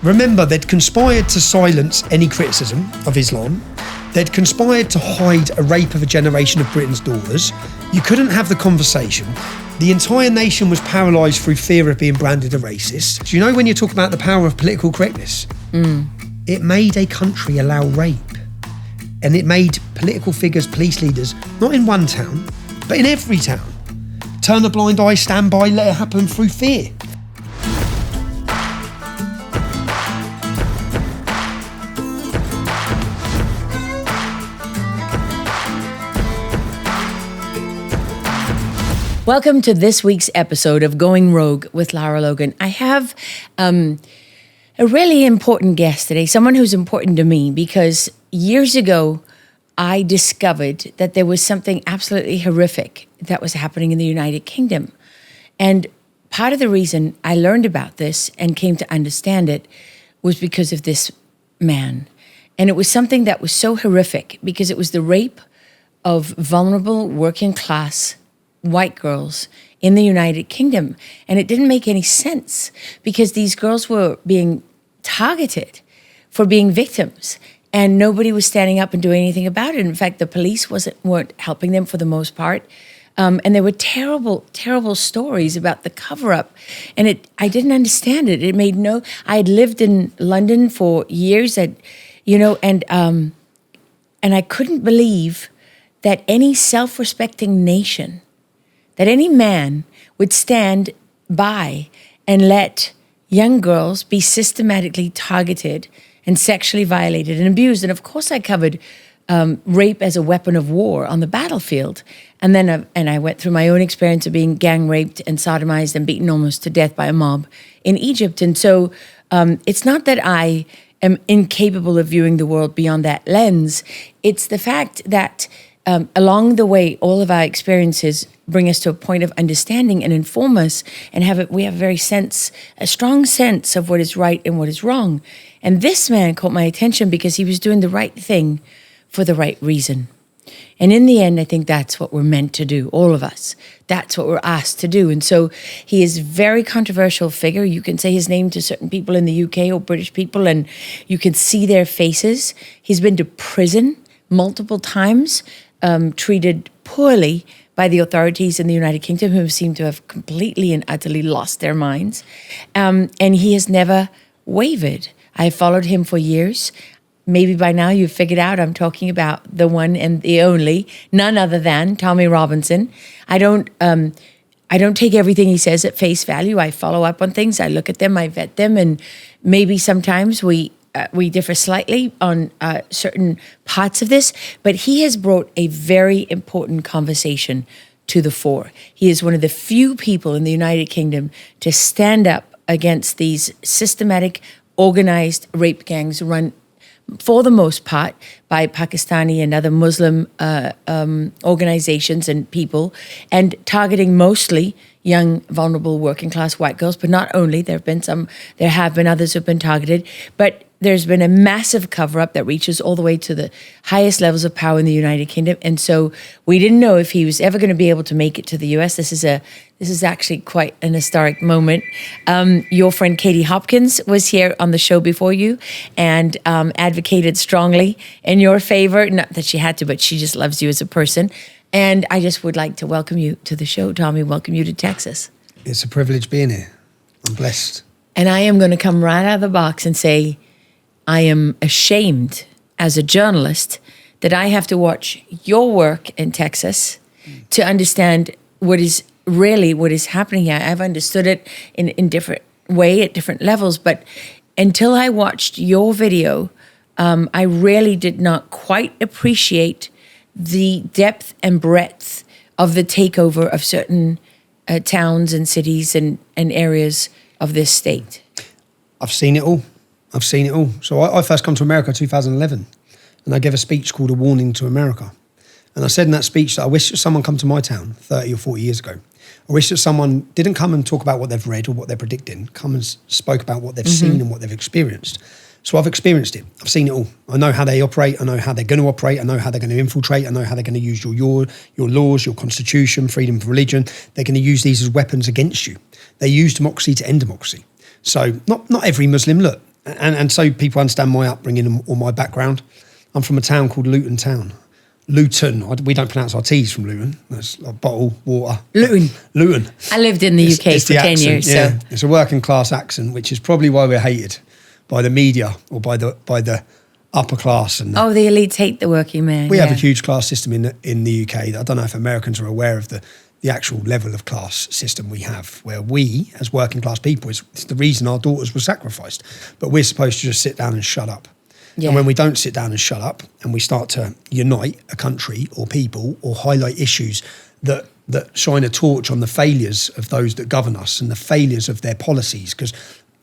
Remember, they'd conspired to silence any criticism of Islam. They'd conspired to hide a rape of a generation of Britain's daughters. You couldn't have the conversation. The entire nation was paralysed through fear of being branded a racist. Do you know when you talk about the power of political correctness? It made a country allow rape. And it made political figures, police leaders, not in one town, but in every town, turn a blind eye, stand by, let it happen through fear. Welcome to this week's episode of Going Rogue with Lara Logan. I have a really important guest today, someone who's important to me because years ago I discovered that there was something absolutely horrific that was happening in the United Kingdom. And part of the reason I learned about this and came to understand it was because of this man. And it was something that was so horrific because it was the rape of vulnerable working class white girls in the United Kingdom. And it didn't make any sense because these girls were being targeted for being victims and nobody was standing up and doing anything about it. In fact, the police weren't helping them for the most part. And there were terrible, terrible stories about the cover-up. And I didn't understand it. I had lived in London for years and I couldn't believe that any self-respecting nation, that any man would stand by and let young girls be systematically targeted and sexually violated and abused. And of course I covered rape as a weapon of war on the battlefield. And then I went through my own experience of being gang raped and sodomized and beaten almost to death by a mob in Egypt. And so it's not that I am incapable of viewing the world beyond that lens. It's the fact that along the way, all of our experiences bring us to a point of understanding and inform us, and we have a strong sense of what is right and what is wrong. And this man caught my attention because he was doing the right thing for the right reason. And in the end, I think that's what we're meant to do, all of us. That's what we're asked to do. And so he is a very controversial figure. You can say his name to certain people in the UK or British people, and you can see their faces. He's been to prison multiple times, treated poorly by the authorities in the United Kingdom, who seem to have completely and utterly lost their minds. And he has never wavered. I followed him for years. Maybe by now you've figured out I'm talking about the one and the only, none other than Tommy Robinson. I don't take everything he says at face value. I follow up on things. I look at them, I vet them, and maybe sometimes we differ slightly on certain parts of this, but he has brought a very important conversation to the fore. He is one of the few people in the United Kingdom to stand up against these systematic, organized rape gangs run, for the most part, by Pakistani and other Muslim organizations and people, and targeting mostly young, vulnerable, working class white girls. But not only, there have been others who have been targeted, but there's been a massive cover-up that reaches all the way to the highest levels of power in the United Kingdom. And so we didn't know if he was ever going to be able to make it to the US. This is actually quite an historic moment. Your friend Katie Hopkins was here on the show before you and advocated strongly in your favor. Not that she had to, but she just loves you as a person. And I just would like to welcome you to the show, Tommy. Welcome you to Texas. It's a privilege being here. I'm blessed. And I am going to come right out of the box and say, I am ashamed as a journalist that I have to watch your work in Texas to understand what is happening here. I've understood it in different way at different levels, but until I watched your video, I really did not quite appreciate the depth and breadth of the takeover of certain towns and cities and areas of this state. I've seen it all. So I first come to America in 2011, and I gave a speech called A Warning to America. And I said in that speech that I wish someone come to my town 30 or 40 years ago. I wish that someone didn't come and talk about what they've read or what they're predicting, come and spoke about what they've seen and what they've experienced. So I've experienced it. I've seen it all. I know how they operate. I know how they're going to operate. I know how they're going to infiltrate. I know how they're going to use your laws, your constitution, freedom of religion. They're going to use these as weapons against you. They use democracy to end democracy. So not every Muslim, look, and so people understand my upbringing or my background. I'm from a town called Luton Town. Luton. We don't pronounce our T's from Luton. That's like bottle, water. Luton. I lived in the UK for 10 years. Yeah. So It's a working class accent, which is probably why we're hated by the media or by the upper class. And the elites hate the working man. we have a huge class system in the UK. I don't know if Americans are aware of the actual level of class system we have, where we, as working class people, it's the reason our daughters were sacrificed. But we're supposed to just sit down and shut up. Yeah. And when we don't sit down and shut up and we start to unite a country or people or highlight issues that shine a torch on the failures of those that govern us and the failures of their policies, because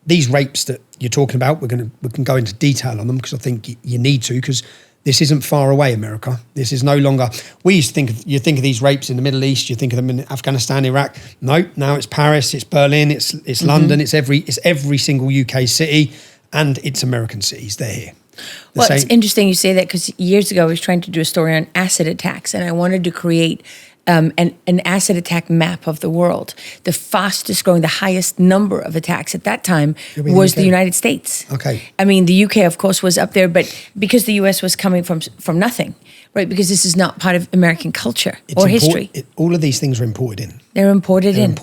these rapes that you're talking about, we can go into detail on them because I think you need to, because this isn't far away, America. This is no longer. We used to you think of these rapes in the Middle East, you think of them in Afghanistan, Iraq. No, now it's Paris, it's Berlin, it's London, it's every single UK city, and it's American cities. They're here. Well, it's interesting you say that, because years ago I was trying to do a story on acid attacks, and I wanted to create an acid attack map of the world. The fastest growing, the highest number of attacks at that time was the United States. Okay. I mean, the UK, of course, was up there, but because the US was coming from nothing, right? Because this is not part of American culture or history. All of these things are imported in. They're imported in.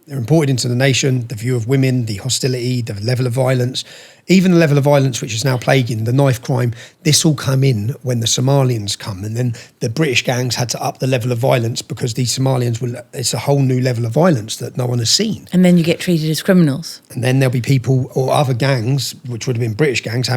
They're imported into the nation, the view of women, the hostility, the level of violence, even the level of violence which is now plaguing, the knife crime. This all come in when the Somalians come, and then the British gangs had to up the level of violence because these Somalians it's a whole new level of violence that no one has seen. And then you get treated as criminals. And then there'll be people or other gangs, which would have been British gangs,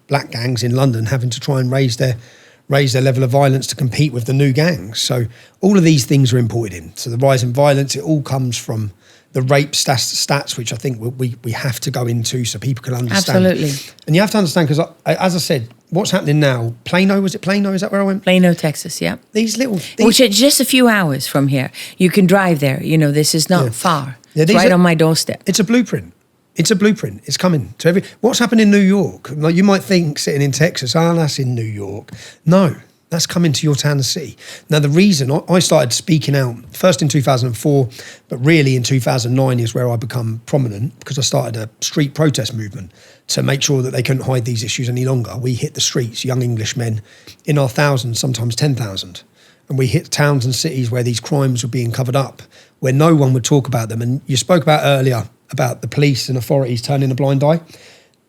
black gangs in London having to try and raise their level of violence to compete with the new gangs. So all of these things are imported in. So the rise in violence, it all comes from the rape stats, which I think we have to go into so people can understand. Absolutely. And you have to understand, because as I said, what's happening now, Plano, was it Plano? Is that where I went? Plano, Texas, yeah. Which are just a few hours from here. You can drive there. You know, this is not far. Yeah, it's right on my doorstep. It's a blueprint. It's coming to what's happened in New York. Like, you might think sitting in Texas, that's in New York. No, that's coming to your town and city. Now, the reason I started speaking out, first in 2004, but really in 2009 is where I become prominent, because I started a street protest movement to make sure that they couldn't hide these issues any longer. We hit the streets, young Englishmen, in our thousands, sometimes 10,000. And we hit towns and cities where these crimes were being covered up, where no one would talk about them. And you spoke about earlier about the police and authorities turning a blind eye.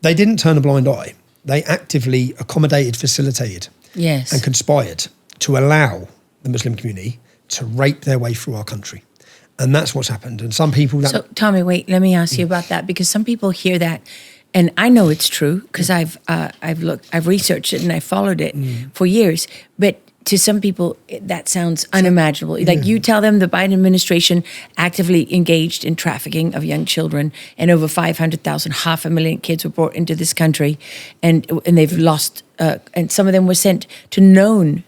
They didn't turn a blind eye. They actively accommodated, facilitated, and conspired to allow the Muslim community to rape their way through our country. And that's what's happened. And some people... So, Tommy, wait, let me ask you about that, because some people hear that, and I know it's true, because I've researched it and I followed it for years, but to some people, that sounds unimaginable. Like, you tell them the Biden administration actively engaged in trafficking of young children, and over 500,000, 500,000 kids were brought into this country, and they've lost, and some of them were sent to known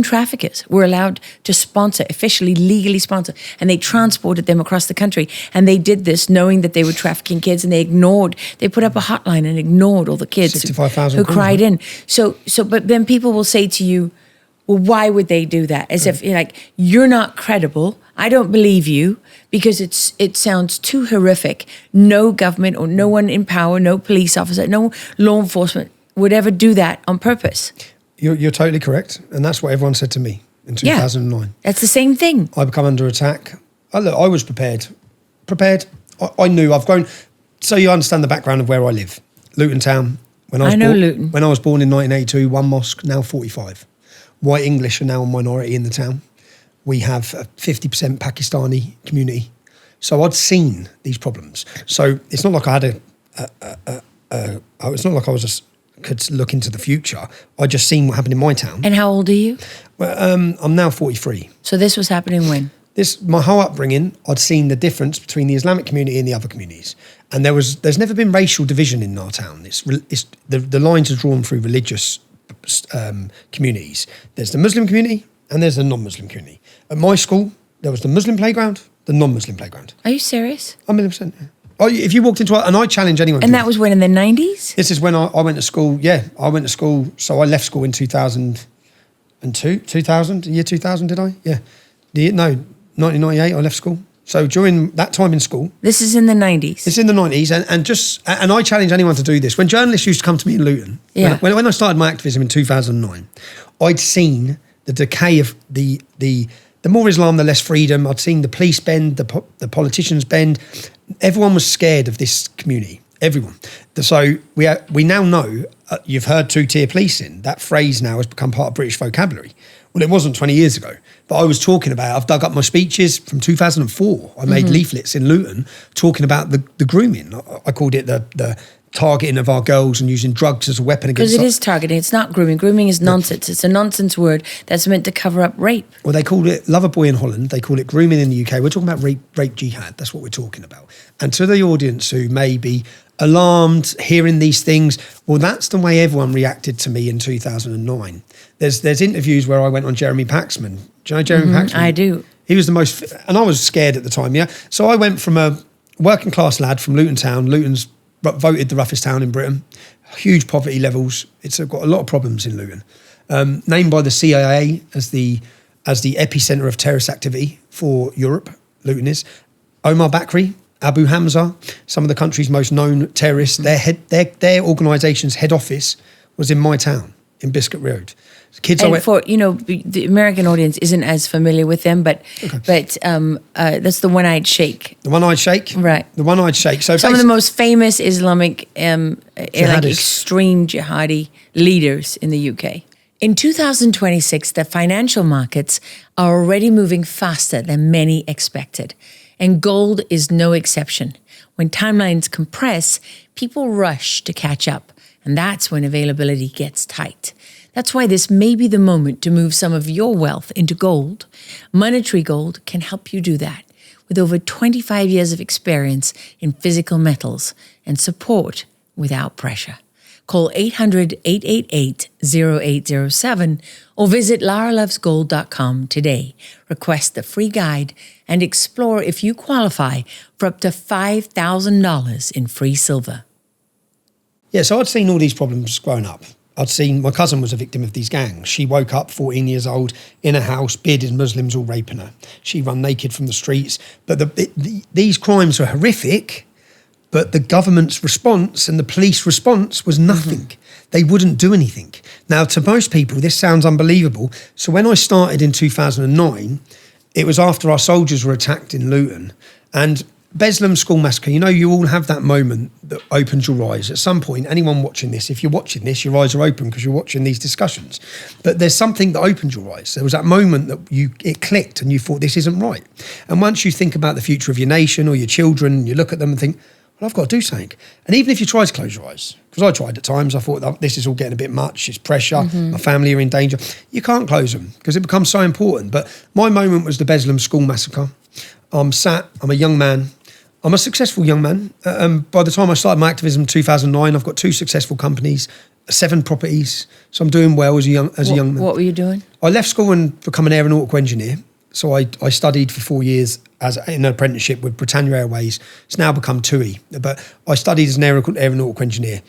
traffickers, were allowed to sponsor, officially, legally sponsor, and they transported them across the country. And they did this knowing that they were trafficking kids, and they put up a hotline and ignored all the kids who cried in. So, but then people will say to you, well, why would they do that? As if, like, you're not credible. I don't believe you, because it sounds too horrific. No government or no one in power, no police officer, no law enforcement would ever do that on purpose. You're totally correct. And that's what everyone said to me in 2009. Yeah, that's the same thing. I become under attack. I was prepared. I knew I've grown. So you understand the background of where I live. Luton Town. Luton. When I was born in 1982, one mosque, now 45. White English are now a minority in the town. We have a 50% Pakistani community. So I'd seen these problems. So it's not like I had it's not like I was just could look into the future. I just seen what happened in my town. And how old are you? Well, I'm now 43. So this was happening when? My whole upbringing, I'd seen the difference between the Islamic community and the other communities. And there's never been racial division in our town. The lines are drawn through religious communities. There's the Muslim community and there's the non-Muslim community. At my school, there was the Muslim playground, the non-Muslim playground. Are you serious? 100%. Oh, if you walked into and I challenge anyone. And that was when, in the 90s? This is when I went to school. Yeah, I went to school. So I left school in 2002, 2000, year 2000, did I? Yeah. 1998, I left school. So during that time in school, This is in the 90s. it's in the 90s, and I challenge anyone to do this. When journalists used to come to me in Luton, Yeah. when I started my activism in 2009, I'd seen the decay of the more Islam, the less freedom. I'd seen the police bend, the politicians bend. Everyone was scared of this community. Everyone. So we now know, you've heard two-tier policing. That phrase now has become part of British vocabulary. Well, it wasn't 20 years ago, but I was talking about, I've dug up my speeches from 2004. I made leaflets in Luton talking about the grooming. I called it the targeting of our girls and using drugs as a weapon against... Because it is targeting. It's not grooming. Grooming is nonsense. It's a nonsense word that's meant to cover up rape. Well, they called it Loverboy in Holland. They call it grooming in the UK. We're talking about rape jihad. That's what we're talking about. And to the audience who may be alarmed hearing these things, well, that's the way everyone reacted to me in 2009. There's interviews where I went on Jeremy Paxman. Do you know Jeremy Paxman? I do. He was the most... And I was scared at the time, yeah? So I went from a working class lad from Luton Town. Luton's voted the roughest town in Britain. Huge poverty levels. It's got a lot of problems in Luton. Named by the CIA as the epicenter of terrorist activity for Europe, Luton is. Omar Bakri, Abu Hamza, some of the country's most known terrorists, their organisation's head office was in my town, in Biscuit Road. Kids And the American audience isn't as familiar with them, but that's the One-Eyed Sheikh. The One-Eyed Sheikh? Right. The One-Eyed Sheikh. So some of the most famous Islamic Jihadists. extreme jihadi leaders in the UK. In 2026, the financial markets are already moving faster than many expected, and gold is no exception. When timelines compress, people rush to catch up, and that's when availability gets tight. That's why this may be the moment to move some of your wealth into gold. Monetary Gold can help you do that with over 25 years of experience in physical metals and support without pressure. Call 800-888-0807 or visit laralovesgold.com today. Request the free guide and explore if you qualify for up to $5,000 in free silver. Yeah, so I'd seen all these problems growing up. I'd seen my cousin was a victim of these gangs. She woke up 14 years old in a house, bearded Muslims all raping her. She run naked from the streets. But these crimes were horrific, but the government's response and the police response was nothing. They wouldn't do anything. Now, to most people, this sounds unbelievable. So when I started in 2009, it was after our soldiers were attacked in Luton. And Beslam School Massacre, you all have that moment that opens your eyes. At some point, anyone watching this, if you're watching this, your eyes are open because you're watching these discussions. But there's something that opened your eyes. There was that moment that it clicked and you thought, this isn't right. And once you think about the future of your nation or your children, you look at them and think, well, I've got to do something. And even if you try to close your eyes, because I tried at times, I thought, this is all getting a bit much, it's pressure, my family are in danger. You can't close them because it becomes so important. But my moment was the Beslam School Massacre. I'm a young man. I'm a successful young man. By the time I started my activism in 2009, I've got 2 successful companies, 7 properties. So I'm doing well as a young man. What were you doing? I left school and become an aeronautical engineer. So I studied for 4 years in an apprenticeship with Britannia Airways. It's now become TUI. But I studied as an aeronautical engineer.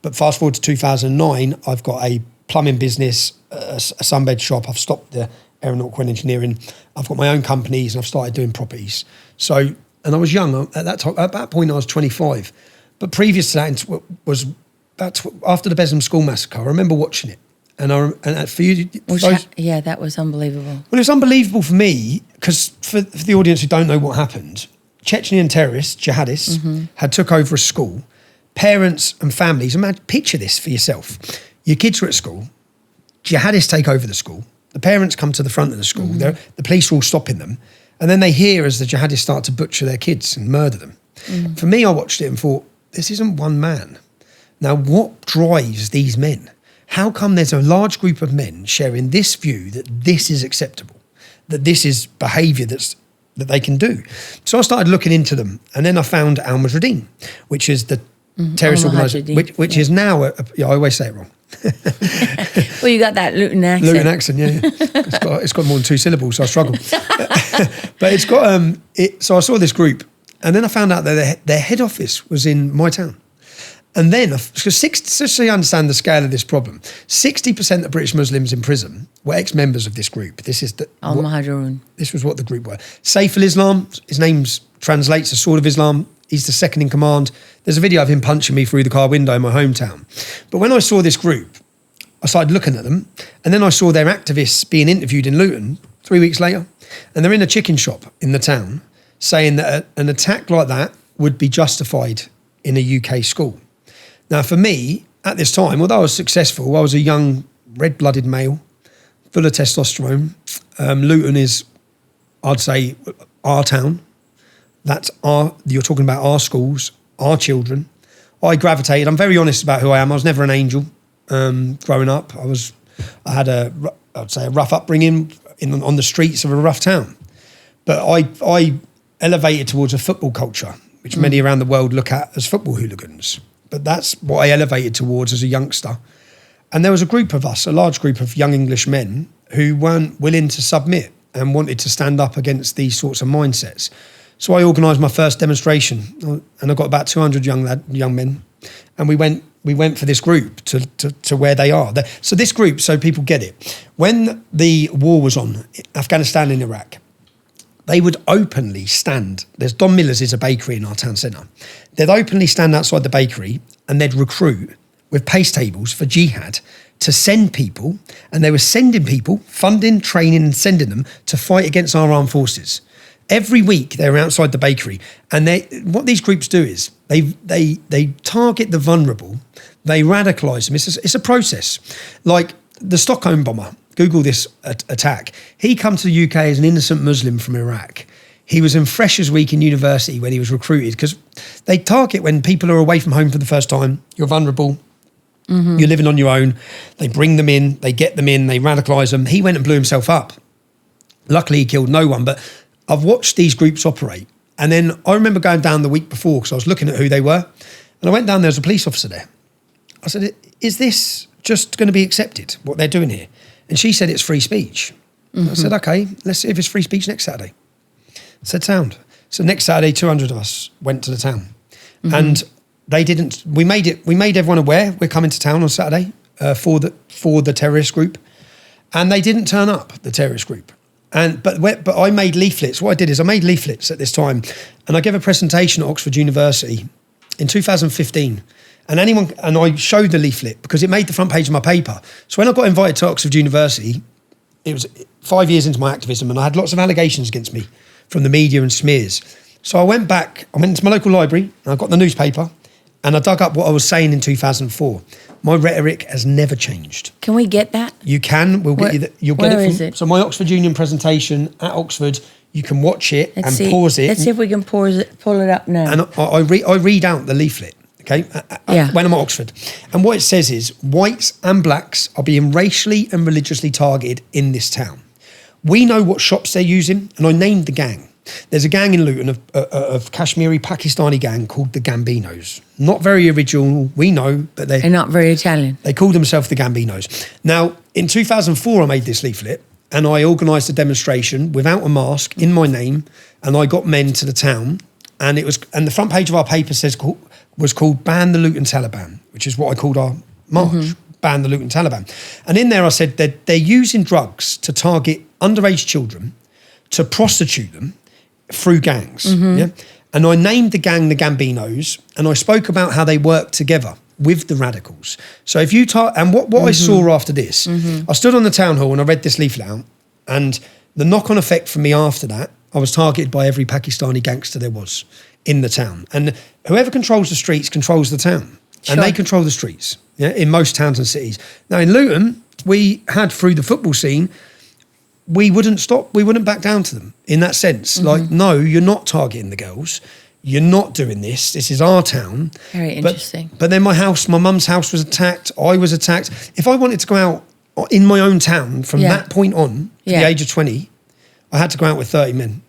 But fast forward to 2009, I've got a plumbing business, a sunbed shop. I've stopped the aeronautical engineering. I've got my own companies and I've started doing properties. So... And I was young at that time. At that point, I was 25. But previous to that was after the Beslam School Massacre. I remember watching it, and for you, that was unbelievable. Well, it was unbelievable for me because for the audience who don't know what happened, Chechnyan terrorists, jihadists, had took over a school. Parents and families. Picture this for yourself. Your kids are at school. Jihadists take over the school. The parents come to the front of the school. The police are all stopping them. And then they hear as the jihadists start to butcher their kids and murder them. For me, I watched it and thought, this isn't one man. Now, what drives these men? How come there's a large group of men sharing this view that this is acceptable, that this is behaviour that they can do? So I started looking into them. And then I found Al-Mujahideen, which is the terrorist organisation, which is now, I always say it wrong. Well, you got that Luton accent. Luton accent, yeah. It's got more than 2 syllables, so I struggle. But it's got so I saw this group, and then I found out that their head office was in my town, And then, because just so you understand the scale of this problem, 60% of British Muslims in prison were ex-members of this group. This is the Al-Muhajirun. This was what the group were. Saif al-Islam, his name translates to Sword of Islam. He's the second in command. There's a video of him punching me through the car window in my hometown. But when I saw this group, I started looking at them, and then I saw their activists being interviewed in Luton 3 weeks later, and they're in a chicken shop in the town saying that an attack like that would be justified in a UK school. Now, for me, at this time, although I was successful, I was a young, red-blooded male, full of testosterone. Luton is, I'd say, our town. You're talking about our schools, our children. I gravitated. I'm very honest about who I am. I was never an angel growing up. I had I'd say a rough upbringing on the streets of a rough town. But I elevated towards a football culture, which many around the world look at as football hooligans. But that's what I elevated towards as a youngster. And there was a group of us, a large group of young English men who weren't willing to submit and wanted to stand up against these sorts of mindsets. So I organised my first demonstration, and I got about 200 young men, and we went for this group to where they are. So this group, so people get it, when the war was on, Afghanistan and Iraq, they would openly stand. There's Don Miller's is a bakery in our town centre. They'd openly stand outside the bakery and they'd recruit with pace tables for jihad to send people, and they were sending people, funding, training and sending them to fight against our armed forces. Every week they were outside the bakery, and what these groups do is they target the vulnerable, they radicalise them. It's a process. Like the Stockholm bomber, Google this attack. He come to the UK as an innocent Muslim from Iraq. He was in Freshers Week in university when he was recruited, because they target when people are away from home for the first time. You're vulnerable. You're living on your own. They bring them in, they get them in, they radicalise them. He went and blew himself up. Luckily, he killed no one, but I've watched these groups operate. And then I remember going down the week before because I was looking at who they were. And I went down, there was a police officer there. I said, is this just going to be accepted, what they're doing here? And she said, it's free speech. I said, okay, let's see if it's free speech next Saturday. I said, sound. So next Saturday, 200 of us went to the town. And they didn't, we made everyone aware we're coming to town on Saturday for the terrorist group. And they didn't turn up, the terrorist group. But I made leaflets. What I did is I made leaflets at this time, and I gave a presentation at Oxford University in 2015. And I showed the leaflet because it made the front page of my paper. So when I got invited to Oxford University, it was 5 years into my activism, and I had lots of allegations against me from the media and smears. So I went into my local library, and I got the newspaper, and I dug up what I was saying in 2004. My rhetoric has never changed. Can we get that? You can. We'll get you. You'll get where it. Is it? So my Oxford Union presentation at Oxford. You can watch it pause it. Let's see if we can pull it up now. And I read out the leaflet. Okay. When I'm at Oxford, and what it says is whites and blacks are being racially and religiously targeted in this town. We know what shops they're using, and I named the gang. There's a gang in Luton of Kashmiri Pakistani gang called the Gambinos. Not very original, we know, but they're not very Italian. They call themselves the Gambinos. Now, in 2004, I made this leaflet, and I organised a demonstration without a mask in my name, and I got men to the town, and the front page of our paper was called "Ban the Luton Taliban," which is what I called our march. Ban the Luton Taliban, and in there I said that they're using drugs to target underage children, to prostitute them through gangs. Yeah, and I named the gang the Gambinos, and I spoke about how they work together with the radicals. So if you what I saw after this, I stood on the town hall and I read this leaflet out, and the knock-on effect for me after that, I was targeted by every Pakistani gangster there was in the town. And whoever controls the streets controls the town. Sure. And they control the streets, yeah, in most towns and cities. Now in Luton, we had, through the football scene, we wouldn't back down to them in that sense. Like, no, you're not targeting the girls. You're not doing this. This is our town. Very interesting. But then my mum's house was attacked. I was attacked. If I wanted to go out in my own town from that point on, to the age of 20, I had to go out with 30 men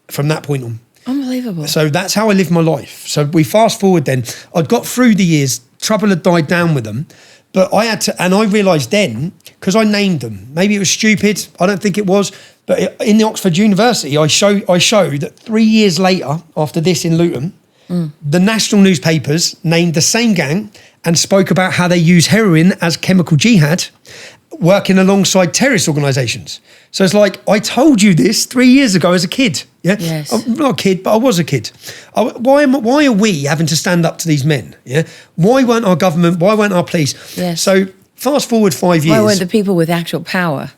from that point on. Unbelievable. So that's how I lived my life. So we fast forward then. I'd got through the years. Trouble had died down with them. But I had to, and I realised then, because I named them, maybe it was stupid, I don't think it was, but in the Oxford University, I showed that 3 years later, after this in Luton, The national newspapers named the same gang and spoke about how they use heroin as chemical jihad, working alongside terrorist organisations. So it's like, I told you this 3 years ago as a kid. Yeah, Yes. I'm not a kid, but I was a kid. Why are we having to stand up to these men? Yeah, why weren't our government? Why weren't our police? Yes. So fast forward 5 years. Why weren't the people with actual power?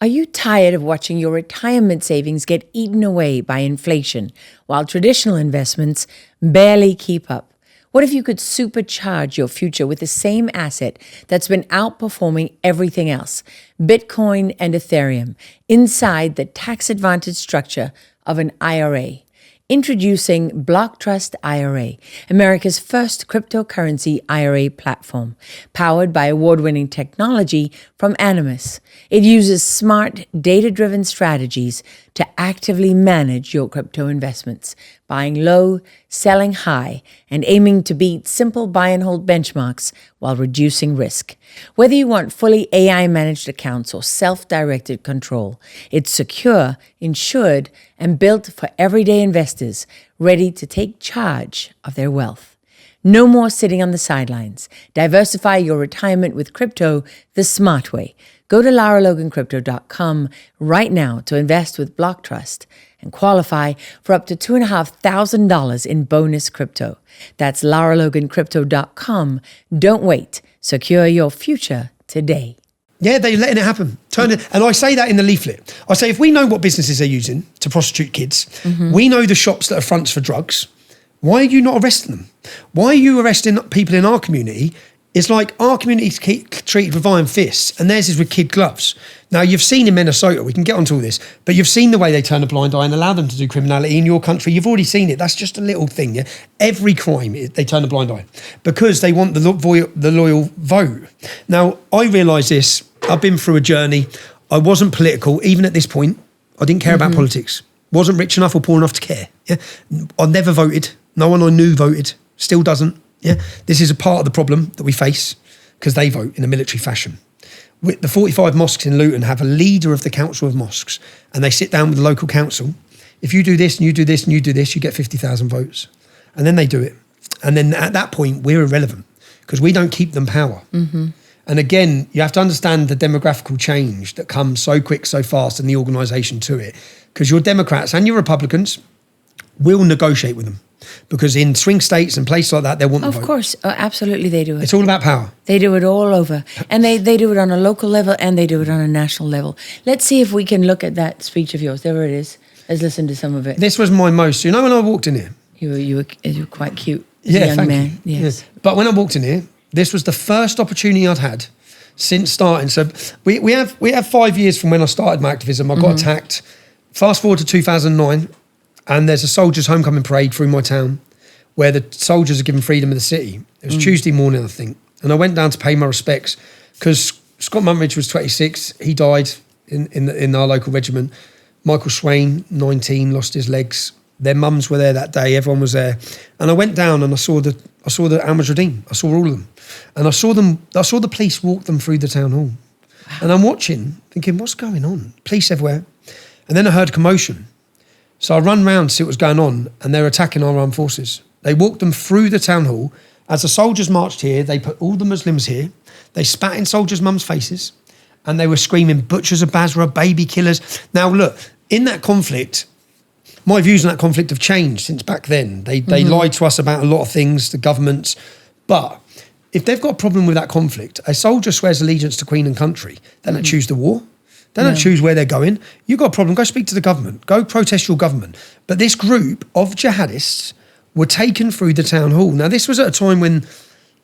Are you tired of watching your retirement savings get eaten away by inflation while traditional investments barely keep up? What if you could supercharge your future with the same asset that's been outperforming everything else, Bitcoin and Ethereum, inside the tax-advantaged structure of an IRA? Introducing Block Trust IRA, America's first cryptocurrency IRA platform, powered by award-winning technology from Animus. It uses smart, data-driven strategies to actively manage your crypto investments, buying low, selling high, and aiming to beat simple buy and hold benchmarks while reducing risk. Whether you want fully AI-managed accounts or self-directed control, it's secure, insured, and built for everyday investors ready to take charge of their wealth. No more sitting on the sidelines. Diversify your retirement with crypto the smart way. Go to laralogancrypto.com right now to invest with Block Trust and qualify for up to $2,500 in bonus crypto. That's laralogancrypto.com. Don't wait. Secure your future today. Yeah, they're letting it happen. And I say that in the leaflet. I say, if we know what businesses they're using to prostitute kids, we know the shops that are fronts for drugs, why are you not arresting them? Why are you arresting people in our community? It's like our community's treated with iron fists and theirs is with kid gloves. Now, you've seen in Minnesota, we can get onto all this, but you've seen the way they turn a blind eye and allow them to do criminality in your country. You've already seen it. That's just a little thing, yeah? Every crime, they turn a blind eye because they want the loyal vote. Now, I realise this. I've been through a journey. I wasn't political. Even at this point, I didn't care about politics. Wasn't rich enough or poor enough to care. Yeah, I never voted. No one I knew voted. Still doesn't. Yeah, this is a part of the problem that we face because they vote in a military fashion. The 45 mosques in Luton have a leader of the council of mosques, and they sit down with the local council. If you do this and you do this and you do this, you get 50,000 votes, and then they do it. And then at that point, we're irrelevant because we don't keep them power. And again, you have to understand the demographical change that comes so quick, so fast, and the organisation to it. Because your Democrats and your Republicans will negotiate with them. Because in swing states and places like that, they want the vote. Of course, absolutely they do it. It's all about power. They do it all over. And they do it on a local level and they do it on a national level. Let's see if we can look at that speech of yours. There it is. Let's listen to some of it. This was my most, when I walked in here. You were quite cute as a young man. You. Yes. Yeah. But when I walked in here, this was the first opportunity I'd had since starting. So we have 5 years from when I started my activism. I got attacked. Fast forward to 2009, and there's a soldiers' homecoming parade through my town where the soldiers are given freedom of the city. It was Tuesday morning, I think. And I went down to pay my respects because Scott Muntridge was 26. He died in our local regiment. Michael Swain, 19, lost his legs. Their mums were there that day. Everyone was there. And I went down and I saw the Al-Mujahideen. I saw all of them. And I saw the police walk them through the town hall. Wow. And I'm watching, thinking, what's going on? Police everywhere. And then I heard commotion. So I run round to see what was going on, and they're attacking our armed forces. They walked them through the town hall. As the soldiers marched here, they put all the Muslims here. They spat in soldiers' mums' faces, and they were screaming, butchers of Basra, baby killers. Now, look, in that conflict, my views on that conflict have changed since back then. They lied to us about a lot of things, the governments. But if they've got a problem with that conflict, a soldier swears allegiance to Queen and country. They don't choose the war. They don't choose where they're going. You've got a problem, go speak to the government. Go protest your government. But this group of jihadists were taken through the town hall. Now, this was at a time when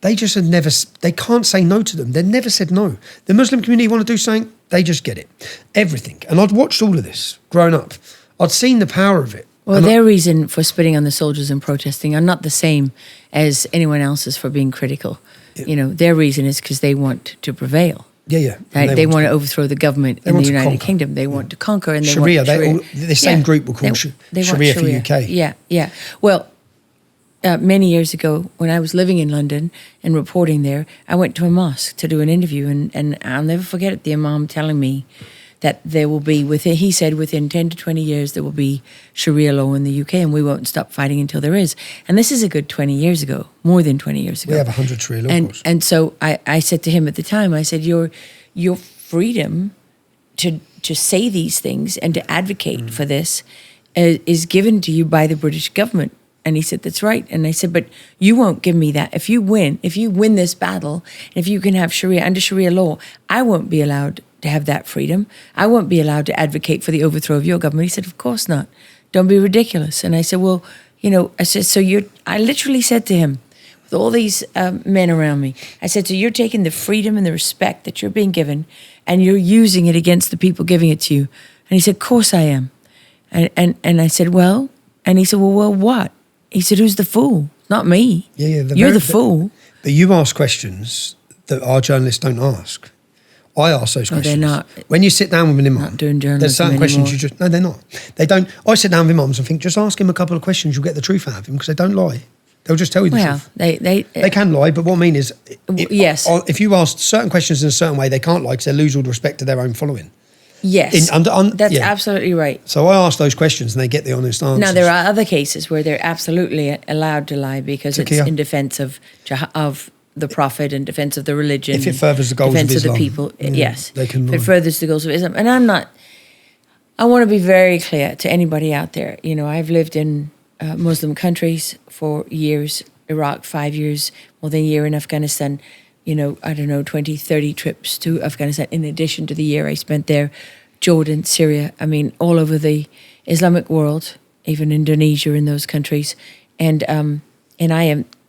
they just had never, they can't say no to them. They never said no. The Muslim community want to do something, they just get it. Everything. And I'd watched all of this growing up. I'd seen the power of it. Well, their reason for spitting on the soldiers and protesting are not the same as anyone else's for being critical. Yeah. Their reason is because they want to prevail. Yeah. They want to overthrow the government in the United Kingdom. They want to conquer, and they Sharia. want Sharia. The same group will call Sharia for UK. Yeah. Well, many years ago, when I was living in London and reporting there, I went to a mosque to do an interview, and I'll never forget it. The Imam telling me that there will be, he said within 10 to 20 years, there will be Sharia law in the UK, and we won't stop fighting until there is. And this is a good 20 years ago, more than 20 years ago. We have 100 Sharia laws. And so I said to him at the time, I said, your freedom to say these things and to advocate for this is given to you by the British government. And he said, that's right. And I said, but you won't give me that. If you win this battle, if you can have Sharia, under Sharia law, I won't be allowed to have that freedom. I won't be allowed to advocate for the overthrow of your government. He said, of course not. Don't be ridiculous. And I said, well, I said, I literally said to him, with all these men around me, I said, so you're taking the freedom and the respect that you're being given and you're using it against the people giving it to you. And he said, of course I am. And I said, well, and he said, well, what? He said, who's the fool? Not me. Yeah, you're the fool. But you ask questions that our journalists don't ask. I ask those questions. They're not. When you sit down with an imam, not doing journalism there's certain questions anymore. no, they're not. They don't. I sit down with imams and think, just ask him a couple of questions, you'll get the truth out of him, because they don't lie. They'll just tell you the truth. They can lie, but what I mean is, yes. If you ask certain questions in a certain way, they can't lie because they lose all the respect to their own following. Yes, that's absolutely right. So I ask those questions and they get the honest answers. Now, there are other cases where they're absolutely allowed to lie because it's in defence of the Prophet and defence of the religion. If it furthers the goals of Islam. Defence of the people, yes. They can lie. If it furthers the goals of Islam. And I want to be very clear to anybody out there. I've lived in Muslim countries for years, Iraq 5 years, more than a year in Afghanistan. 20, 30 trips to Afghanistan in addition to the year I spent there, Jordan, Syria, all over the Islamic world, even Indonesia in those countries. And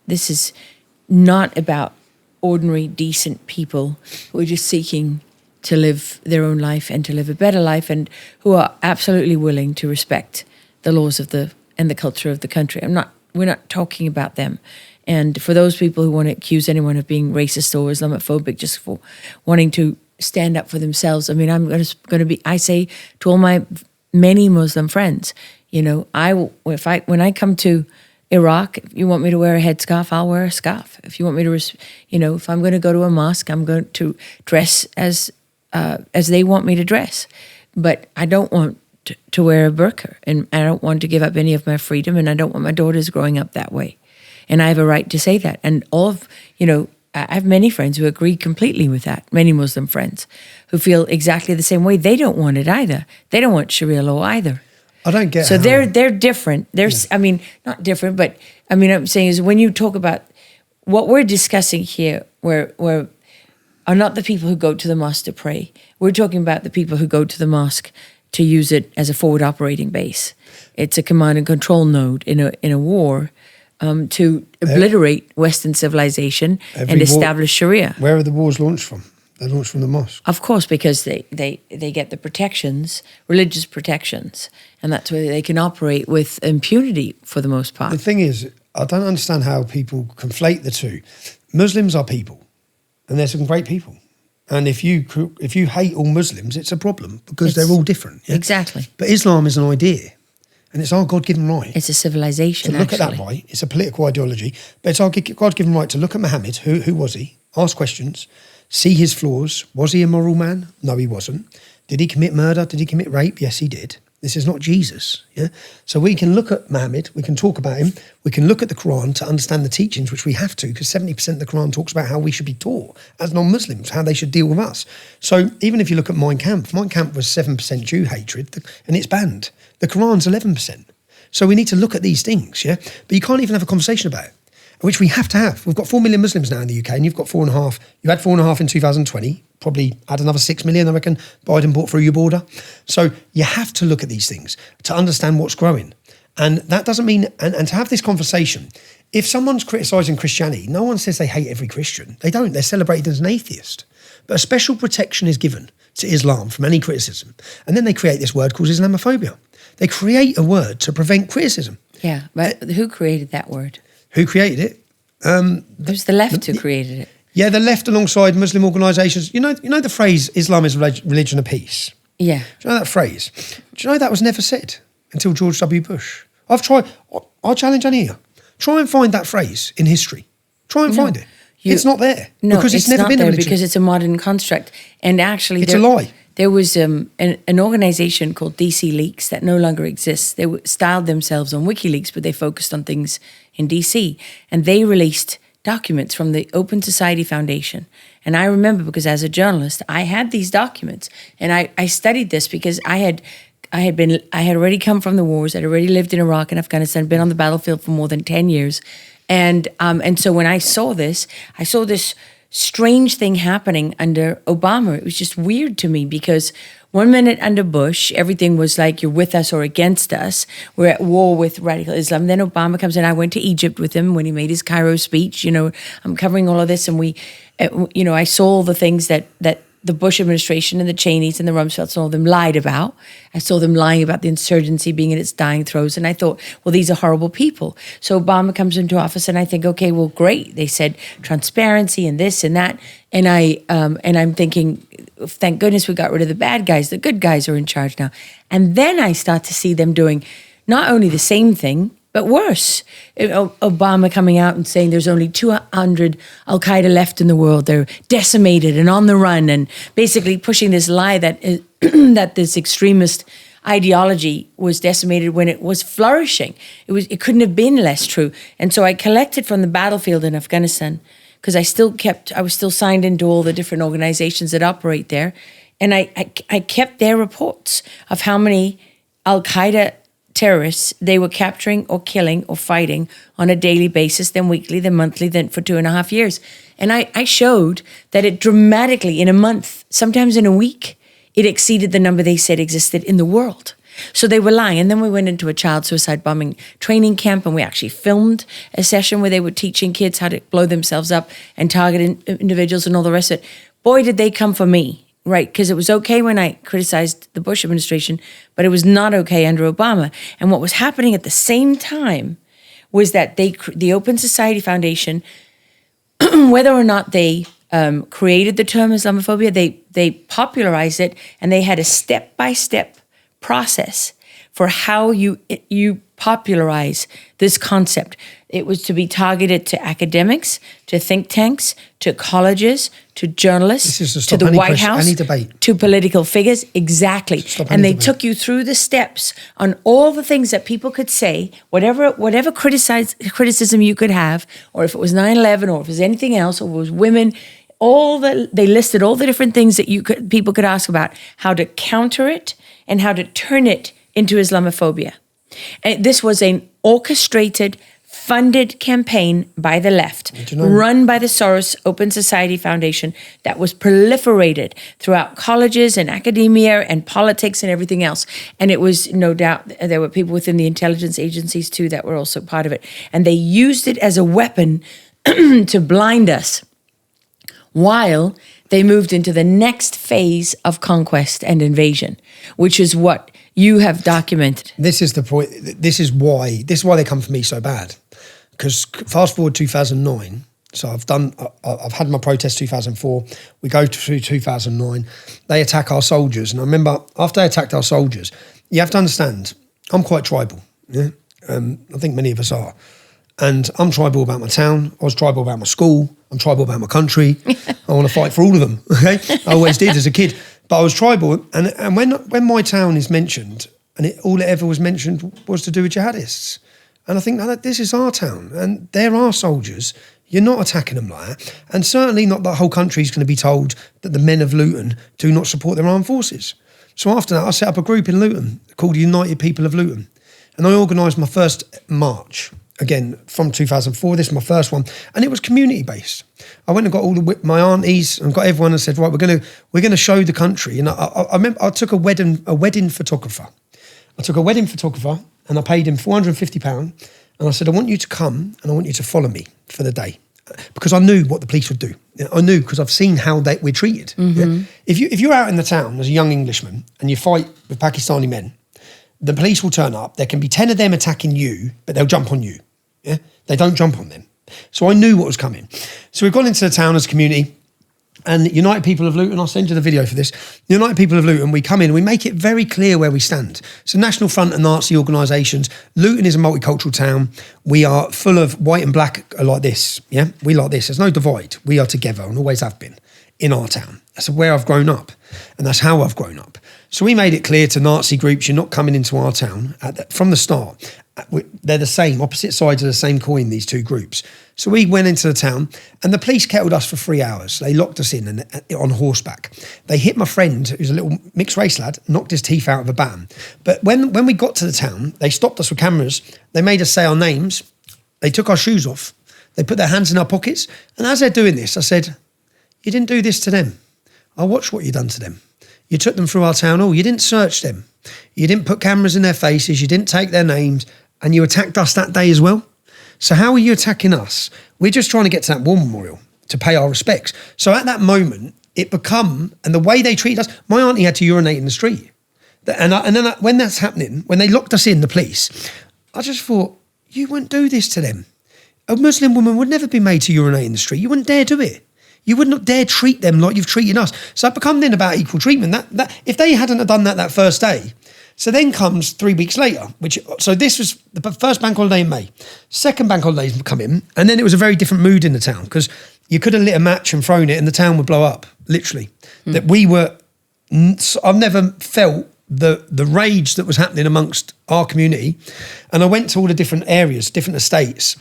this is not about ordinary, decent people who are just seeking to live their own life and to live a better life and who are absolutely willing to respect the laws of and the culture of the country. We're not talking about them. And for those people who want to accuse anyone of being racist or Islamophobic just for wanting to stand up for themselves, I'm going to be. I say to all my many Muslim friends, when I come to Iraq, if you want me to wear a headscarf, I'll wear a scarf. If you want me to, if I'm going to go to a mosque, I'm going to dress as they want me to dress. But I don't want to wear a burqa, and I don't want to give up any of my freedom, and I don't want my daughters growing up that way. And I have a right to say that. And I have many friends who agree completely with that, many Muslim friends who feel exactly the same way. They don't want it either. They don't want Sharia law either. I don't get So they're different. Not different, but I'm saying is when you talk about what we're discussing here, where are not the people who go to the mosque to pray. We're talking about the people who go to the mosque to use it as a forward operating base. It's a command and control node in a war. To obliterate Western civilization and establish Sharia. Where are the wars launched from? They're launched from the mosque. Of course, because they get the protections, religious protections, and that's where they can operate with impunity for the most part. The thing is, I don't understand how people conflate the two. Muslims are people, and they're some great people. And if you hate all Muslims, it's a problem because they're all different. Yeah? Exactly. But Islam is an idea. And it's our God-given right. It's a civilization, to look at that right. It's a political ideology. But it's our God-given right to look at Muhammad, who was he, ask questions, see his flaws. Was he a moral man? No, he wasn't. Did he commit murder? Did he commit rape? Yes, he did. This is not Jesus. Yeah. So we can look at Muhammad, we can talk about him, we can look at the Quran to understand the teachings, which we have to, because 70% of the Quran talks about how we should be taught as non-Muslims, how they should deal with us. So even if you look at Mein Kampf was 7% Jew hatred, and it's banned. The Quran's 11%. So we need to look at these things, yeah? But you can't even have a conversation about it, which we have to have. We've got 4 million Muslims now in the UK, and you've got 4.5. You had 4.5 in 2020, probably add another 6 million, I reckon, Biden brought through your border. So you have to look at these things to understand what's growing. And that doesn't mean, and to have this conversation, if someone's criticising Christianity, no one says they hate every Christian. They don't. They're celebrated as an atheist. But a special protection is given to Islam from any criticism. And then they create this word called Islamophobia. They create a word to prevent criticism. Yeah, but who created that word? Who created it? It was the left who created it. Yeah, the left alongside Muslim organisations. You know the phrase, Islam is religion of peace? Yeah. Do you know that phrase? Do you know that was never said until George W. Bush? I'll challenge any of you. Try and find that phrase in history. Try and find it. It's not there. No, because it's never not been there a religion. because it's a modern construct. And actually... It's a lie. there was an organization called DC Leaks that no longer exists. They styled themselves on WikiLeaks, but they focused on things in DC. And they released documents from the Open Society Foundation. And I remember, because as a journalist, I had these documents. And I studied this because I had already come from the wars. I'd already lived in Iraq and Afghanistan, been on the battlefield for more than 10 years. And so when I saw this strange thing happening under Obama. It was just weird to me, because 1 minute under Bush, everything was like, you're with us or against us. We're at war with radical Islam. Then Obama comes in. I went to Egypt with him when he made his Cairo speech. I'm covering all of this. And I saw all the things that the Bush administration and the Cheneys and the Rumsfelds and all of them lied about. I saw them lying about the insurgency being in its dying throes. And I thought, well, these are horrible people. So Obama comes into office and I think, okay, well, great. They said transparency and this and that. And I'm thinking, thank goodness we got rid of the bad guys. The good guys are in charge now. And then I start to see them doing not only the same thing, but worse. Obama coming out and saying there's only 200 Al-Qaeda left in the world. They're decimated and on the run, and basically pushing this lie that that this extremist ideology was decimated when it was flourishing. It couldn't have been less true. And so I collected from the battlefield in Afghanistan, because I was still signed into all the different organizations that operate there. And I kept their reports of how many Al-Qaeda terrorists they were capturing or killing or fighting on a daily basis, then weekly, then monthly, then for 2.5 years. And I showed that it dramatically, in a month, sometimes in a week, it exceeded the number they said existed in the world. So they were lying. And then we went into a child suicide bombing training camp, and we actually filmed a session where they were teaching kids how to blow themselves up and target individuals and all the rest of it. Boy, did they come for me. Right, because it was okay when I criticized the Bush administration, but it was not okay under Obama. And what was happening at the same time was that the Open Society Foundation, whether or not they created the term Islamophobia, they popularized it, and they had a step-by-step process for how you popularize this concept. It was to be targeted to academics, to think tanks, to colleges, to journalists, to the White House, to political figures. Exactly. And they took you through the steps on all the things that people could say, whatever criticism you could have, or if it was 9/11, or if it was anything else, or it was women, they listed all the different things that people could ask about, how to counter it and how to turn it into Islamophobia. And this was an orchestrated, funded campaign by the left, run by the Soros Open Society Foundation, that was proliferated throughout colleges and academia and politics and everything else. And it was, no doubt, there were people within the intelligence agencies too that were also part of it. And they used it as a weapon to blind us, while they moved into the next phase of conquest and invasion, which is what you have documented. This is the point. This is why they come for me so bad. Because fast forward 2009, so I've had my protest 2004. We go through 2009. They attack our soldiers, and I remember after they attacked our soldiers, you have to understand, I'm quite tribal. Yeah, I think many of us are. And I'm tribal about my town. I was tribal about my school. I'm tribal about my country. I want to fight for all of them. Okay, I always did as a kid. But I was tribal, and when my town is mentioned, and all it ever was mentioned was to do with jihadists. And I think, no, this is our town, and they're our soldiers. You're not attacking them like that. And certainly not the whole country is going to be told that the men of Luton do not support their armed forces. So after that, I set up a group in Luton called United People of Luton. And I organised my first march, again, from 2004. This is my first one. And it was community-based. I went and got my aunties and got everyone and said, right, we're going to show the country. And I remember I took a wedding photographer. And I paid him £450. And I said, I want you to come and I want you to follow me for the day. Because I knew what the police would do. I knew, because I've seen how we're treated. Mm-hmm. Yeah? If you're out in the town as a young Englishman and you fight with Pakistani men, the police will turn up. There can be 10 of them attacking you, but they'll jump on you. Yeah? They don't jump on them. So I knew what was coming. So we've gone into the town as a community, And United People of Luton, I'll send you the video for this. United People of Luton, we come in, we make it very clear where we stand. So National Front and Nazi organisations. Luton is a multicultural town. We are full of white and black like this. Yeah, we like this. There's no divide. We are together and always have been in our town. That's where I've grown up, and that's how I've grown up. So we made it clear to Nazi groups, you're not coming into our town from the start. They're the same, opposite sides of the same coin, these two groups. So we went into the town and the police kettled us for 3 hours. They locked us in and on horseback. They hit my friend, who's a little mixed race lad, knocked his teeth out of a baton. But when we got to the town, they stopped us with cameras. They made us say our names. They took our shoes off. They put their hands in our pockets. And as they're doing this, I said, you didn't do this to them. I watched what you done to them. You took them through our town hall. You didn't search them. You didn't put cameras in their faces. You didn't take their names. And you attacked us that day as well. So how are you attacking us? We're just trying to get to that war memorial to pay our respects. So at that moment, and the way they treated us, my auntie had to urinate in the street. When that's happening, when they locked us in, the police, I just thought, you wouldn't do this to them. A Muslim woman would never be made to urinate in the street. You wouldn't dare do it. You would not dare treat them like you've treated us. So it become then about equal treatment. That if they hadn't have done that first day, so then comes 3 weeks later, so this was the first bank holiday in May. Second bank holidays come in, and then it was a very different mood in the town because you could have lit a match and thrown it and the town would blow up, literally. That I've never felt the rage that was happening amongst our community. And I went to all the different areas, different estates,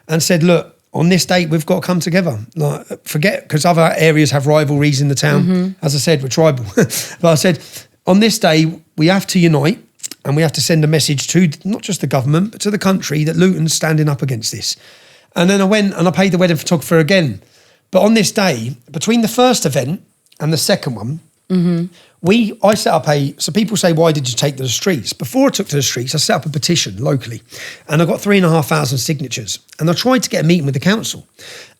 and said, look, on this date, we've got to come together. Like, forget, because other areas have rivalries in the town. As I said, we're tribal. But I said, on this day, we have to unite and we have to send a message to not just the government, but to the country that Luton's standing up against this. And then I went and I paid the wedding photographer again. But on this day, between the first event and the second one, I set up so people say, why did you take to the streets? Before I took to the streets, I set up a petition locally and I got 3,500 signatures and I tried to get a meeting with the council.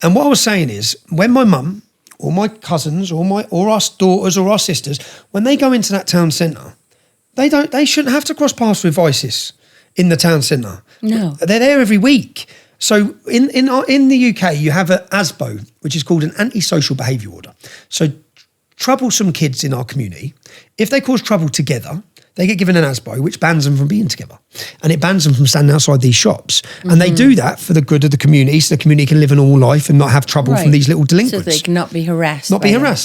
And what I was saying is, when my mum or my cousins or our daughters or our sisters, when they go into that town centre, they shouldn't have to cross paths with ISIS in the town centre. No. They're there every week. So in the UK, you have an ASBO, which is called an antisocial behaviour order. So troublesome kids in our community, if they cause trouble together, they get given an ASBO, which bans them from being together. And it bans them from standing outside these shops. And they do that for the good of the community, so the community can live a normal life and not have trouble from these little delinquents. So they cannot be harassed.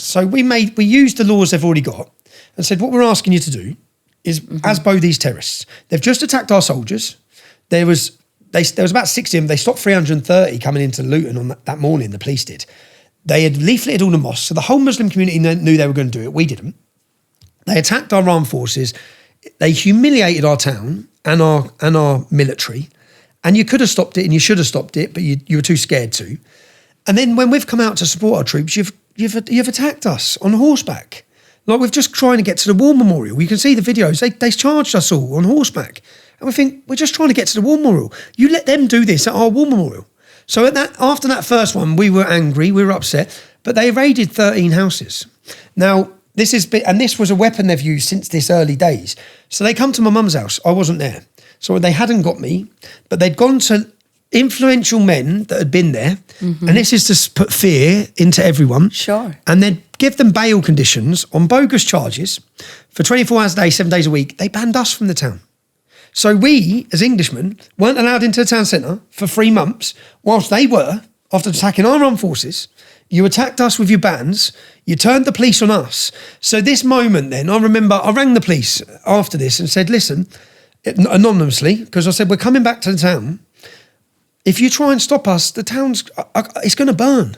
So we used the laws they've already got and said, what we're asking you to do is ASBO these terrorists. They've just attacked our soldiers. There was about 60 of them. They stopped 330 coming into Luton on that morning, the police did. They had leafleted all the mosques, so the whole Muslim community knew they were going to do it. We didn't. They attacked our armed forces. They humiliated our town and our military. And you could have stopped it and you should have stopped it, but you were too scared to. And then when we've come out to support our troops, you've attacked us on horseback. Like, we're just trying to get to the war memorial. You can see the videos. They charged us all on horseback. And we think, we're just trying to get to the war memorial. You let them do this at our war memorial. So after that first one, we were angry, we were upset, but they raided 13 houses. Now, this was a weapon they've used since this early days. So they come to my mum's house. I wasn't there. So they hadn't got me, but they'd gone to influential men that had been there. And this is to put fear into everyone. Sure. And they'd give them bail conditions on bogus charges for 24 hours a day, 7 days a week. They banned us from the town. So we, as Englishmen, weren't allowed into the town centre for 3 months, whilst they were, after attacking our armed forces. You attacked us with your bans. You turned the police on us. So this moment then, I remember I rang the police after this and said, listen, anonymously, because I said, we're coming back to the town. If you try and stop us, the town's, it's going to burn.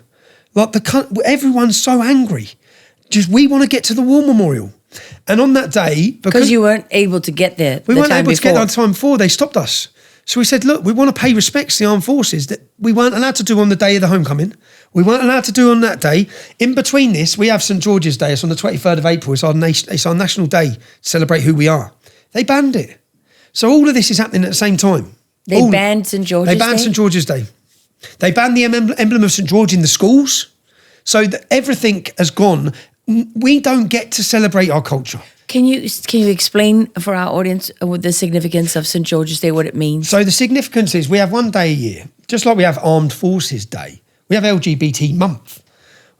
Like, everyone's so angry. We want to get to the war memorial. And on that day, because you weren't able to get there, we weren't able to get there the time before, they stopped us. So we said, look, we want to pay respects to the armed forces that we weren't allowed to do on the day of the homecoming. We weren't allowed to do on that day. In between this, we have St George's Day. It's on the 23rd of April. It's our national day to celebrate who we are. They banned it. So all of this is happening at the same time. They banned St George's Day? They banned St George's Day. They banned the emblem of St George in the schools. So that everything has gone. We don't get to celebrate our culture. Can you explain for our audience the significance of St George's Day, what it means? So the significance is we have one day a year, just like we have Armed Forces Day. We have LGBT month.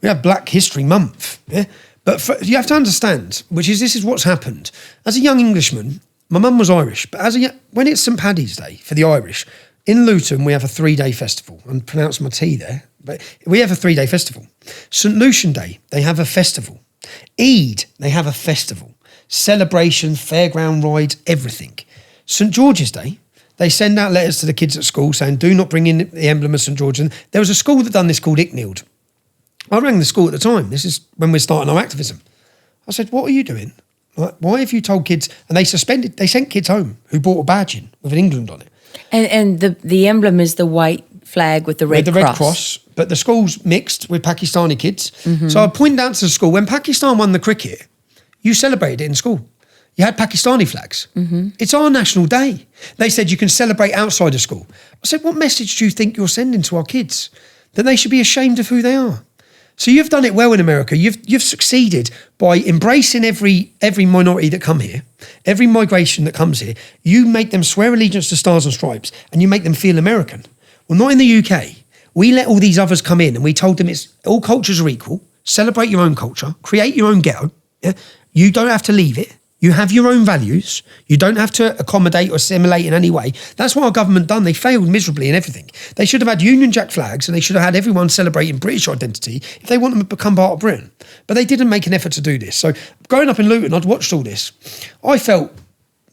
We have Black History Month. Yeah? But you have to understand, this is what's happened. As a young Englishman, my mum was Irish, but when it's St Paddy's Day for the Irish, in Luton we have a 3-day festival. I'm pronouncing my T there, but we have a 3-day festival. St Lucian Day, they have a festival. Eid, they have a festival. Celebration, fairground rides, everything. St George's Day, they send out letters to the kids at school saying, do not bring in the emblem of St George. And there was a school that done this called Enclave. I rang the school at the time. This is when we're starting our activism. I said, what are you doing? Like, why have you told kids? And they sent kids home who brought a badge in with an England on it. And the emblem is the white flag with the red cross. Red cross, but the school's mixed with Pakistani kids. So I pointed out to the school, when Pakistan won the cricket, you celebrated it in school. You had Pakistani flags. It's our national day. They said you can celebrate outside of school. I said, what message do you think you're sending to our kids? That they should be ashamed of who they are. So you've done it well in America. You've succeeded by embracing every minority that come here, every migration that comes here. You make them swear allegiance to Stars and Stripes and you make them feel American. Well, not in the UK. We let all these others come in and we told them all cultures are equal. Celebrate your own culture. Create your own ghetto. Yeah? You don't have to leave it. You have your own values. You don't have to accommodate or assimilate in any way. That's what our government done. They failed miserably in everything. They should have had Union Jack flags and they should have had everyone celebrating British identity if they want them to become part of Britain. But they didn't make an effort to do this. So growing up in Luton, I'd watched all this. I felt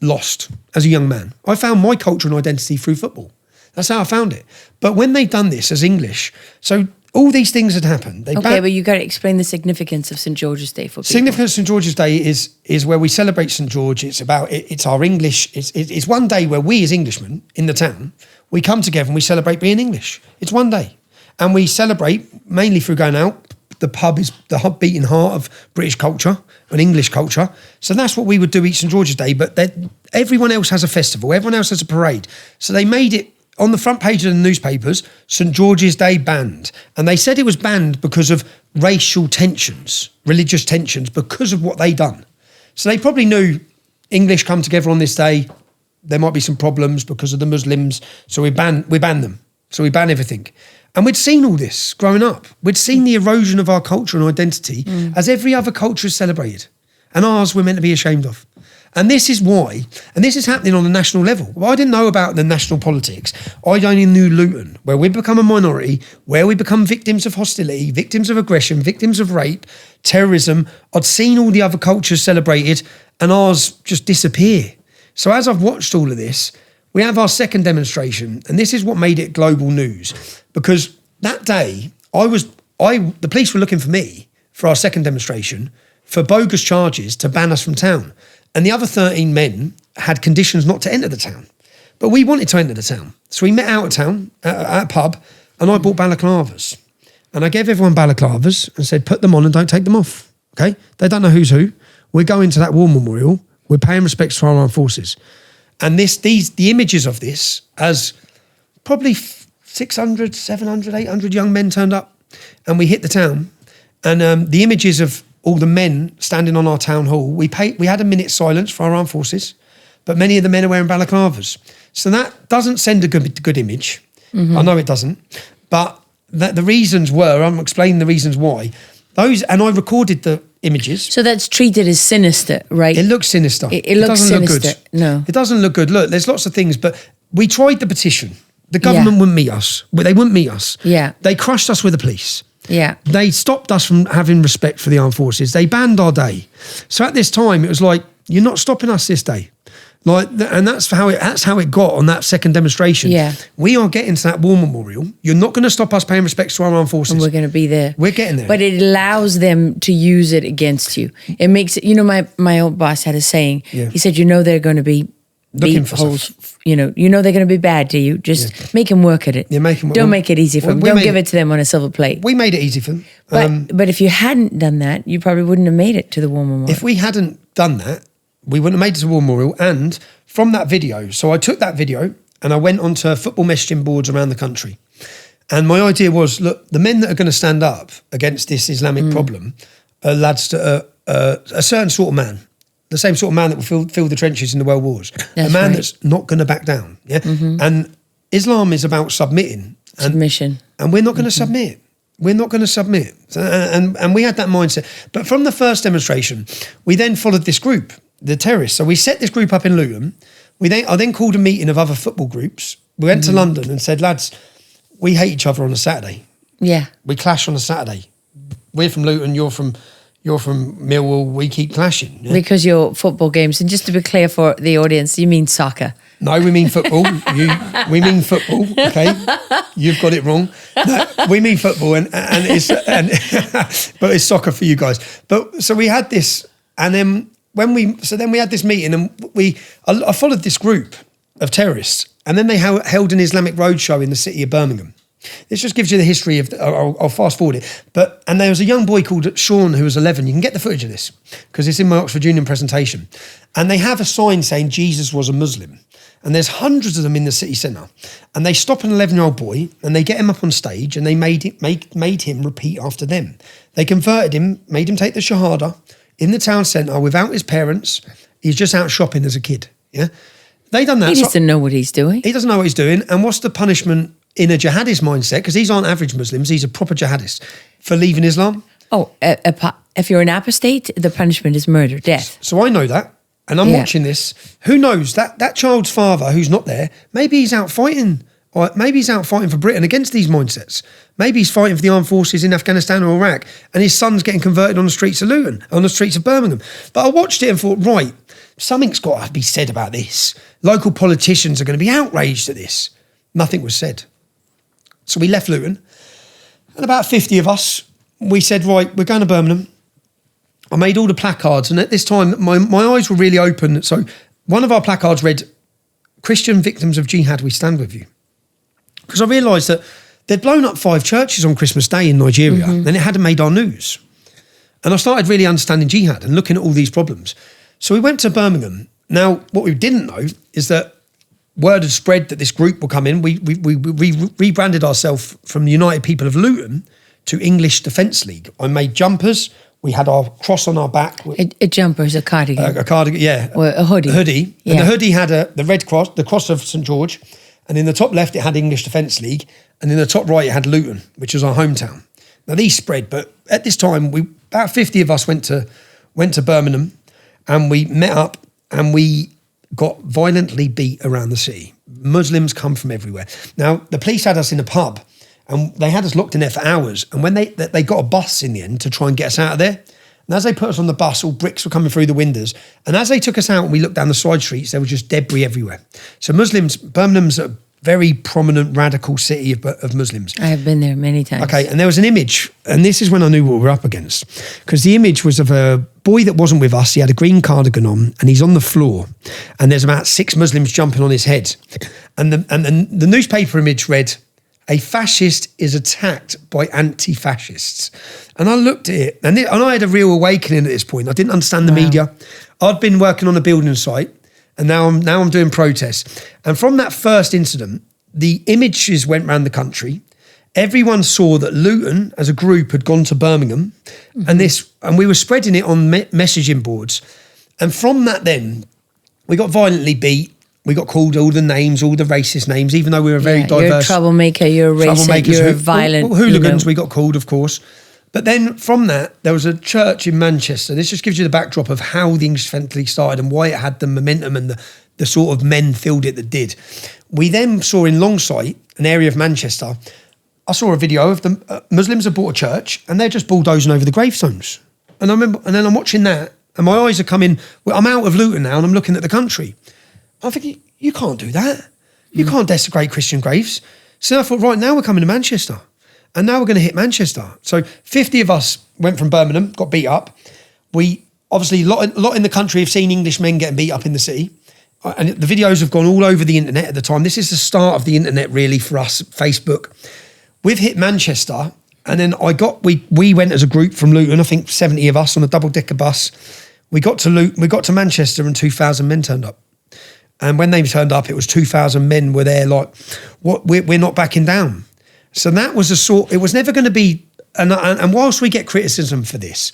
lost as a young man. I found my culture and identity through football. That's how I found it. But when they'd done this as English, so all these things had happened. But you got to explain the significance of St George's Day for people. Significance of St George's Day is where we celebrate St George. It's our English. It's one day where we as Englishmen in the town, we come together and we celebrate being English. It's one day. And we celebrate mainly through going out. The pub is the beating heart of British culture and English culture. So that's what we would do each St George's Day. But everyone else has a festival. Everyone else has a parade. So they made it on the front page of the newspapers, St George's Day banned. And they said it was banned because of racial tensions, religious tensions, because of what they done. So they probably knew English come together on this day, there might be some problems because of the Muslims, so we ban them. So we ban everything. And we'd seen all this growing up. We'd seen the erosion of our culture and identity as every other culture is celebrated. And ours we're meant to be ashamed of. And this is why, and this is happening on a national level. Well, I didn't know about the national politics. I only knew Luton, where we become a minority, where we become victims of hostility, victims of aggression, victims of rape, terrorism. I'd seen all the other cultures celebrated and ours just disappear. So as I've watched all of this, we have our second demonstration, and this is what made it global news. Because that day, the police were looking for me for our second demonstration for bogus charges to ban us from town. And the other 13 men had conditions not to enter the town. But we wanted to enter the town. So we met out of town at a pub and I bought balaclavas. And I gave everyone balaclavas and said, put them on and don't take them off. Okay? They don't know who's who. We're going to that war memorial. We're paying respects to our armed forces. And the images of this, as probably 600, 700, 800 young men turned up and we hit the town. And the images of all the men standing on our town hall, we had a minute's silence for our armed forces, but many of the men are wearing balaclavas. So that doesn't send a good image. I know it doesn't. But the reasons were, I'm explaining the reasons why. And I recorded the images. So that's treated as sinister, right? It looks sinister. It looks doesn't sinister. Look good. No. It doesn't look good. Look, there's lots of things, but we tried the petition. The government wouldn't meet us. They wouldn't meet us. Yeah. They crushed us with the police. Yeah. They stopped us from having respect for the armed forces. They banned our day. So at this time, it was like, you're not stopping us this day. And that's how it got on that second demonstration. Yeah. We are getting to that war memorial. You're not going to stop us paying respects to our armed forces. And we're going to be there. We're getting there. But it allows them to use it against you. It makes it, my old boss had a saying. Yeah. He said, they're going to be looking for holes. They're going to be bad to you. Just make them work at it. Yeah, make them work. Don't make it easy for them. Don't give it to them on a silver plate. We made it easy for them. But if you hadn't done that, you probably wouldn't have made it to the war memorial. If we hadn't done that, we wouldn't have made it to the war memorial. And from that video, so I took that video and I went onto football messaging boards around the country. And my idea was, look, the men that are going to stand up against this Islamic problem are lads that are a certain sort of man. The same sort of man that will fill the trenches in the world wars. That's a man right. that's not going to back down. Yeah. And Islam is about submission. Submission. And we're not going to submit. We're not going to submit. And we had that mindset. But from the first demonstration, we then followed this group, the terrorists. So we set this group up in Luton. I then called a meeting of other football groups. We went to London and said, lads, we hate each other on a Saturday. Yeah. We clash on a Saturday. We're from Luton, you're from Millwall, we keep clashing. Yeah? Because your football games, and just to be clear for the audience, you mean soccer. No, we mean football. We mean football, okay? You've got it wrong. No, we mean football, but it's soccer for you guys. But so we had this, and then we had this meeting, and I followed this group of terrorists, and then they held an Islamic roadshow in the city of Birmingham. This just gives you the history of. I'll fast forward it. And there was a young boy called Sean who was 11. You can get the footage of this because it's in my Oxford Union presentation. And they have a sign saying Jesus was a Muslim. And there's hundreds of them in the city centre. And they stop an 11-year-old boy and they get him up on stage and they made him repeat after them. They converted him, made him take the Shahada in the town centre without his parents. He's just out shopping as a kid. Yeah, they done that. He doesn't know what he's doing. He doesn't know what he's doing. And what's the punishment in a jihadist mindset? Because these aren't average Muslims. These are proper jihadists for leaving Islam. Oh, if you're an apostate, the punishment is murder, death. So I know that. And I'm watching this. Who knows? That child's father who's not there, maybe he's out fighting. Or maybe he's out fighting for Britain against these mindsets. Maybe he's fighting for the armed forces in Afghanistan or Iraq, and his son's getting converted on the streets of Luton, on the streets of Birmingham. But I watched it and thought, right, something's got to be said about this. Local politicians are going to be outraged at this. Nothing was said. So we left Luton, and about 50 of us, we said, right, we're going to Birmingham. I made all the placards, and at this time, my eyes were really open. So one of our placards read, Christian victims of jihad, we stand with you. Because I realised that they'd blown up 5 churches on Christmas Day in Nigeria, and it hadn't made our news. And I started really understanding jihad and looking at all these problems. So we went to Birmingham. Now, what we didn't know is that word had spread that this group will come in. We rebranded ourselves from the United People of Luton to English Defence League. I made jumpers. We had our cross on our back. A jumper is a cardigan. A cardigan, yeah. Or a hoodie. A hoodie. Yeah. And the hoodie had the red cross, the cross of St George. And in the top left, it had English Defence League. And in the top right, it had Luton, which was our hometown. Now, these spread, but at this time, about 50 of us went to Birmingham, and we met up, and we got violently beat around the city. Muslims come from everywhere. Now, the police had us in a pub, and they had us locked in there for hours. And when they got a bus in the end to try and get us out of there, and as they put us on the bus, all bricks were coming through the windows. And as they took us out and we looked down the side streets, there was just debris everywhere. So Birmingham's a very prominent, radical city of Muslims. I have been there many times. Okay, and there was an image, and this is when I knew what we were up against. Because the image was of a boy that wasn't with us. He had a green cardigan on, and he's on the floor. And there's about 6 Muslims jumping on his head. And the newspaper image read, a fascist is attacked by anti-fascists. And I looked at it, and I had a real awakening at this point. I didn't understand the media. I'd been working on a building site, and now I'm doing protests. And from that first incident, the images went around the country. Everyone saw that Luton, as a group, had gone to Birmingham, and we were spreading it on messaging boards. And from that, then we got violently beat. We got called all the names, all the racist names, even though we were very diverse. You're a troublemaker, you're a racist, you're a violent... hooligans, we got called, of course. But then from that, there was a church in Manchester. This just gives you the backdrop of how the English Defence League started and why it had the momentum and the sort of men filled it that did. We then saw in Longsight, an area of Manchester, I saw a video of the Muslims had bought a church and they're just bulldozing over the gravestones. And I remember, and then I'm watching that and my eyes are coming, I'm out of Luton now and I'm looking at the country. I'm thinking, you can't do that. You can't desecrate Christian graves. So I thought, right, now we're coming to Manchester. And now we're going to hit Manchester. So 50 of us went from Birmingham, got beat up. We, obviously, a lot in the country have seen English men getting beat up in the city. And the videos have gone all over the internet at the time. This is the start of the internet, really, for us, Facebook. We've hit Manchester. And then we went as a group from Luton, I think 70 of us on a double-decker bus. We got to Luton, we got to Manchester and 2,000 men turned up. And when they turned up, it was 2,000 men were there like, what? We're not backing down. So that was it was never going to be, and whilst we get criticism for this,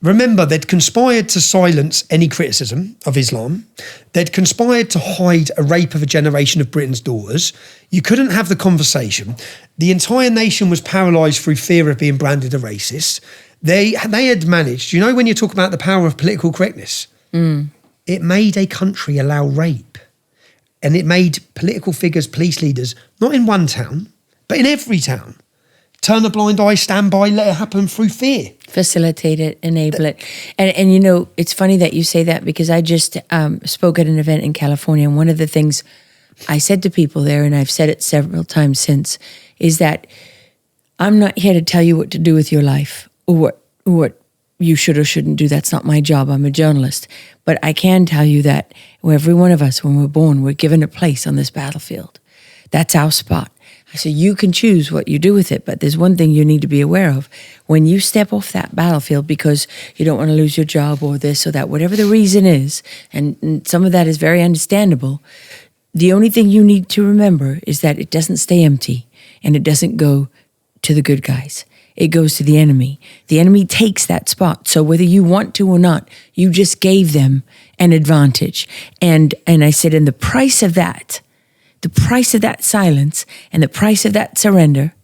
Remember, they'd conspired to silence any criticism of Islam. They'd conspired to hide a rape of a generation of Britain's daughters. You couldn't have the conversation. The entire nation was paralysed through fear of being branded a racist. They had managed, you know, when you talk about the power of political correctness, it made a country allow rape. And it made political figures, police leaders, not in one town, but in every town, turn a blind eye, stand by, let it happen through fear. Facilitate it, enable it. And you know, it's funny that you say that, because I just spoke at an event in California, and one of the things I said to people there, and I've said it several times since, is that I'm not here to tell you what to do with your life or what you should or shouldn't do. That's not my job. I'm a journalist. But I can tell you that every one of us, when we're born, we're given a place on this battlefield. That's our spot. So you can choose what you do with it, but there's one thing you need to be aware of. When you step off that battlefield because you don't want to lose your job or this or that, whatever the reason is, and some of that is very understandable, the only thing you need to remember is that it doesn't stay empty and it doesn't go to the good guys. It goes to the enemy. The enemy takes that spot. So whether you want to or not, you just gave them an advantage. And I said, and the price of that silence and the price of that surrender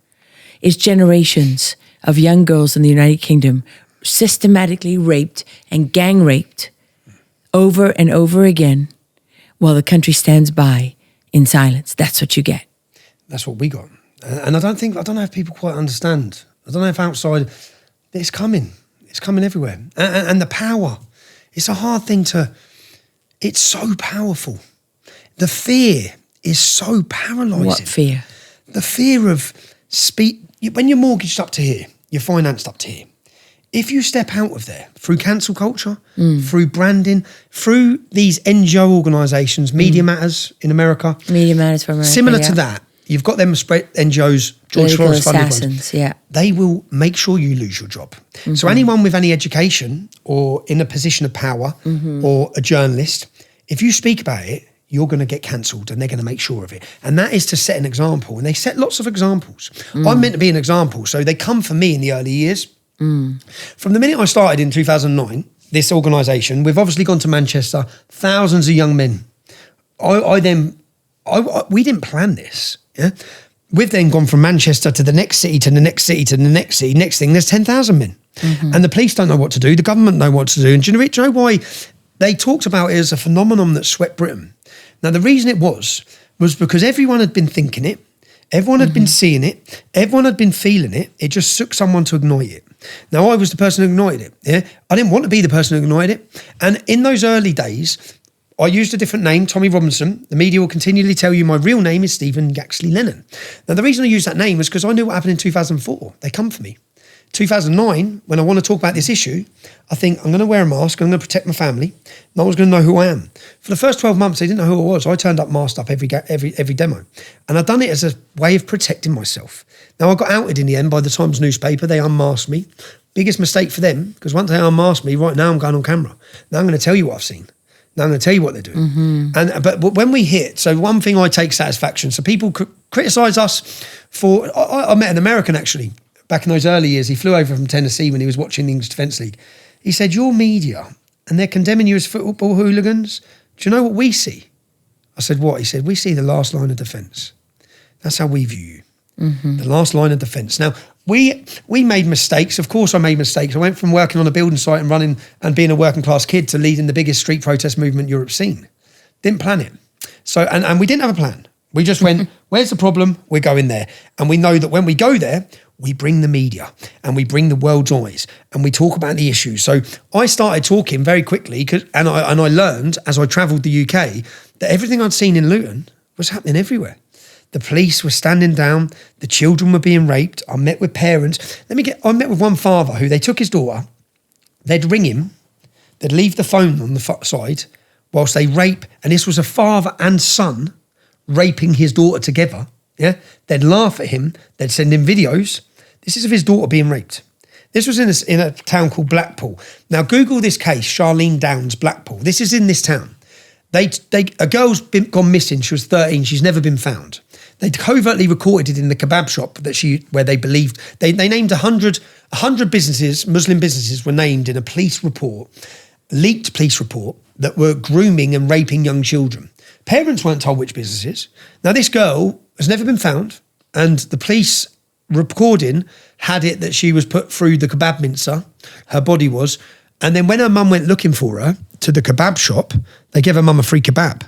is generations of young girls in the United Kingdom systematically raped and gang raped over and over again while the country stands by in silence. That's what you get. That's what we got. And I don't know if people quite understand. I don't know if outside, it's coming. It's coming everywhere. And the power, it's a hard thing it's so powerful. The fear is so paralysing. What fear? The fear of when you're mortgaged up to here, you're financed up to here. If you step out of there through cancel culture, through branding, through these NGO organisations, Media Matters in America. Media Matters for America, similar to that, you've got them spread NGOs, George Soros funded ones. Yeah. They will make sure you lose your job. So anyone with any education or in a position of power or a journalist, if you speak about it, you're going to get cancelled and they're going to make sure of it. And that is to set an example. And they set lots of examples. I'm meant to be an example. So they come for me in the early years. From the minute I started in 2009, this organisation, we've obviously gone to Manchester, thousands of young men. We didn't plan this. Yeah? We've then gone from Manchester to the next city, to the next city, to the next city. Next thing, there's 10,000 men. And the police don't know what to do. The government know what to do. And do you know why? They talked about it as a phenomenon that swept Britain. Now, the reason it was because everyone had been thinking it, everyone had been seeing it, everyone had been feeling it. It just took someone to ignore it. Now, I was the person who ignored it. Yeah, I didn't want to be the person who ignored it. And in those early days, I used a different name, Tommy Robinson. The media will continually tell you my real name is Stephen Yaxley Lennon. Now, the reason I used that name was because I knew what happened in 2004. They come for me. 2009, when I want to talk about this issue, I think I'm going to wear a mask, I'm going to protect my family, no one's going to know who I am. For the first 12 months, they didn't know who I was. I turned up masked up every demo. And I'd done it as a way of protecting myself. Now, I got outed in the end by the Times newspaper. They unmasked me. Biggest mistake for them, because once they unmasked me, right now I'm going on camera. Now I'm going to tell you what I've seen. Now I'm going to tell you what they're doing. But when we hit, so one thing I take satisfaction, so people criticise us for, I met an American actually, back in those early years. He flew over from Tennessee when he was watching the English Defence League. He said, "Your media, and they're condemning you as football hooligans. Do you know what we see?" I said, "What?" He said, "We see the last line of defence. That's how we view you. The last line of defence." Now, we made mistakes. Of course I made mistakes. I went from working on a building site and running and being a working class kid to leading the biggest street protest movement Europe's seen. Didn't plan it. So, and we didn't have a plan. We just went, where's the problem? We're going there. And we know that when we go there, we bring the media and we bring the world's eyes and we talk about the issues. So I started talking very quickly and I learned as I travelled the UK that everything I'd seen in Luton was happening everywhere. The police were standing down, the children were being raped. I met with parents. I met with one father who they took his daughter, they'd ring him, they'd leave the phone on the side whilst they rape, and this was a father and son raping his daughter together. Yeah, they'd laugh at him, they'd send him videos. This is of his daughter being raped. This was in a town called Blackpool. Now, Google this case, Charlene Downs, Blackpool. This is in this town. A girl's gone missing. She was 13. She's never been found. They covertly recorded it in the kebab shop where they believed they named 100 businesses, Muslim businesses, were named in a leaked police report that were grooming and raping young children. Parents weren't told which businesses. Now this girl has never been found, and the police recording had it that she was put through the kebab mincer, her body was, and then when her mum went looking for her to the kebab shop, they gave her mum a free kebab.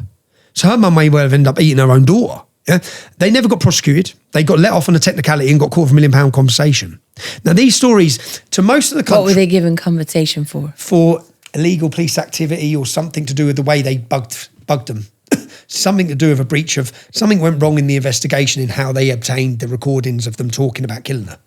So her mum may well have ended up eating her own daughter. Yeah? They never got prosecuted. They got let off on a technicality and got £250,000 compensation. Now these stories, to most of the country... What were they given compensation for? For illegal police activity or something to do with the way they bugged them. Something to do with a breach of... Something went wrong in the investigation in how they obtained the recordings of them talking about killing her.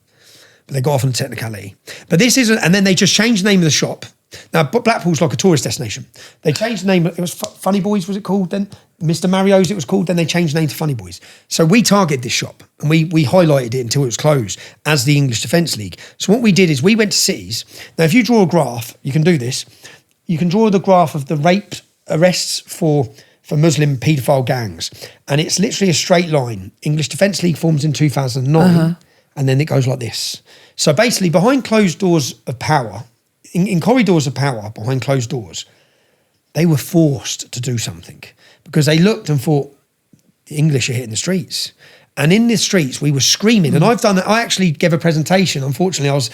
But they got off on a technicality. But this isn't... And then they just changed the name of the shop. Now, Blackpool's like a tourist destination. They changed the name. It was Funny Boys, was it called then? Mr. Mario's, it was called. Then they changed the name to Funny Boys. So we targeted this shop and we highlighted it until it was closed as the English Defence League. So what we did is we went to cities. Now, if you draw a graph, you can do this. You can draw the graph of the rape arrests for Muslim paedophile gangs. And it's literally a straight line. English Defence League forms in 2009. And then it goes like this. So basically, behind closed doors of power... In corridors of power, behind closed doors, they were forced to do something because they looked and thought, the English are hitting the streets. And in the streets, we were screaming. And I've done that. I actually gave a presentation. Unfortunately, I was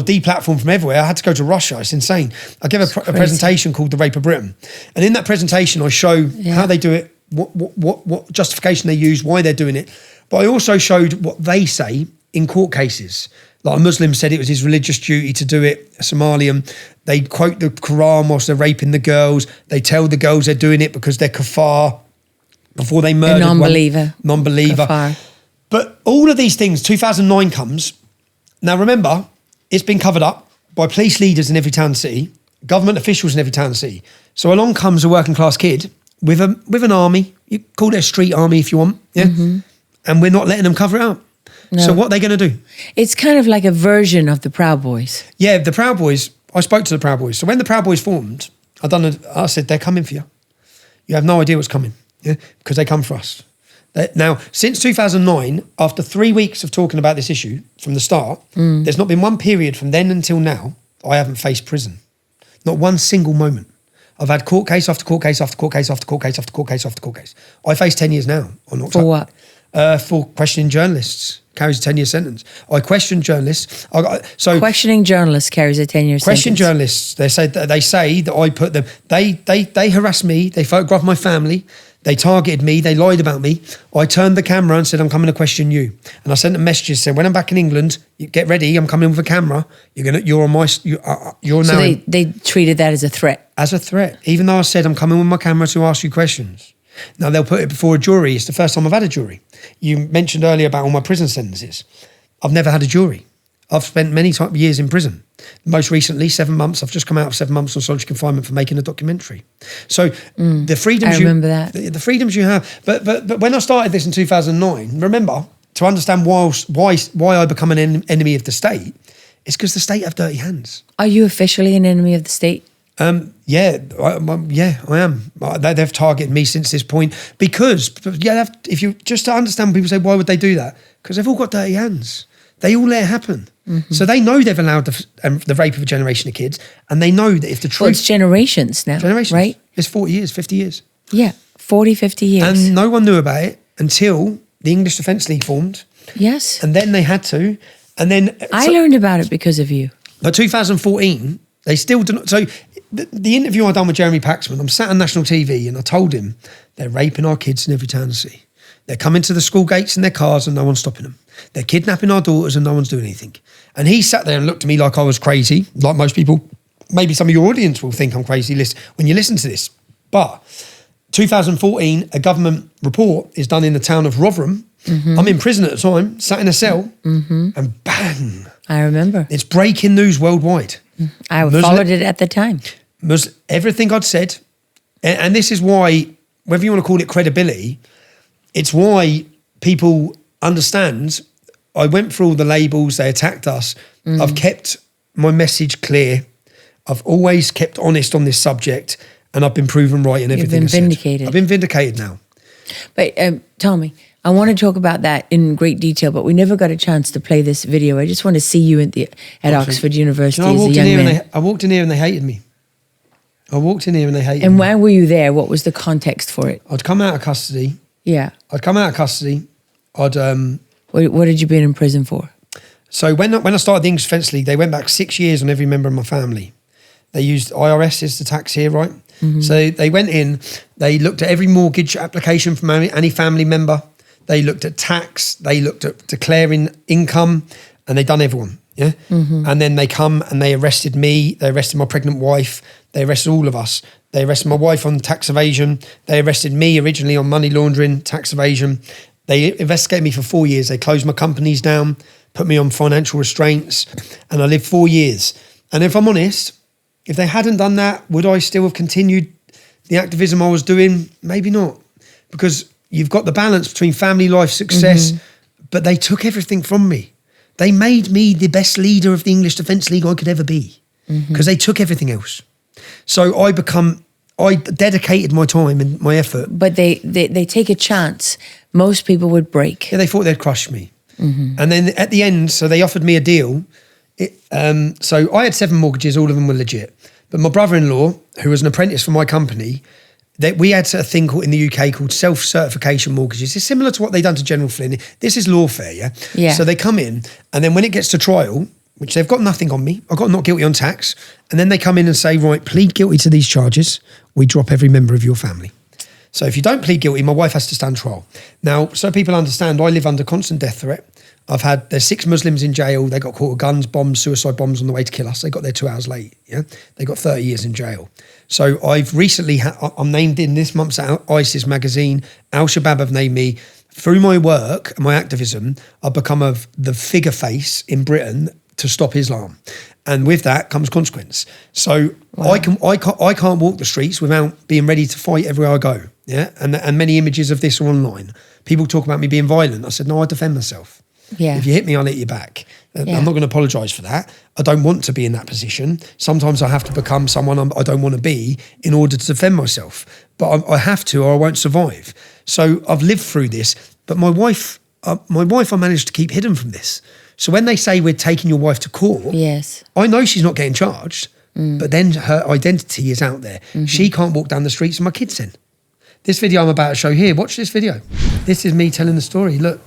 deplatformed from everywhere. I had to go to Russia. It's insane. I gave a presentation called The Rape of Britain. And in that presentation, I show how they do it, what justification they use, why they're doing it. But I also showed what they say in court cases. Like a Muslim said it was his religious duty to do it, a Somalian. They quote the Quran whilst they're raping the girls. They tell the girls they're doing it because they're kafar before they murdered non-believer. Non-believer. Kafar. But all of these things, 2009 comes. Now remember, it's been covered up by police leaders in every town and city, government officials in every town and city. So along comes a working class kid with an army. You call it a street army if you want. Yeah. And we're not letting them cover it up. No. So what are they going to do? It's kind of like a version of the Proud Boys. Yeah, the Proud Boys, I spoke to the Proud Boys. So when the Proud Boys formed, I said, they're coming for you. You have no idea what's coming, yeah, because they come for us. Now, since 2009, after 3 weeks of talking about this issue from the start, there's not been one period from then until now I haven't faced prison. Not one single moment. I've had court case after court case after court case after court case after court case after court case. I face 10 years now. For what? For questioning journalists. Carries a 10-year sentence. I question journalists. Questioning journalists carries a 10-year sentence. Question journalists. They say that I put them. They harassed me. They photographed my family. They targeted me. They lied about me. I turned the camera and said, I'm coming to question you. And I sent them messages saying, when I'm back in England, you get ready. I'm coming with a camera. You're on my. You're now. So they treated that as a threat. As a threat, even though I said I'm coming with my camera to ask you questions. Now, they'll put it before a jury. It's the first time I've had a jury. You mentioned earlier about all my prison sentences. I've never had a jury. I've spent many years in prison. Most recently, 7 months. I've just come out of 7 months on solitary confinement for making a documentary. So the freedoms I remember that. The freedoms you have. But when I started this in 2009, remember, to understand why I become an enemy of the state, it's because the state have dirty hands. Are you officially an enemy of the state? Yeah, I am. They've targeted me since this point because, if you just to understand, people say, why would they do that? Because they've all got dirty hands. They all let it happen. So they know they've allowed the rape of a generation of kids, and they know that if the truth... Well, it's generations now, right? It's 40 years, 50 years. Yeah, 40, 50 years. And no one knew about it until the English Defence League formed. Yes. And then they had to. And then... I learned about it because of you. By 2014, they still do not... So the interview I done with Jeremy Paxman, I'm sat on national TV and I told him they're raping our kids in every town and city. They're coming to the school gates in their cars and no one's stopping them. They're kidnapping our daughters and no one's doing anything. And he sat there and looked at me like I was crazy, like most people. Maybe some of your audience will think I'm crazy when you listen to this. But 2014, a government report is done in the town of Rotherham. I'm in prison at the time, sat in a cell, and bang. I remember. It's breaking news worldwide. I followed it at the time. Everything I'd said, and this is why, whether you want to call it credibility, it's why people understand. I went through all the labels, they attacked us. I've kept my message clear. I've always kept honest on this subject, and I've been proven right in everything I've said. You've been vindicated. I've been vindicated now. But tell me, I want to talk about that in great detail, but we never got a chance to play this video. I just want to see you at Oxford University as a young man. I walked in here and they hated me. And why were you there? What was the context for it? I'd come out of custody. Yeah. What did you been in prison for? So when I started the English Defence League, they went back 6 years on every member of my family. They used IRS as the tax here, right? Mm-hmm. So they went in, they looked at every mortgage application from any family member. They looked at tax, they looked at declaring income, and they done everyone, yeah? Mm-hmm. And then they come and they arrested me, they arrested my pregnant wife, they arrested all of us. They arrested my wife on tax evasion. They arrested me originally on money laundering, tax evasion. They investigated me for 4 years. They closed my companies down, put me on financial restraints, and I lived 4 years. And if I'm honest, if they hadn't done that, would I still have continued the activism I was doing? Maybe not. Because you've got the balance between family life, success, but they took everything from me. They made me the best leader of the English Defence League I could ever be, because they took everything else. So I dedicated my time and my effort. But they take a chance. Most people would break. Yeah, they thought they'd crush me. And then at the end, so they offered me a deal. So I had 7 mortgages, all of them were legit. But my brother-in-law, who was an apprentice for my company, we had a thing in the UK called self-certification mortgages. It's similar to what they done to General Flynn. This is Lawfare, yeah? Yeah. So they come in, and then when it gets to trial, which they've got nothing on me, I've got not guilty on tax, and then they come in and say, right, plead guilty to these charges, we drop every member of your family. So if you don't plead guilty, my wife has to stand trial. Now, so people understand, I live under constant death threat. There's 6 Muslims in jail. They got caught with guns, bombs, suicide bombs on the way to kill us. They got there 2 hours late. Yeah, they got 30 years in jail. So I've recently, I'm named in this month's ISIS magazine. Al Shabaab have named me. Through my work and my activism, I've become the figure face in Britain to stop Islam. And with that comes consequence. So wow. I can't walk the streets without being ready to fight everywhere I go. Yeah, and many images of this are online. People talk about me being violent. I said, no, I defend myself. Yeah. If you hit me, I'll hit you back. Yeah. I'm not going to apologise for that. I don't want to be in that position. Sometimes I have to become someone I don't want to be in order to defend myself. But I have to, or I won't survive. So I've lived through this. But my wife, I managed to keep hidden from this. So when they say we're taking your wife to court, yes, I know she's not getting charged, but then her identity is out there. She can't walk down the streets and my kids in. This video I'm about to show here, watch this video. This is me telling the story, look.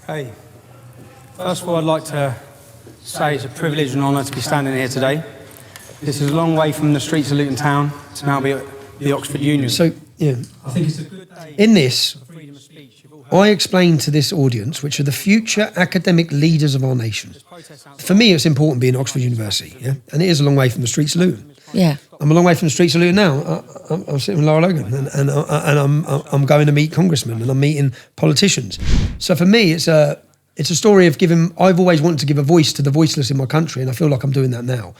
Hey, first of all, I'd like to say it's a privilege and honour to be standing here today. This is a long way from the streets of Luton town to now be at the Oxford Union. So, yeah. I think it's a good day. In this, I explain to this audience, which are the future academic leaders of our nation. For me, it's important being at Oxford University, yeah? And it is a long way from the streets of Luton. Yeah. I'm a long way from the streets of Luton now. I'm sitting with Lara and I'm going to meet congressmen and I'm meeting politicians. So for me, it's a story of giving. I've always wanted to give a voice to the voiceless in my country, and I feel like I'm doing that now.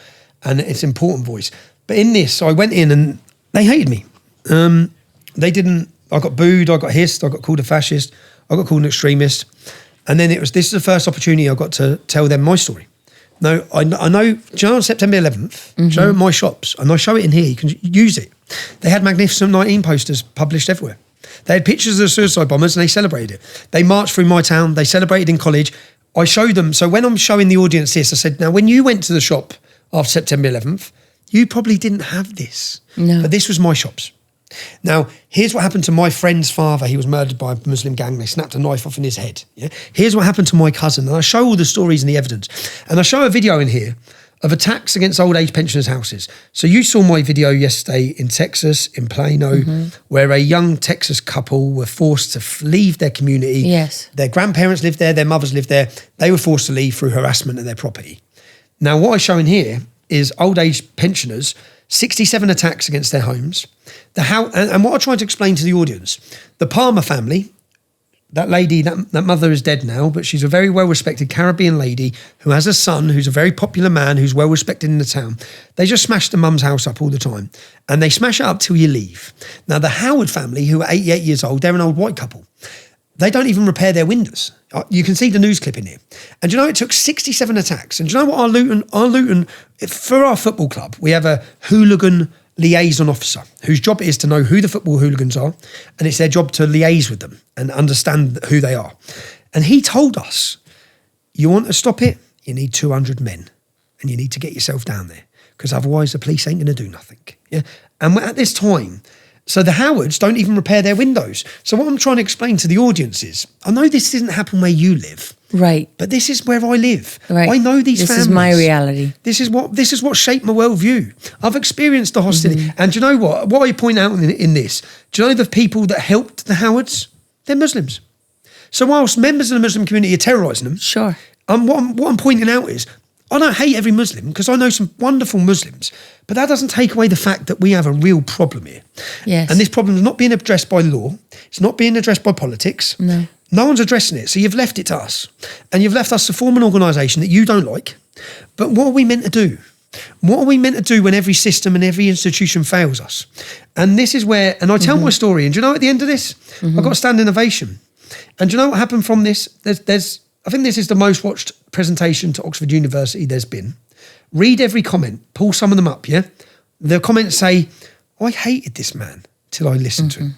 And it's an important voice. But in this, I went in and they hated me. They didn't. I got booed. I got hissed. I got called a fascist. I got called an extremist. And then this is the first opportunity I got to tell them my story. No, I know, do you know on September 11th, show my shops, and I show it in here, you can use it. They had Magnificent 19 posters published everywhere. They had pictures of the suicide bombers and they celebrated it. They marched through my town, they celebrated in college. I showed them, so when I'm showing the audience this, I said, now when you went to the shop after September 11th, you probably didn't have this. No. But this was my shops. Now, here's what happened to my friend's father. He was murdered by a Muslim gang. They snapped a knife off in his head. Yeah? Here's what happened to my cousin. And I show all the stories and the evidence. And I show a video in here of attacks against old age pensioners' houses. So you saw my video yesterday in Texas, in Plano, where a young Texas couple were forced to leave their community. Yes. Their grandparents lived there, their mothers lived there. They were forced to leave through harassment of their property. Now, what I show in here is old age pensioners, 67 attacks against their homes. And what I try to explain to the audience, the Palmer family, that lady, that mother is dead now, but she's a very well-respected Caribbean lady who has a son who's a very popular man who's well-respected in the town. They just smash the mum's house up all the time. And they smash it up till you leave. Now, the Howard family, who are 88 years old, they're an old white couple. They don't even repair their windows. You can see the news clip in here. And do you know, it took 67 attacks. And do you know what our Luton, for our football club, we have a hooligan liaison officer whose job it is to know who the football hooligans are, and it's their job to liaise with them and understand who they are. And he told us, you want to stop it? You need 200 men and you need to get yourself down there because otherwise the police ain't going to do nothing. Yeah. And at this time, so the Howards don't even repair their windows. So what I'm trying to explain to the audience is, I know this didn't happen where you live. Right. But this is where I live. Right. I know these families. This is my reality. This is what shaped my worldview. I've experienced the hostility. Mm-hmm. And do you know what? What I point out in this, do you know the people that helped the Howards? They're Muslims. So whilst members of the Muslim community are terrorising them, Sure. what I'm pointing out is, I don't hate every Muslim because I know some wonderful Muslims, but that doesn't take away the fact that we have a real problem here. Yes. And this problem is not being addressed by law. It's not being addressed by politics. No. No one's addressing it. So you've left it to us. And you've left us to form an organisation that you don't like. But what are we meant to do? What are we meant to do when every system and every institution fails us? And this is where, and I tell my story, and do you know at the end of this, I got a standing ovation. And do you know what happened from this? I think this is the most watched presentation to Oxford University there's been. Read every comment, pull some of them up, yeah? The comments say, I hated this man till I listened to him.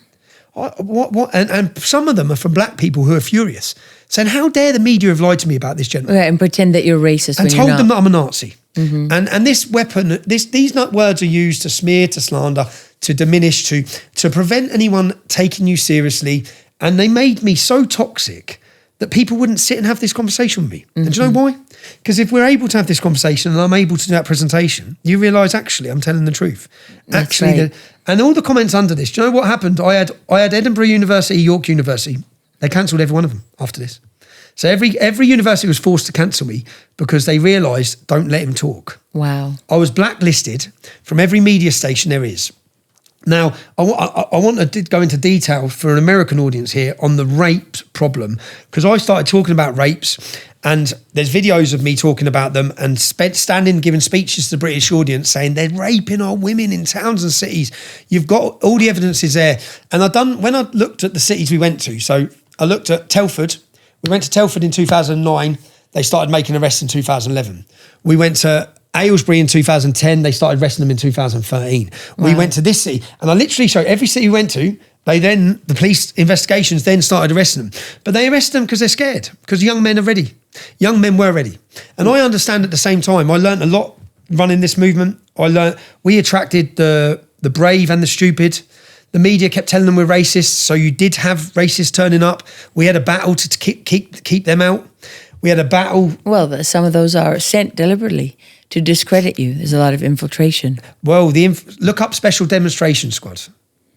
And some of them are from black people who are furious, saying, how dare the media have lied to me about this gentleman? Right, and pretend that you're racist And when told you're them not. that I'm a Nazi. And this weapon, these words are used to smear, to slander, to diminish, to prevent anyone taking you seriously. And they made me so toxic that people wouldn't sit and have this conversation with me. And do you know why? Because if we're able to have this conversation and I'm able to do that presentation, you realise actually I'm telling the truth. That's Actually, right. and all the comments under this, do you know what happened? I had Edinburgh University, York University. They cancelled every one of them after this. So every university was forced to cancel me because they realised, don't let him talk. Wow. I was blacklisted from every media station there is. Now, I want to go into detail for an American audience here on the rape problem, because I started talking about rapes and there's videos of me talking about them and standing giving speeches to the British audience saying they're raping our women in towns and cities. You've got all the evidence is there. And when I looked at the cities we went to, so I looked at Telford. We went to Telford in 2009. They started making arrests in 2011. We went to Aylesbury in 2010, they started arresting them in 2013. Wow. We went to this city, and I literally show every city we went to, the police investigations then started arresting them. But they arrested them because they're scared, because young men are ready. Young men were ready. And I understand at the same time, I learned a lot running this movement. We attracted the brave and the stupid. The media kept telling them we're racist, so you did have racists turning up. We had a battle to keep them out. We had a battle. Well, some of those are sent deliberately to discredit you. There's a lot of infiltration. Well, look up Special Demonstration Squad.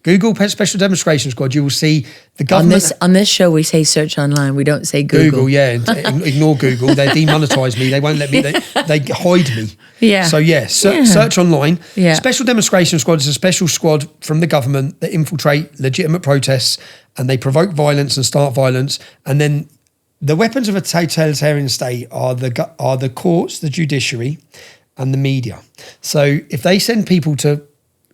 Google Special Demonstration Squad. You will see the government. On this show, we say search online. We don't say Google. Yeah. Ignore Google. They demonetise me. They won't let me. They hide me. Yeah. So search online. Yeah. Special Demonstration Squad is a special squad from the government that infiltrate legitimate protests and they provoke violence and start violence. And then the weapons of a totalitarian state are the courts, the judiciary, and the media. So if they send people to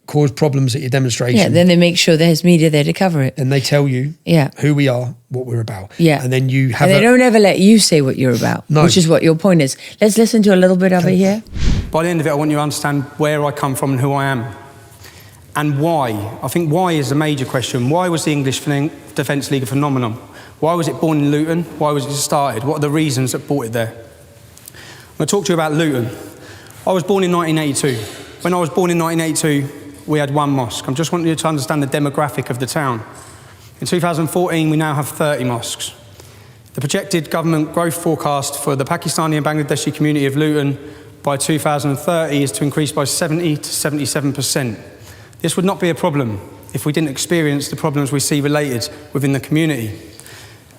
cause problems at your demonstration, then they make sure there's media there to cover it. and they tell you who we are, what we're about. Yeah. And then you have And they don't ever let you say what you're about, which is what your point is. Let's listen to a little bit of it here. By the end of it, I want you to understand where I come from and who I am. And why. I think why is a major question. Why was the English Defence League a phenomenon? Why was it born in Luton? Why was it started? What are the reasons that brought it there? I'm going to talk to you about Luton. I was born in 1982. When I was born in 1982, we had one mosque. I just want you to understand the demographic of the town. In 2014, we now have 30 mosques. The projected government growth forecast for the Pakistani and Bangladeshi community of Luton by 2030 is to increase by 70 to 77%. This would not be a problem if we didn't experience the problems we see related within the community.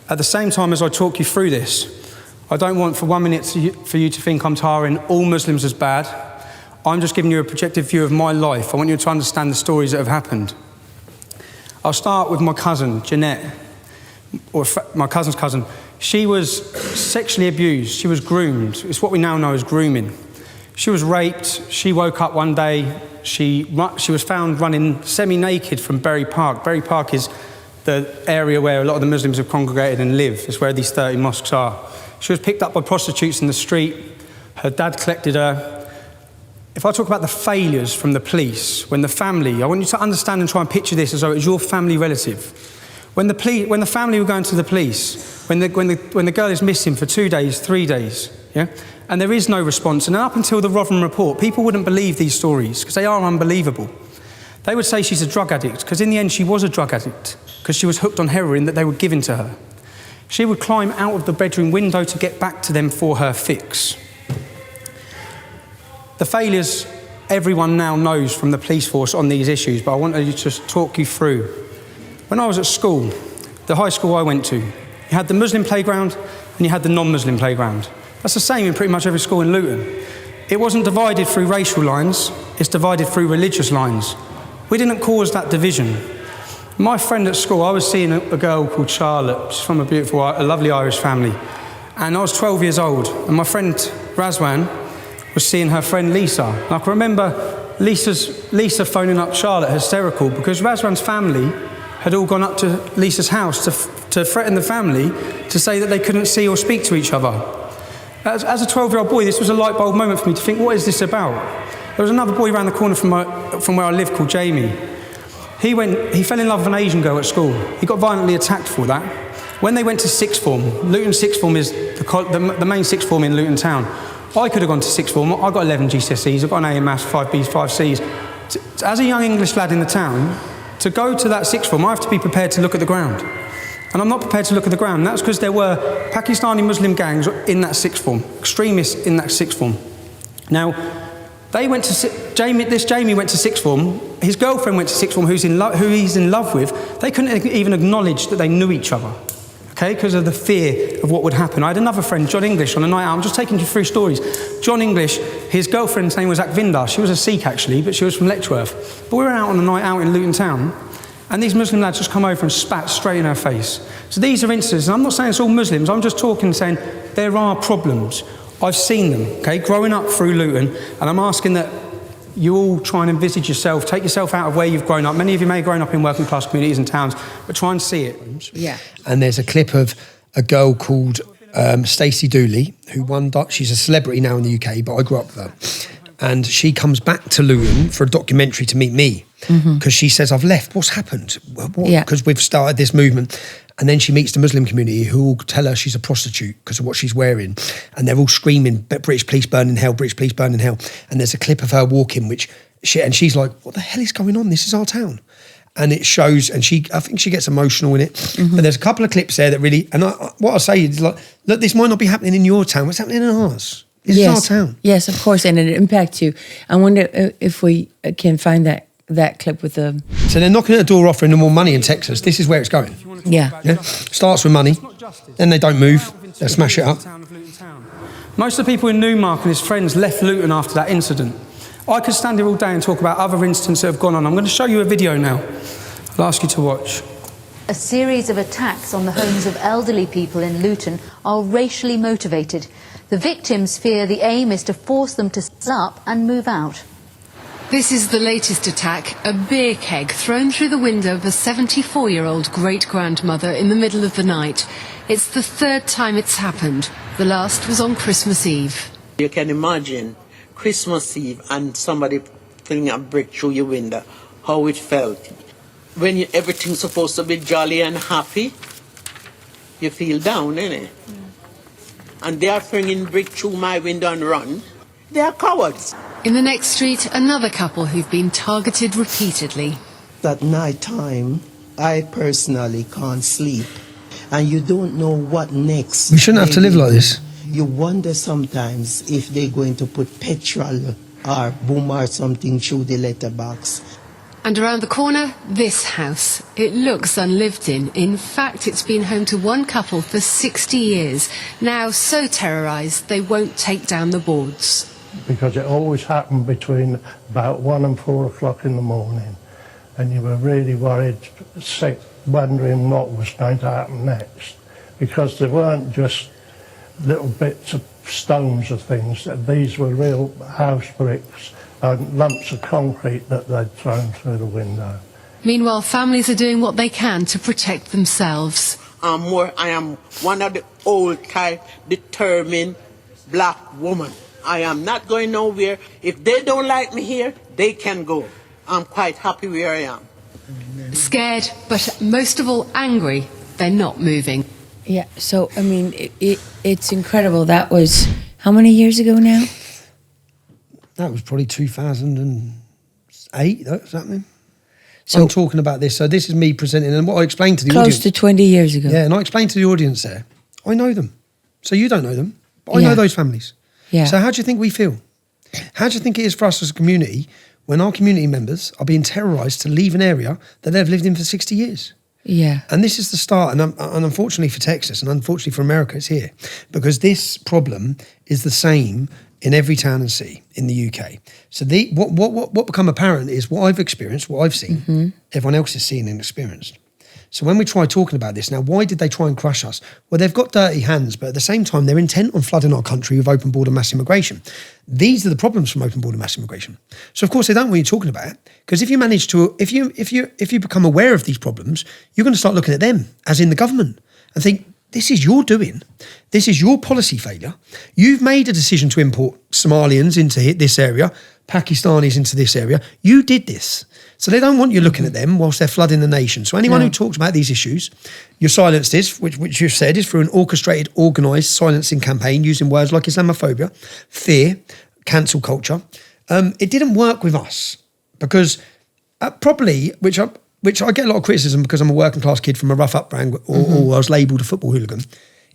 At the same time as I talk you through this, I don't want for 1 minute for you to think I'm tarring all Muslims as bad. I'm just giving you a projected view of my life. I want you to understand the stories that have happened. I'll start with my cousin, Jeanette, or my cousin's cousin. She was sexually abused. She was groomed. It's what we now know as grooming. She was raped. She woke up one day. She was found running semi-naked from Bury Park. Bury Park is the area where a lot of the Muslims have congregated and live. It's where these 30 mosques are. She was picked up by prostitutes in the street. Her dad collected her. if I talk about the failures from the police, when the family, I want you to understand and try and picture this as though it was your family relative. When the family were going to the police, when the girl is missing for 2 days, 3 days, yeah, and there is no response, and up until the Rotherham report, people wouldn't believe these stories because they are unbelievable. They would say she's a drug addict because in the end she was a drug addict because she was hooked on heroin that they were giving to her. She would climb out of the bedroom window to get back to them for her fix. The failures everyone now knows from the police force on these issues, but I wanted to just talk you through. When I was at school, the high school I went to, you had the Muslim playground and you had the non-Muslim playground. That's the same in pretty much every school in Luton. It wasn't divided through racial lines, it's divided through religious lines. We didn't cause that division. My friend at school, I was seeing a girl called Charlotte. She's from a lovely Irish family. And I was 12 years old, and my friend Razwan was seeing her friend Lisa. And I can remember Lisa phoning up Charlotte hysterical because Razwan's family had all gone up to Lisa's house to threaten the family to say that they couldn't see or speak to each other. As a 12-year-old boy, this was a light bulb moment for me to think, what is this about? There was another boy around the corner from where I live called Jamie. He fell in love with an Asian girl at school. He got violently attacked for that. When they went to sixth form, Luton sixth form is the main sixth form in Luton town. I could have gone to sixth form. I got 11 GCSEs. I got an A in maths, 5 Bs, 5 Cs. As a young English lad in the town, to go to that sixth form, I have to be prepared to look at the ground. And I'm not prepared to look at the ground. That's because there were Pakistani Muslim gangs in that sixth form, extremists in that sixth form. Now, this Jamie went to sixth form. His girlfriend went to sixth form, who he's in love with. They couldn't even acknowledge that they knew each other, okay, because of the fear of what would happen. I had another friend, John English, on a night out. I'm just taking you through stories. John English, his girlfriend's name was Akvinder. She was a Sikh, actually, but she was from Letchworth. But we were out on a night out in Luton town, and these Muslim lads just come over and spat straight in her face. So these are instances, and I'm not saying it's all Muslims. I'm just talking, saying there are problems. I've seen them, okay, growing up through Luton, and I'm asking that you all try and envisage yourself, take yourself out of where you've grown up. Many of you may have grown up in working class communities and towns, but try and see it. Yeah. And there's a clip of a girl called Stacey Dooley, who she's a celebrity now in the UK, but I grew up with her. And she comes back to Luton for a documentary to meet me, because she says, I've left, what's happened? Because we've started this movement. And then she meets the Muslim community who all tell her she's a prostitute because of what she's wearing. And they're all screaming, British police burn in hell, British police burn in hell. And there's a clip of her walking, and she's like, what the hell is going on? This is our town. And it shows, and I think she gets emotional in it. But there's a couple of clips there that really, and what I say is like, look, this might not be happening in your town, what's happening in ours? This is our town. Yes, of course, and it impacts you. I wonder if we can find that clip with the... So they're knocking at the door offering them more money in Texas. This is where it's going. Yeah. Starts with money, then they don't move, they smash it up. Most of the people in Newmark and his friends left Luton after that incident. I could stand here all day and talk about other incidents that have gone on. I'm going to show you a video now. I'll ask you to watch. A series of attacks on the homes of elderly people in Luton are racially motivated. The victims fear the aim is to force them to stand up and move out. This is the latest attack, a beer keg thrown through the window of a 74-year-old great-grandmother in the middle of the night. It's the third time it's happened. The last was on Christmas Eve. You can imagine Christmas Eve and somebody throwing a brick through your window, how it felt. When everything's supposed to be jolly and happy, you feel down, innit? And they are throwing brick through my window and run. They are cowards. In the next street, another couple who've been targeted repeatedly. At night time, I personally can't sleep. And you don't know what next. We shouldn't have to live like this. You wonder sometimes if they're going to put petrol or boom or something through the letterbox. And around the corner, this house. It looks unlived in. In fact, it's been home to one couple for 60 years. Now so terrorised, they won't take down the boards. Because it always happened between about 1 and 4 o'clock in the morning. And you were really worried, sick, wondering what was going to happen next. Because they weren't just little bits of stones or things. These were real house bricks and lumps of concrete that they'd thrown through the window. Meanwhile, families are doing what they can to protect themselves. I am one of the old type determined black woman. I am not going nowhere. If they don't like me here, they can go. I'm quite happy where I am. Scared, but most of all angry, they're not moving. Yeah, so, I mean, it's incredible. That was, how many years ago now? That was probably 2008, that's happening. So I'm talking about this. So this is me presenting, and what I explained to the close audience. to 20 years ago. Yeah, and I explained to the audience there, I know them. So you don't know them, but I Yeah. know those families. Yeah. So how do you think we feel? How do you think it is for us as a community when our community members are being terrorised to leave an area that they've lived in for 60 years? Yeah. And this is the start, and unfortunately for Texas, and unfortunately for America, it's here. Because this problem is the same in every town and city in the UK. So what become apparent is what I've experienced, what I've seen, everyone else is seeing and experienced. So when we try talking about this, now why did they try and crush us? Well, they've got dirty hands, but at the same time, they're intent on flooding our country with open border mass immigration. These are the problems from open border mass immigration. So of course they don't want you talking about it, because if you manage to, if you become aware of these problems, you're going to start looking at them, as in the government, and think, this is your doing. This is your policy failure. You've made a decision to import Somalians into this area, Pakistanis into this area. You did this. So they don't want you looking at them whilst they're flooding the nation. So anyone who talks about these issues, you're silenced is, which you've said is through an orchestrated, organised silencing campaign using words like Islamophobia, fear, cancel culture. It didn't work with us because probably, which I get a lot of criticism because I'm a working class kid from a rough upbringing or I was labelled a football hooligan.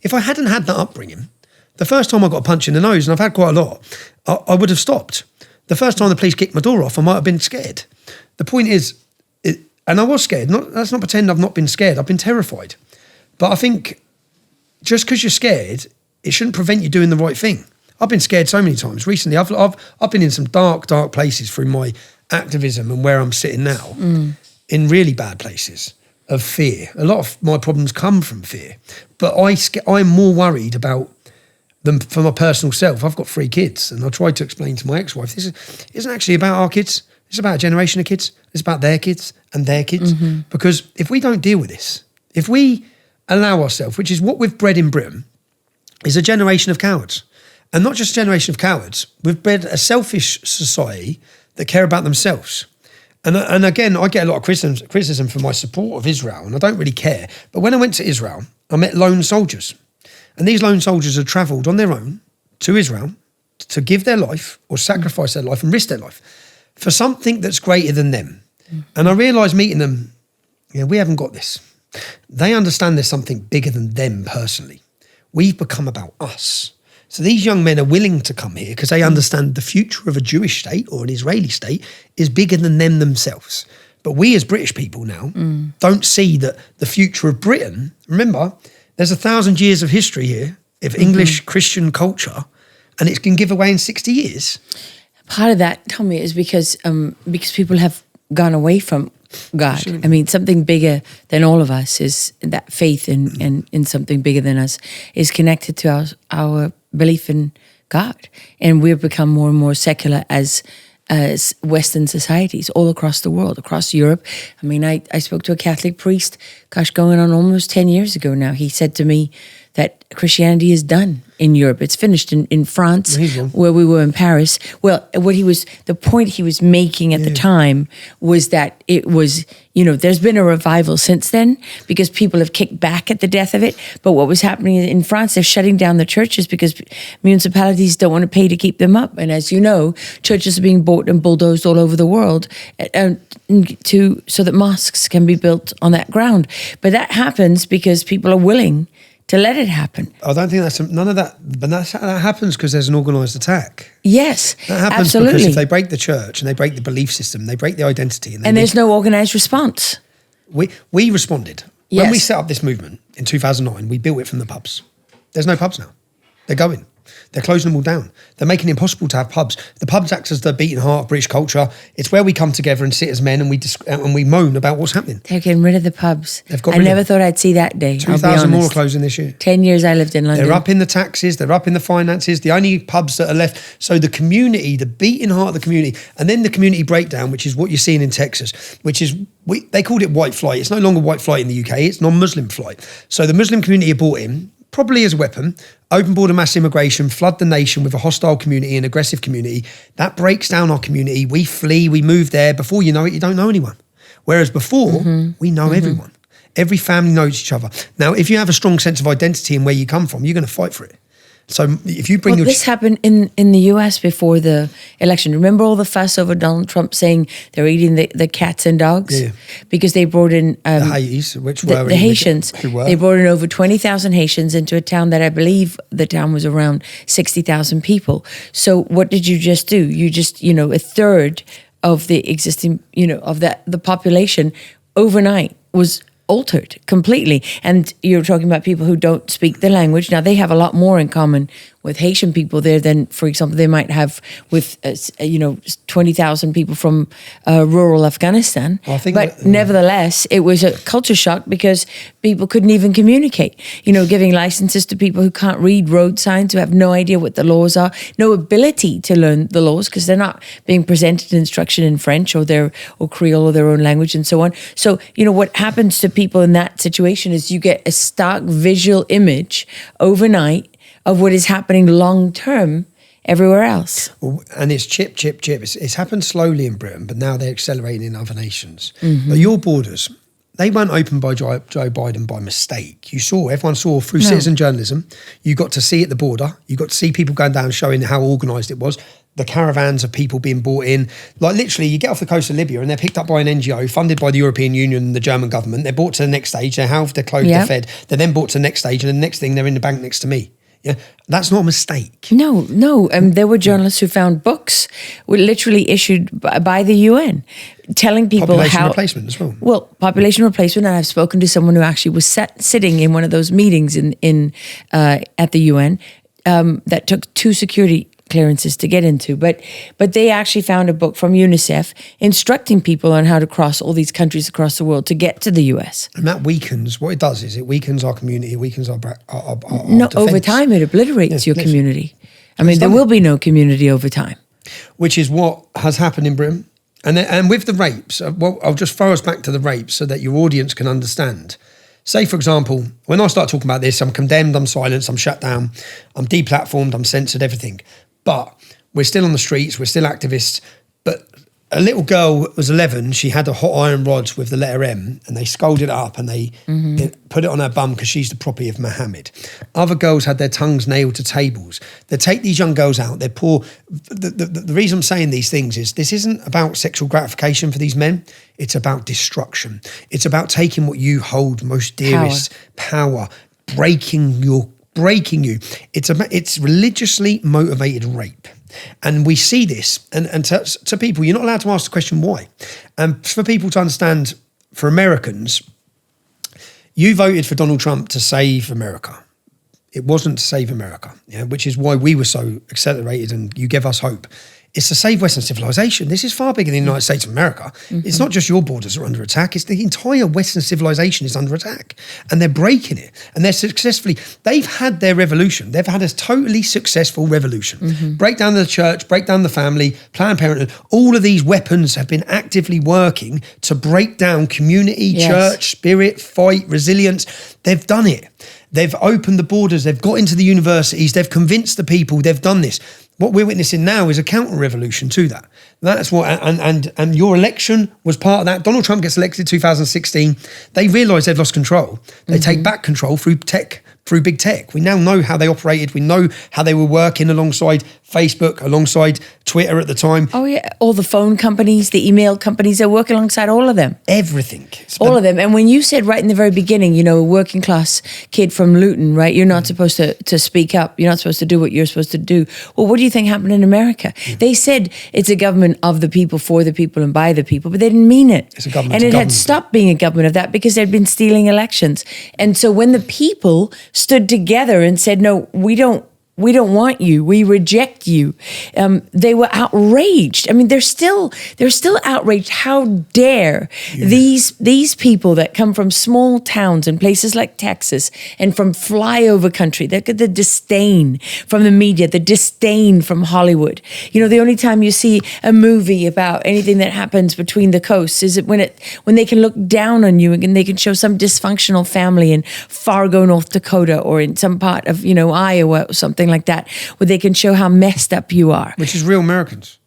If I hadn't had that upbringing, the first time I got a punch in the nose, and I've had quite a lot, I would have stopped. The first time the police kicked my door off, I might have been scared. The point is, and I was scared. Let's not pretend I've not been scared. I've been terrified. But I think just because you're scared, it shouldn't prevent you doing the right thing. I've been scared so many times. Recently, I've been in some dark places through my activism and where I'm sitting now. In really bad places of fear. A lot of my problems come from fear, but I'm more worried about them for my personal self. I've got 3 kids, and I tried to explain to my ex-wife, this isn't actually about our kids. It's about a generation of kids. It's about their kids and their kids. Because if we don't deal with this, if we allow ourselves, which is what we've bred in Britain, is a generation of cowards. And not just a generation of cowards, we've bred a selfish society that care about themselves. And again, I get a lot of criticism for my support of Israel, and I don't really care. But when I went to Israel, I met lone soldiers. And these lone soldiers had travelled on their own to Israel to give their life or sacrifice their life and risk their life for something that's greater than them. And I realised meeting them, we haven't got this. They understand there's something bigger than them personally. We've become about us. So these young men are willing to come here because they understand the future of a Jewish state or an Israeli state is bigger than them themselves. But we as British people now don't see that the future of Britain, remember, there's 1,000 years of history here of English Christian culture, and it can give away in 60 years. Part of that, Tommy, is because people have gone away from God. Absolutely. I mean, something bigger than all of us is that faith in something bigger than us is connected to our belief in God. And we've become more and more secular as Western societies all across the world, across Europe. I mean, I spoke to a Catholic priest, going on almost 10 years ago now. He said to me that Christianity is done in Europe. It's finished in France, where we were in Paris. Well, the point he was making at the time was that it was, there's been a revival since then because people have kicked back at the death of it. But what was happening in France, they're shutting down the churches because municipalities don't want to pay to keep them up. And as you know, churches are being bought and bulldozed all over the world so that mosques can be built on that ground. But that happens because people are willing to let it happen. I don't think none of that, but that happens because there's an organised attack. Yes, that happens absolutely. Because if they break the church and they break the belief system, they break the identity. And there's no organised response. We responded. Yes. When we set up this movement in 2009, we built it from the pubs. There's no pubs now. They're going. They're closing them all down. They're making it impossible to have pubs. The pubs act as the beating heart of British culture. It's where we come together and sit as men and we moan about what's happening. They're getting rid of the pubs. I never thought I'd see that day. 2,000 more are closing this year. 10 years I lived in London. They're up in the taxes. They're up in the finances. The only pubs that are left. So the community, the beating heart of the community, and then the community breakdown, which is what you're seeing in Texas, which is, they called it white flight. It's no longer white flight in the UK. It's non-Muslim flight. So the Muslim community are brought in. probably as a weapon, open border mass immigration, flood the nation with a hostile community, an aggressive community. That breaks down our community. We flee, we move there. Before you know it, you don't know anyone. Whereas before, we know everyone. Every family knows each other. Now, if you have a strong sense of identity and where you come from, you're going to fight for it. So if you bring this happened in the US before the election. Remember all the fuss over Donald Trump saying they're eating the cats and dogs? Yeah. Because they brought in... the Haitians, which the were... Haitians. Who were. They brought in over 20,000 Haitians into a town that I believe the town was around 60,000 people. So what did you just do? You just, a third of the existing, of the population overnight was altered completely. And you're talking about people who don't speak the language. Now, they have a lot more in common with Haitian people there than, for example, they might have with, 20,000 people from rural Afghanistan. Well, I think but nevertheless, it was a culture shock because people couldn't even communicate. Giving licenses to people who can't read road signs, who have no idea what the laws are, no ability to learn the laws because they're not being presented instruction in French or Creole or their own language and so on. So, what happens to people in that situation is you get a stark visual image overnight of what is happening long term everywhere else. And it's chip. It's happened slowly in Britain, but now they're accelerating in other nations. But your borders, they weren't opened by Joe Biden by mistake. Everyone saw through citizen journalism. You got to see at the border. You got to see people going down showing how organised it was. The caravans of people being brought in. Like literally, you get off the coast of Libya and they're picked up by an NGO funded by the European Union and the German government. They're brought to the next stage. They're housed, they're clothed, they're fed. They're then brought to the next stage and the next thing they're in the bank next to me. Yeah, that's not a mistake. No. There were journalists who found books were literally issued by the UN telling people population replacement as well. Well, population replacement, and I've spoken to someone who actually was sitting in one of those meetings at the UN that took 2 security clearances to get into, but they actually found a book from UNICEF instructing people on how to cross all these countries across the world to get to the US. And that weakens, what it does is it weakens our community, it weakens our No, defense. over time it obliterates your community. I mean, there will be no community over time. Which is what has happened in Britain. And with the rapes, I'll just throw us back to the rapes so that your audience can understand. Say, for example, when I start talking about this, I'm condemned, I'm silenced, I'm shut down, I'm deplatformed, I'm censored, everything. But we're still on the streets, we're still activists. But a little girl was 11, she had a hot iron rod with the letter M, and they scolded it up and they put it on her bum because she's the property of Muhammad. Other girls had their tongues nailed to tables. They take these young girls out, they're poor. The reason I'm saying these things is this isn't about sexual gratification for these men, it's about destruction. It's about taking what you hold most dearest, power breaking you. It's religiously motivated rape. And we see this, and to people, you're not allowed to ask the question why. And for people to understand, for Americans, you voted for Donald Trump to save America. It wasn't to save America, which is why we were so accelerated and you gave us hope. It's to save Western civilization. This is far bigger than the United States of America. It's not just your borders that are under attack. It's the entire Western civilization is under attack. And they're breaking it. And they've had their revolution. They've had a totally successful revolution. Break down the church, break down the family, Planned Parenthood. All of these weapons have been actively working to break down community, church, spirit, fight, resilience. They've done it. They've opened the borders. They've got into the universities. They've convinced the people. They've done this. What we're witnessing now is a counter-revolution to that. That's what, and your election was part of that. Donald Trump gets elected in 2016. They realise they've lost control. They take back control through big tech. We now know how they operated. We know how they were working alongside Facebook, alongside Twitter at the time. Oh yeah, all the phone companies, the email companies, they're working alongside all of them. Everything. All of them. And when you said right in the very beginning, a working class kid from Luton, right? You're not supposed to speak up. You're not supposed to do what you're supposed to do. Well, what do you think happened in America? They said it's a government of the people, for the people, and by the people, but they didn't mean it. It's a government. And it had stopped being a government of that because they'd been stealing elections. And so when the people stood together and said, no, we don't we don't want you. We reject you. They were outraged. I mean, they're still outraged. How dare these people that come from small towns in places like Texas and from flyover country, the disdain from the media, the disdain from Hollywood. You know, the only time you see a movie about anything that happens between the coasts is when they can look down on you and they can show some dysfunctional family in Fargo, North Dakota, or in some part of, Iowa or something like that, where they can show how messed up you are. Which is real Americans.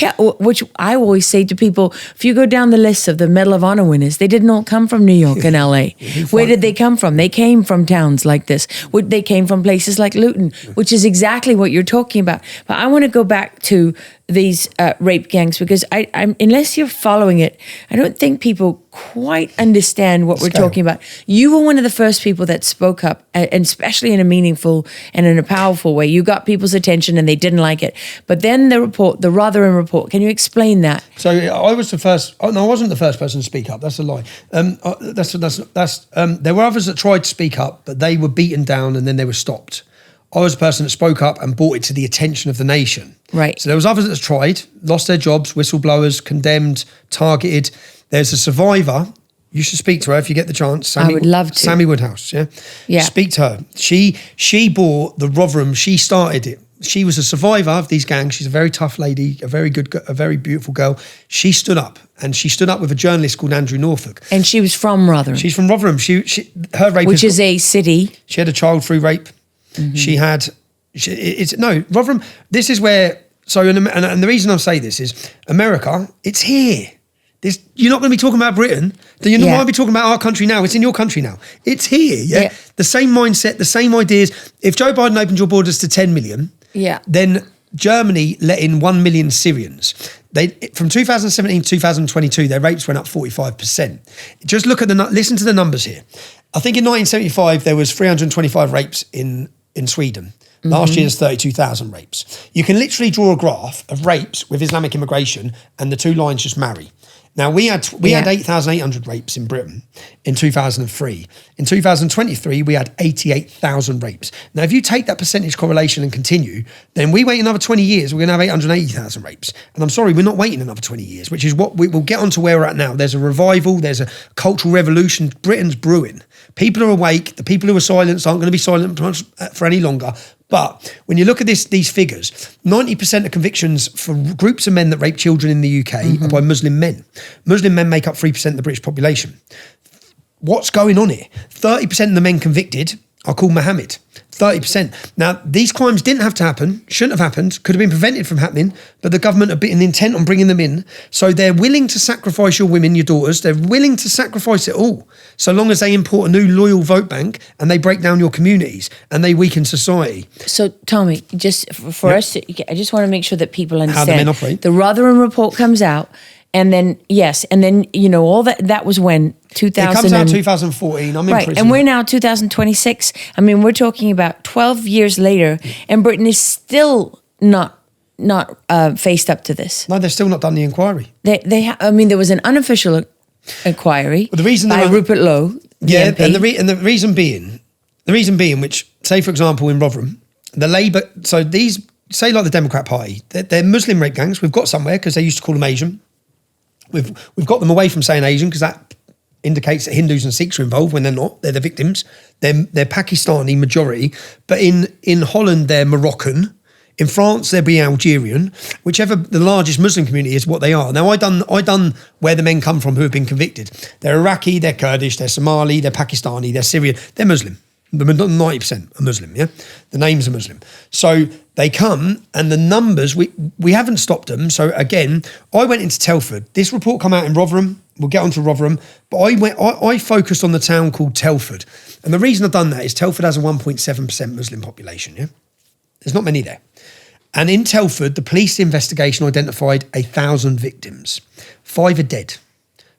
Yeah, which I always say to people, if you go down the list of the Medal of Honor winners, they didn't all come from New York and LA. Where did they come from? They came from towns like this. They came from places like Luton, which is exactly what you're talking about. But I want to go back to these rape gangs, because I'm unless you're following it, I don't think people quite understand what we're talking about. You were one of the first people that spoke up, and especially in a meaningful and in a powerful way. You got people's attention and they didn't like it. But then the Rotherham report, can you explain that? So I was the first. Oh no, I wasn't the first person to speak up. That's a lie. There were others that tried to speak up, but they were beaten down and then they were stopped. I was the person that spoke up and brought it to the attention of the nation. Right. So there was others that tried, lost their jobs, whistleblowers, condemned, targeted. There's a survivor. You should speak to her if you get the chance. I would love to. Sammy Woodhouse, yeah? Yeah. Speak to her. She bought the Rotherham. She started it. She was a survivor of these gangs. She's a very tough lady, a very beautiful girl. She stood up, and she stood up with a journalist called Andrew Norfolk. And she was from Rotherham. She's from Rotherham. Her rape, which is a city. She had a child through rape. Mm-hmm. She had. Rotherham. This is where. So, and the reason I say this is America. It's here. You're not going to be talking about Britain. Then you're not going to be talking about our country now. It's in your country now. It's here. Yeah. The same mindset, the same ideas. If Joe Biden opened your borders to 10 million, then Germany let in 1 million Syrians. From 2017 to 2022, their rapes went up 45%. Just listen to the numbers here. I think in 1975 there was 325 rapes in Sweden. Last year's 32,000 rapes. You can literally draw a graph of rapes with Islamic immigration, and the two lines just marry. Now, we had 8,800 rapes in Britain in 2003. In 2023, we had 88,000 rapes. Now, if you take that percentage correlation and continue, then we wait another 20 years, we're going to have 880,000 rapes. And I'm sorry, we're not waiting another 20 years, which is what we'll get onto where we're at now. There's a revival, there's a cultural revolution. Britain's brewing. People are awake. The people who are silenced aren't going to be silent for any longer. But when you look at these figures, 90% of convictions for groups of men that rape children in the UK are by Muslim men. Muslim men make up 3% of the British population. What's going on here? 30% of the men convicted are called Mohammed. 30%. Now, these crimes didn't have to happen, shouldn't have happened, could have been prevented from happening, but the government have been intent on bringing them in. So they're willing to sacrifice your women, your daughters. They're willing to sacrifice it all, so long as they import a new loyal vote bank and they break down your communities and they weaken society. So, Tommy, just for us, I just want to make sure that people understand. How the men operate. The Rotherham report comes out. And then, all that was when 2000. It comes out 2014. I'm in prison. And we're now 2026. I mean, we're talking about 12 years later, and Britain is still not faced up to this. No, they've still not done the inquiry. There was an unofficial inquiry by Rupert Lowe. Yeah, MP. and the reason being, which, say for example in Rotherham, the Labour. So these, say like the Democrat Party, they're Muslim rape gangs. We've got somewhere because they used to call them Asian. We've got them away from saying Asian because that indicates that Hindus and Sikhs are involved when they're not. They're the victims. They're Pakistani majority, but in Holland they're Moroccan. In France they'll be Algerian. Whichever the largest Muslim community is, what they are. Now I done where the men come from who have been convicted. They're Iraqi, they're Kurdish, they're Somali, they're Pakistani, they're Syrian, they're Muslim. 90% are Muslim, yeah? The names are Muslim. So they come, and the numbers, we haven't stopped them. So again, I went into Telford. This report come out in Rotherham. We'll get onto Rotherham. But I focused on the town called Telford. And the reason I've done that is Telford has a 1.7% Muslim population, yeah? There's not many there. And in Telford, the police investigation identified 1,000 victims. 5 are dead.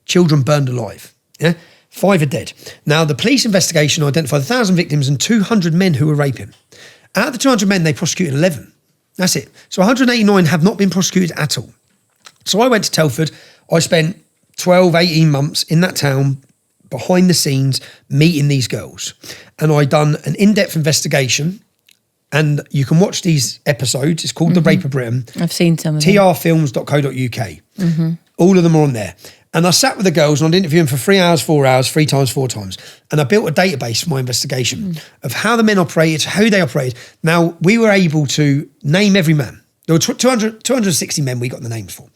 Children burned alive, yeah? 5 are dead. Now, the police investigation identified 1,000 victims and 200 men who were raping. Out of the 200 men, they prosecuted 11. That's it. So 189 have not been prosecuted at all. So I went to Telford. I spent 12, 18 months in that town, behind the scenes, meeting these girls. And I done an in-depth investigation and you can watch these episodes. It's called The Rape of Britain. I've seen some of them. trfilms.co.uk. All of them are on there. And I sat with the girls and I'd interview them for 3 hours, 4 hours, 3 times, 4 times. And I built a database for my investigation of how the men operated, how they operated. Now, we were able to name every man. There were 260 men we got the names for.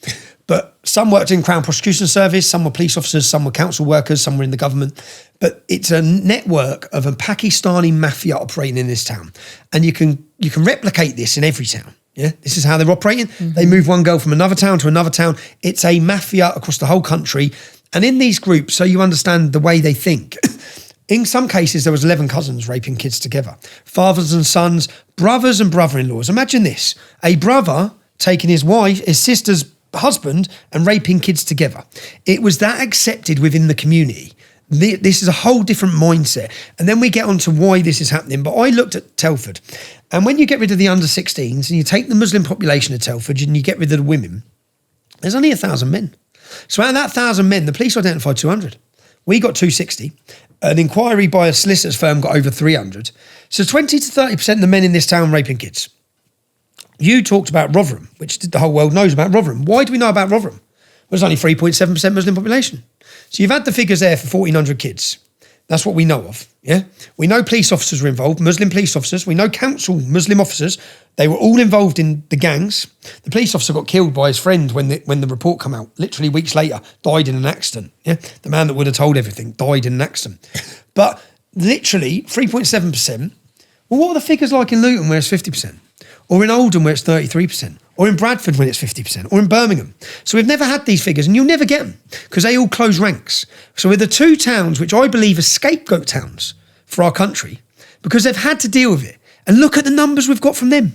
But some worked in Crown Prosecution Service, some were police officers, some were council workers, some were in the government. But it's a network of a Pakistani mafia operating in this town. And you can replicate this in every town. Yeah, this is how they're operating. They move one girl from another town to another town. It's a mafia across the whole country. And in these groups, so you understand the way they think, in some cases, there was 11 cousins raping kids together. Fathers and sons, brothers and brother-in-laws. Imagine this, a brother taking his sister's husband and raping kids together. It was that accepted within the community. This is a whole different mindset. And then we get on to why this is happening. But I looked at Telford. And when you get rid of the under-16s and you take the Muslim population of Telford and you get rid of the women, there's only 1,000 men. So out of that 1,000 men, the police identified 200. We got 260. An inquiry by a solicitor's firm got over 300. So 20 to 30% of the men in this town raping kids. You talked about Rotherham, which the whole world knows about Rotherham. Why do we know about Rotherham? Well, there's only 3.7% Muslim population. So you've had the figures there for 1,400 kids. That's what we know of, yeah? We know police officers were involved, Muslim police officers. We know council Muslim officers. They were all involved in the gangs. The police officer got killed by his friend when the report came out. Literally weeks later, died in an accident, yeah? The man that would have told everything died in an accident. But literally 3.7%. Well, what are the figures like in Luton where it's 50%? Or in Oldham where it's 33%? Or in Bradford when it's 50%, or in Birmingham. So we've never had these figures, and you'll never get them, because they all close ranks. So we're the two towns which I believe are scapegoat towns for our country, because they've had to deal with it. And look at the numbers we've got from them.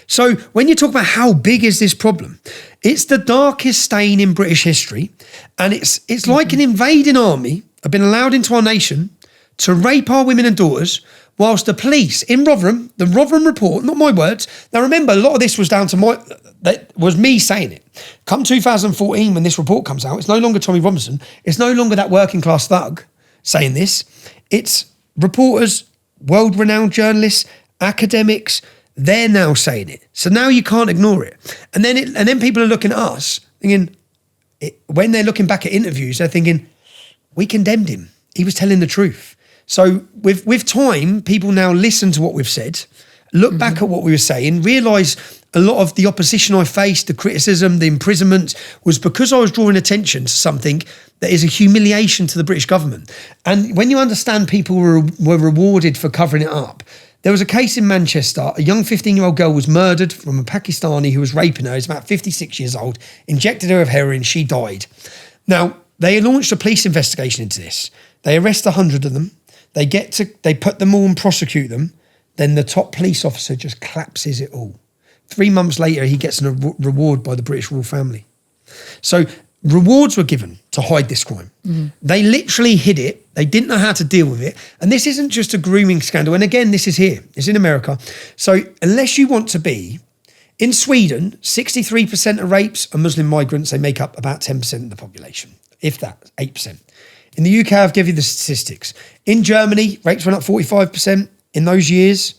So when you talk about how big is this problem, it's the darkest stain in British history, and it's like an invading army have been allowed into our nation to rape our women and daughters, whilst the police in Rotherham, the Rotherham report, not my words. Now remember, a lot of this was down to that was me saying it. Come 2014, when this report comes out, it's no longer Tommy Robinson. It's no longer that working class thug saying this. It's reporters, world-renowned journalists, academics. They're now saying it. So now you can't ignore it. And then people are looking at us thinking, when they're looking back at interviews, they're thinking, we condemned him. He was telling the truth. So with time, people now listen to what we've said, look back at what we were saying, realise a lot of the opposition I faced, the criticism, the imprisonment, was because I was drawing attention to something that is a humiliation to the British government. And when you understand people were rewarded for covering it up, there was a case in Manchester, a young 15-year-old girl was murdered from a Pakistani who was raping her. He's about 56 years old, injected her with heroin, she died. Now, they launched a police investigation into this. They arrest 100 of them. They put them all and prosecute them. Then the top police officer just collapses it all. 3 months later, he gets a reward by the British royal family. So rewards were given to hide this crime. They literally hid it. They didn't know how to deal with it. And this isn't just a grooming scandal. And again, this is here. It's in America. So unless you want to be, in Sweden, 63% of rapes are Muslim migrants. They make up about 10% of the population, if that, 8%. In the UK, I've given you the statistics. In Germany, rapes went up 45% in those years,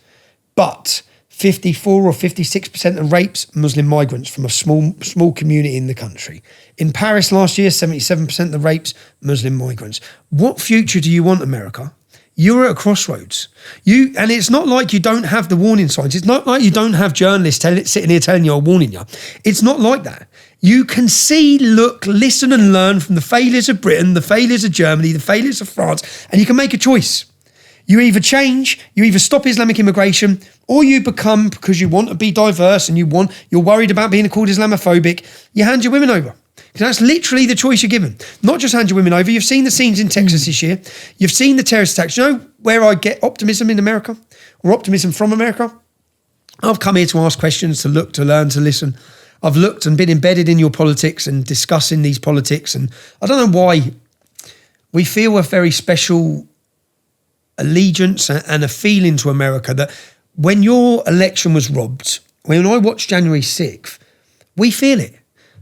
but 54 or 56% of rapes, Muslim migrants from a small community in the country. In Paris last year, 77% of the rapes, Muslim migrants. What future do you want, America? You're at a crossroads. And it's not like you don't have the warning signs. It's not like you don't have journalists sitting here telling you or warning you. It's not like that. You can see, look, listen and learn from the failures of Britain, the failures of Germany, the failures of France, and you can make a choice. You either change, you either stop Islamic immigration, or you become, because you want to be diverse and you're worried about being called Islamophobic, you hand your women over. Because that's literally the choice you're given. Not just hand your women over. You've seen the scenes in Texas this year. You've seen the terrorist attacks. You know where I get optimism in America? Or optimism from America? I've come here to ask questions, to look, to learn, to listen. I've looked and been embedded in your politics and discussing these politics. And I don't know why we feel a very special allegiance and a feeling to America that when your election was robbed, when I watched January 6th, we feel it.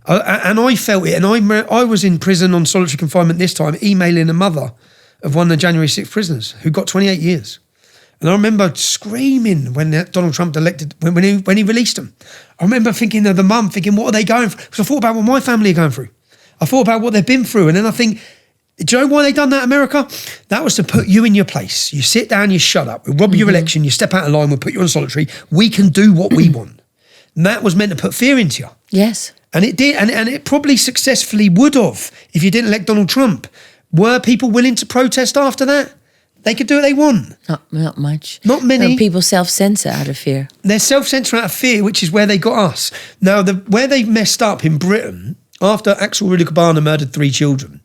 And I felt it. And I was in prison on solitary confinement this time, emailing a mother of one of the January 6th prisoners who got 28 years. And I remember screaming when Donald Trump elected, when he released them. I remember thinking of the mum, thinking, what are they going through? Because I thought about what my family are going through. I thought about what they've been through. And then I think, do you know why they done that, America? That was to put you in your place. You sit down, you shut up. We'll rob your election, you step out of line, we'll put you on solitary. We can do what we want. And that was meant to put fear into you. Yes. And it did, and it probably successfully would have if you didn't elect Donald Trump. Were people willing to protest after that? They could do what they want. Not much. Not many. People self-censor out of fear. They're self-censor out of fear, which is where they got us. Now, where they messed up in Britain, after Axel Rudikabana murdered 3 children,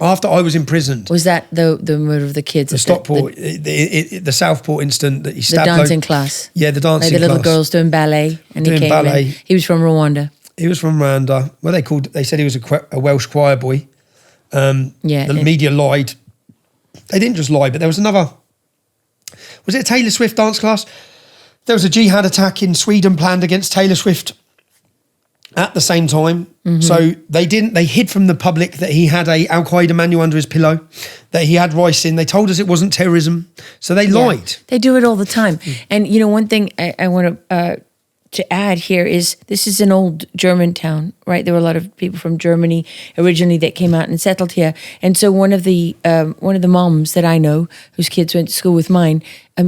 after I was imprisoned. Was that the murder of the kids? The Stockport, the Southport incident that he stabbed. The dancing class. Yeah, the dancing class. The little girls doing ballet. And doing he came ballet. in. He was from Rwanda. He was from Rwanda. They said he was a Welsh choir boy. The media lied. They didn't just lie, but there was another. Was it a Taylor Swift dance class? There was a jihad attack in Sweden planned against Taylor Swift at the same time. So they hid from the public that he had a Al-Qaeda manual under his pillow, that he had rice in. They told us it wasn't terrorism. So they lied. They do it all the time. And, one thing I want to add here is this is an old German town, right? There were a lot of people from Germany originally that came out and settled here. And so one of the moms that I know, whose kids went to school with mine,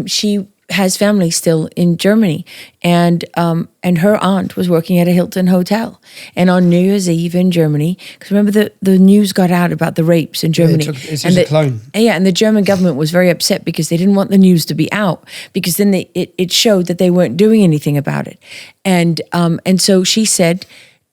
she has family still in Germany, and her aunt was working at a Hilton hotel, and on New Year's Eve in Germany, because remember the news got out about the rapes in Germany. It's just a clone. Yeah, and the German government was very upset because they didn't want the news to be out, because then it showed that they weren't doing anything about it, and so she said.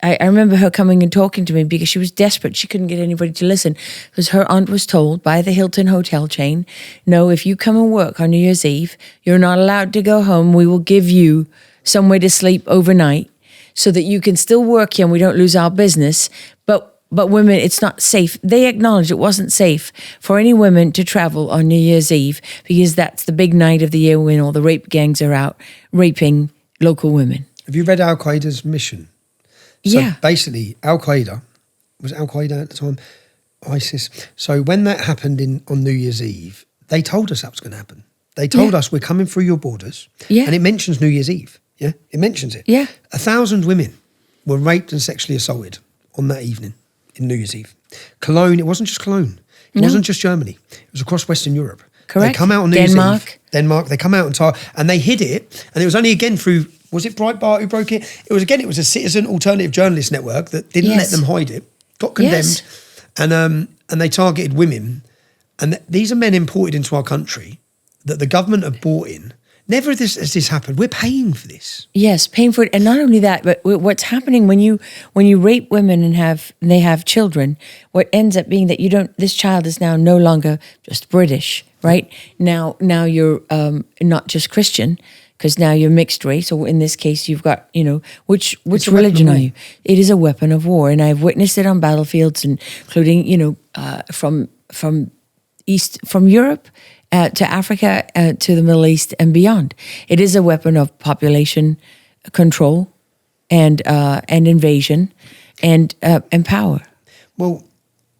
I remember her coming and talking to me because she was desperate. She couldn't get anybody to listen because her aunt was told by the Hilton hotel chain, no, if you come and work on New Year's Eve, you're not allowed to go home. We will give you somewhere to sleep overnight so that you can still work here and we don't lose our business. But women, it's not safe. They acknowledged it wasn't safe for any women to travel on New Year's Eve because that's the big night of the year when all the rape gangs are out raping local women. Have you read Al-Qaeda's mission? So basically, Al-Qaeda, was it Al-Qaeda at the time? ISIS. So when that happened on New Year's Eve, they told us that was going to happen. They told us we're coming through your borders. Yeah. And it mentions New Year's Eve. Yeah, it mentions it. Yeah. 1,000 women were raped and sexually assaulted on that evening in New Year's Eve. Cologne, it wasn't just Cologne. It wasn't just Germany. It was across Western Europe. Correct. They come out on New Year's Eve. Denmark. They come out and they hid it. And it was only again through... Was it Breitbart who broke it? It was a citizen alternative journalist network that didn't let them hide it, got condemned, and they targeted women. And these are men imported into our country that the government have bought in. Never has this happened. We're paying for this. Yes, paying for it, and not only that, but what's happening when you rape women and they have children, what ends up being that this child is now no longer just British, right? Now you're not just Christian. Because now you're mixed race, or in this case, you've got, which religion are you? It is a weapon of war, and I've witnessed it on battlefields, including, from Europe to Africa to the Middle East and beyond. It is a weapon of population control and invasion and power. Well,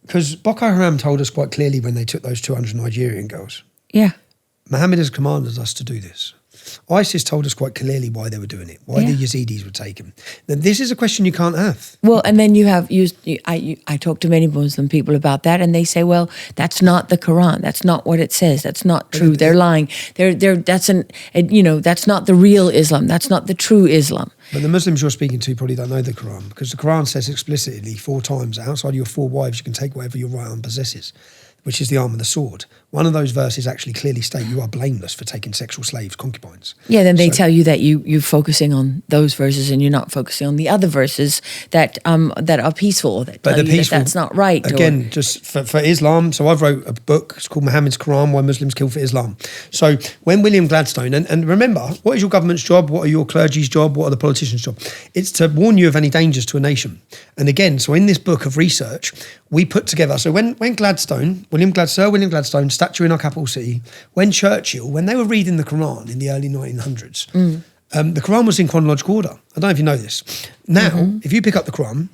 because Boko Haram told us quite clearly when they took those 200 Nigerian girls. Yeah, Mohammed has commanded us to do this. ISIS told us quite clearly why they were doing it, why the Yazidis were taken. Now, this is a question you can't have. Well, and then I talk to many Muslim people about that, and they say, well, that's not the Quran. That's not what it says. That's not true. They're lying. That's not the real Islam. That's not the true Islam. But the Muslims you're speaking to probably don't know the Quran, because the Quran says explicitly 4 times, outside of your 4 wives, you can take whatever your right arm possesses, which is the arm and the sword. One of those verses actually clearly state you are blameless for taking sexual slaves, concubines. Yeah, then they tell you that you're focusing on those verses and you're not focusing on the other verses that are peaceful, that tell you that that's not right. Again, just for Islam, so I've wrote a book, it's called Muhammad's Quran, Why Muslims Kill for Islam. So when William Gladstone, and remember, what is your government's job? What are your clergy's job? What are the politicians' job? It's to warn you of any dangers to a nation. And again, so in this book of research, we put together, so when Gladstone, Sir William Gladstone, statue in our capital city, when Churchill, when they were reading the Quran in the early 1900s, the Quran was in chronological order. I don't know if you know this. Now, if you pick up the Quran,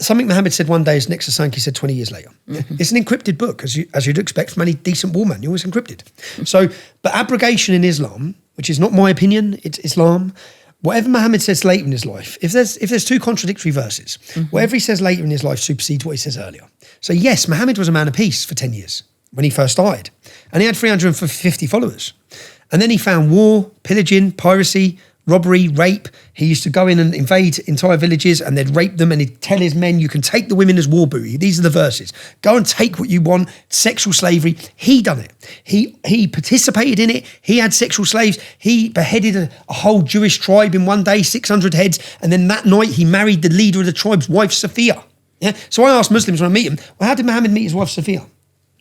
something Muhammad said one day is next to something he said 20 years later. It's an encrypted book, as you'd expect from any decent war manual. It's encrypted. So, but abrogation in Islam, which is not my opinion, it's Islam. Whatever Muhammad says later in his life, if there's two contradictory verses, whatever he says later in his life supersedes what he says earlier. So yes, Muhammad was a man of peace for 10 years when he first started. And he had 350 followers. And then he found war, pillaging, piracy, robbery, rape. He used to go in and invade entire villages and they'd rape them, and he'd tell his men, you can take the women as war booty. These are the verses. Go and take what you want. Sexual slavery. He done it. He participated in it. He had sexual slaves. He beheaded a whole Jewish tribe in one day, 600 heads. And then that night he married the leader of the tribe's wife, Sophia. Yeah. So I asked Muslims when I meet him, well, how did Muhammad meet his wife, Sophia?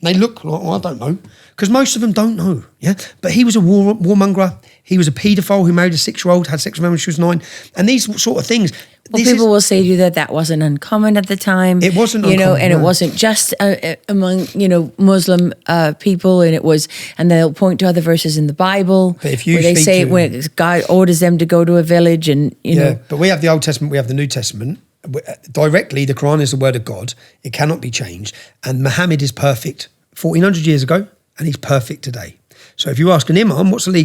And they look like, well, I don't know. Because most of them don't know. Yeah. But he was a warmonger. He was a paedophile who married a 6-year-old, had sex with her when she was 9. And these sort of things. Well, people will say to you that wasn't uncommon at the time. It wasn't uncommon. Uncommon, and it wasn't just among, Muslim people. And they'll point to other verses in the Bible where they say when God orders them to go to a village and, you know. But we have the Old Testament, we have the New Testament. Directly, the Quran is the word of God. It cannot be changed. And Muhammad is perfect 1400 years ago, and he's perfect today. So if you ask an imam, what should the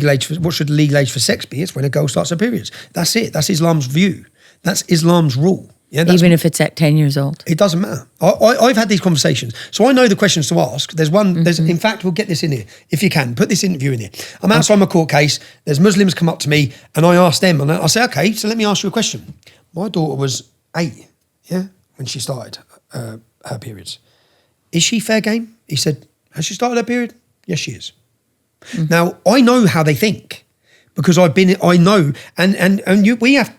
legal age for sex be? It's when a girl starts her periods. That's it. That's Islam's view. That's Islam's rule. Yeah, even if it's at 10 years old. It doesn't matter. I've had these conversations. So I know the questions to ask. There's one, in fact, we'll get this in here. If you can, put this interview in here. I'm outside my court case. There's Muslims come up to me and I ask them, and I say, okay, so let me ask you a question. My daughter was 8, when she started her periods. Is she fair game? He said, has she started her period? Yes, she is. Now, I know how they think because I know,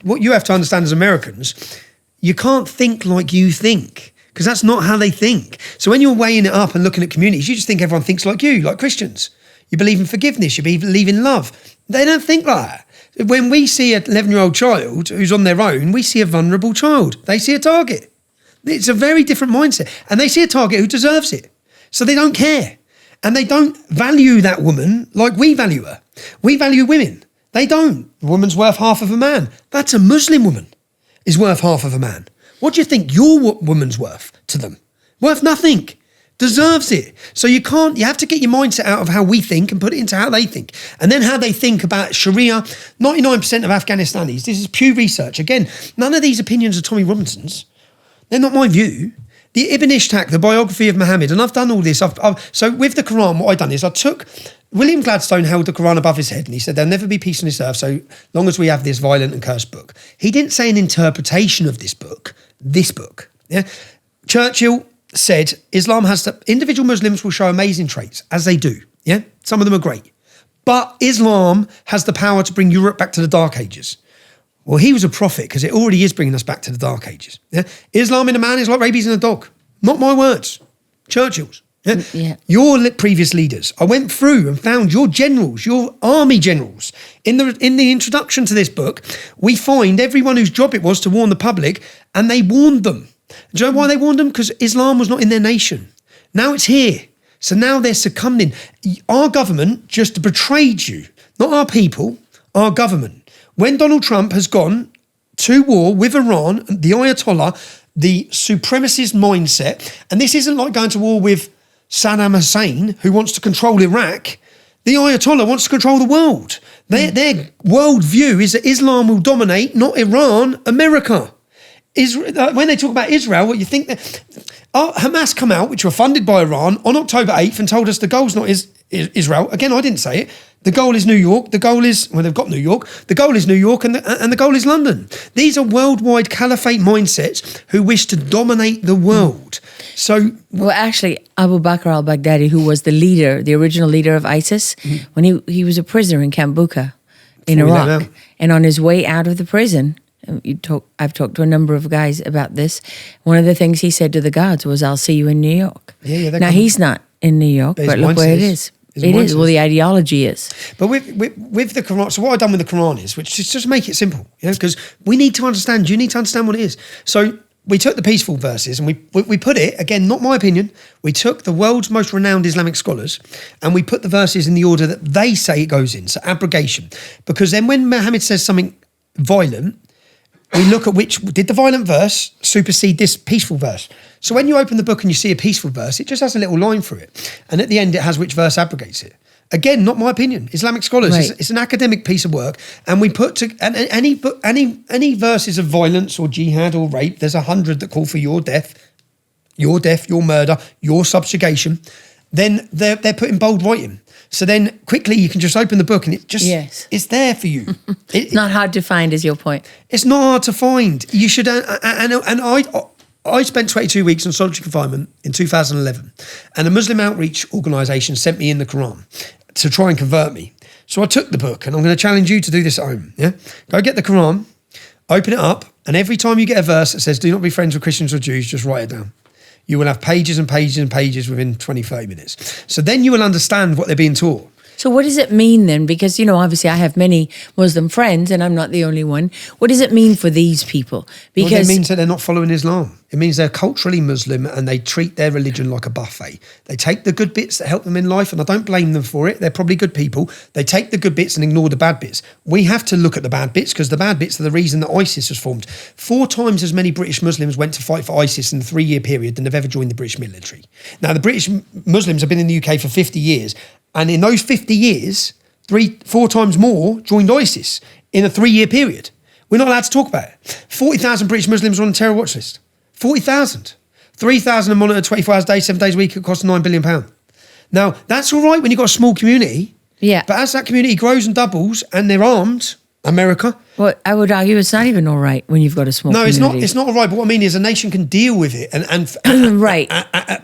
what you have to understand as Americans, you can't think like you think because that's not how they think. So when you're weighing it up and looking at communities, you just think everyone thinks like you, like Christians. You believe in forgiveness, you believe in love. They don't think like that. When we see an 11-year-old child who's on their own, we see a vulnerable child. They see a target. It's a very different mindset. And they see a target who deserves it. So they don't care. And they don't value that woman like we value her. We value women. They don't. A woman's worth half of a man. That's a Muslim woman is worth half of a man. What do you think your woman's worth to them? Worth nothing. Deserves it. So you have to get your mindset out of how we think and put it into how they think. And then how they think about Sharia. 99% of Afghanistanis, this is Pew Research. Again, none of these opinions are Tommy Robinson's. They're not my view. The Ibn Ishaq, the biography of Muhammad, and I've done all this. So with the Quran, what I've done is William Gladstone held the Quran above his head and he said, there'll never be peace on this earth so long as we have this violent and cursed book. He didn't say an interpretation of this book. Yeah. Churchill said, individual Muslims will show amazing traits, as they do. Yeah. Some of them are great. But Islam has the power to bring Europe back to the Dark Ages. Well, he was a prophet because it already is bringing us back to the Dark Ages. Yeah? Islam in a man is like rabies in a dog. Not my words. Churchill's. Yeah? Yeah. Your previous leaders. I went through and found your generals, your army generals. In the introduction to this book, we find everyone whose job it was to warn the public, and they warned them. Do you know why they warned them? Because Islam was not in their nation. Now it's here. So now they're succumbing. Our government just betrayed you. Not our people, our government. When Donald Trump has gone to war with Iran, the Ayatollah, the supremacist mindset, and this isn't like going to war with Saddam Hussein, who wants to control Iraq. The Ayatollah wants to control the world. Their world view is that Islam will dominate, not Iran, America. When they talk about Israel, what you think that Hamas come out, which were funded by Iran, on October 8th and told us the goal's not Israel. Again, I didn't say it. The goal is New York. The goal is, they've got New York. The goal is New York and the goal is London. These are worldwide caliphate mindsets who wish to dominate the world. So, well, actually, Abu Bakr al-Baghdadi, who was the original leader of ISIS, when he was a prisoner in Camp Bucca in Iraq, and on his way out of the prison, I've talked to a number of guys about this. One of the things he said to the guards was, "I'll see you in New York." Now he's not in New York, but look where it is. It is. Well, the ideology is. But with the Quran, so what I've done with the Quran is, which is just make it simple, because we need to understand. You need to understand what it is. So we took the peaceful verses and we put it, again, not my opinion, we took the world's most renowned Islamic scholars and we put the verses in the order that they say it goes in, so abrogation. Because then when Muhammad says something violent, we look at did the violent verse supersede this peaceful verse? So when you open the book and you see a peaceful verse, it just has a little line through it. And at the end, it has which verse abrogates it. Again, not my opinion. Islamic scholars, Right. it's an academic piece of work, and we put to any verses of violence or jihad or rape. There's 100 that call for your death, your murder, your subjugation. Then they're put in bold writing. So then quickly you can just open the book and it just it's there for you. It's not hard to find, is your point. It's not hard to find. You should, and I spent 22 weeks on solitary confinement in 2011, and a Muslim outreach organisation sent me in the Quran to try and convert me. So I took the book, and I'm going to challenge you to do this at home. Yeah, go get the Quran, open it up, and every time you get a verse that says "Do not be friends with Christians or Jews," just write it down. You will have pages and pages and pages within 20, 30 minutes. So then you will understand what they're being taught. So what does it mean then? Because, obviously I have many Muslim friends and I'm not the only one. What does it mean for these people? Because Well, it means that they're not following Islam. It means they're culturally Muslim and they treat their religion like a buffet. They take the good bits that help them in life, and I don't blame them for it. They're probably good people. They take the good bits and ignore the bad bits. We have to look at the bad bits, because the bad bits are the reason that ISIS was formed. 4 times as many British Muslims went to fight for ISIS in the 3-year period than have ever joined the British military. Now, the British Muslims have been in the UK for 50 years, and in those 50 years, 4 times more joined ISIS in a 3-year period. We're not allowed to talk about it. 40,000 British Muslims are on the terror watch list. 40,000. 3,000 are monitored 24 hours a day, 7 days a week. It costs £9 billion. Now, that's all right when you've got a small community. Yeah. But as that community grows and doubles and they're armed, America. Well, I would argue it's not even all right when you've got a small community. No, it's not all right. But what I mean is a nation can deal with it. Right.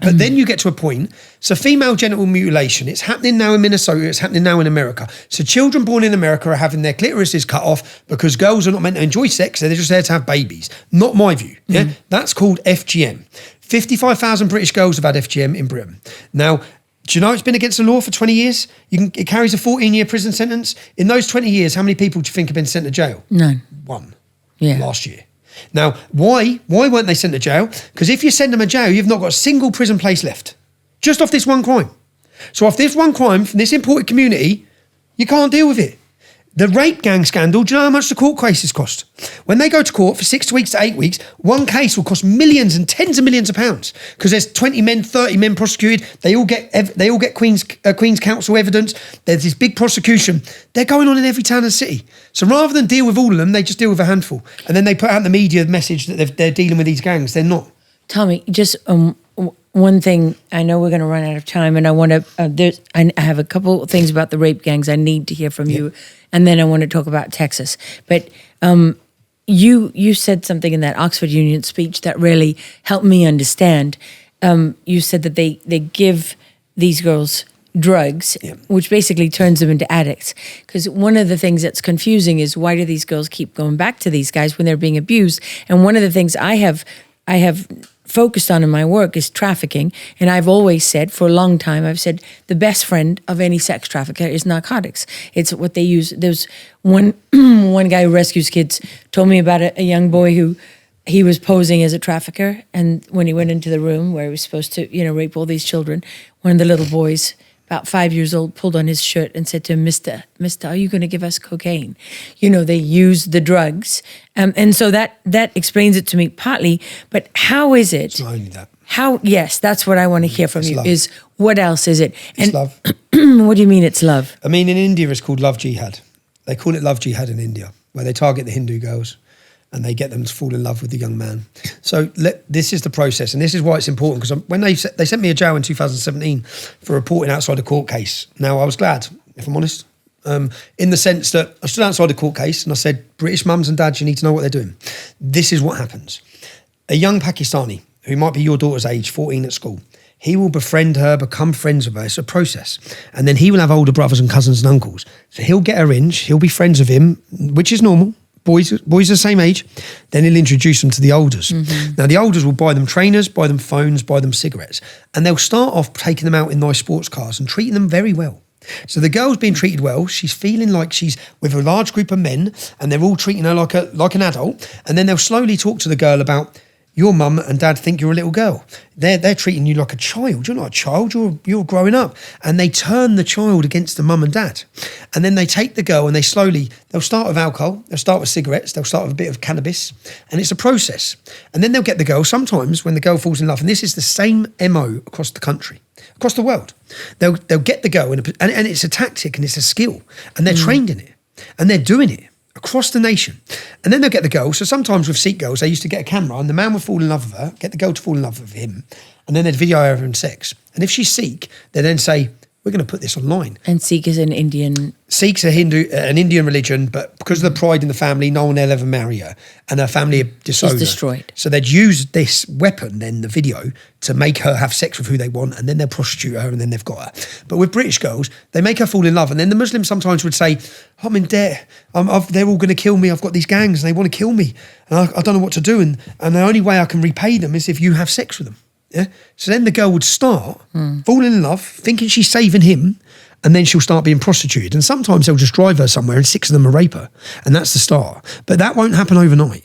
But then you get to a point. So female genital mutilation, it's happening now in Minnesota. It's happening now in America. So children born in America are having their clitorises cut off because girls are not meant to enjoy sex. They're just there to have babies. Not my view. Yeah, That's called FGM. 55,000 British girls have had FGM in Britain. Now, do you know it's been against the law for 20 years? It carries a 14-year prison sentence. In those 20 years, how many people do you think have been sent to jail? None. 1. Yeah. Last year. Now, why weren't they sent to jail? Because if you send them to jail, you've not got a single prison place left. Just off this one crime. So off this one crime from this imported community, you can't deal with it. The rape gang scandal, do you know how much the court cases cost? When they go to court for 6 weeks to 8 weeks, one case will cost millions and tens of millions of pounds, because there's 20 men, 30 men prosecuted. They all get Queen's Counsel evidence. There's this big prosecution. They're going on in every town and city. So rather than deal with all of them, they just deal with a handful. And then they put out in the media the message that they're dealing with these gangs. They're not. Tommy, just one thing. I know we're going to run out of time, and I want to. I have a couple of things about the rape gangs I need to hear from you, and then I want to talk about Texas. But you said something in that Oxford Union speech that really helped me understand. You said that they give these girls drugs, which basically turns them into addicts. Because one of the things that's confusing is, why do these girls keep going back to these guys when they're being abused? And one of the things I have focused on in my work is trafficking. And I've always said, for a long time, I've said the best friend of any sex trafficker is narcotics. It's what they use. There's one guy who rescues kids told me about a young boy who he was posing as a trafficker. And when he went into the room where he was supposed to, rape all these children, one of the little boys, about 5 years old, pulled on his shirt and said to him, Mister, are you going to give us cocaine? They use the drugs. And so that explains it to me partly. But how is it? It's not only that. Yes, that's what I want to hear from you, love. is what else is it? It's love. What do you mean it's love? I mean, in India, it's called love jihad. They call it love jihad in India, where they target the Hindu girls and they get them to fall in love with the young man. So this is the process, and this is why it's important, because when they sent me to jail in 2017 for reporting outside a court case. Now, I was glad, if I'm honest, in the sense that I stood outside a court case and I said, British mums and dads, you need to know what they're doing. This is what happens. A young Pakistani, who might be your daughter's age, 14 at school, he will befriend her, become friends with her. It's a process. And then he will have older brothers and cousins and uncles. So he'll get her in, he'll be friends with him, which is normal. Boys are the same age. Then he'll introduce them to the olders. Mm-hmm. Now, the olders will buy them trainers, buy them phones, buy them cigarettes. And they'll start off taking them out in nice sports cars and treating them very well. So the girl's being treated well. She's feeling like she's with a large group of men and they're all treating her like an adult. And then they'll slowly talk to the girl about, your mum and dad think you're a little girl. They're treating you like a child. You're not a child, you're growing up. And they turn the child against the mum and dad. And then they take the girl and they'll start with alcohol, they'll start with cigarettes, they'll start with a bit of cannabis, and it's a process. And then they'll get the girl, sometimes when the girl falls in love, and this is the same MO across the country, across the world. They'll get the girl, and it's a tactic and it's a skill, and they're trained in it, and they're doing it across the nation. And then they'll get the girl. So sometimes with Sikh girls, they used to get a camera and the man would fall in love with her, get the girl to fall in love with him, and then they'd video her having sex. And if she's Sikh, they then say, we're going to put this online. And Sikh is an Indian... Sikhs are an Indian religion, but because of the pride in the family, no one will ever marry her. And her family disown her. She's destroyed. So they'd use this weapon, then the video, to make her have sex with who they want, and then they'll prostitute her, and then they've got her. But with British girls, they make her fall in love, and then the Muslims sometimes would say, I'm in debt, they're all going to kill me, I've got these gangs, and they want to kill me, and I don't know what to do, and the only way I can repay them is if you have sex with them. Yeah. So then the girl would start falling in love, thinking she's saving him, and then she'll start being prostituted. And sometimes they'll just drive her somewhere and 6 of them will rape her. And that's the start. But that won't happen overnight.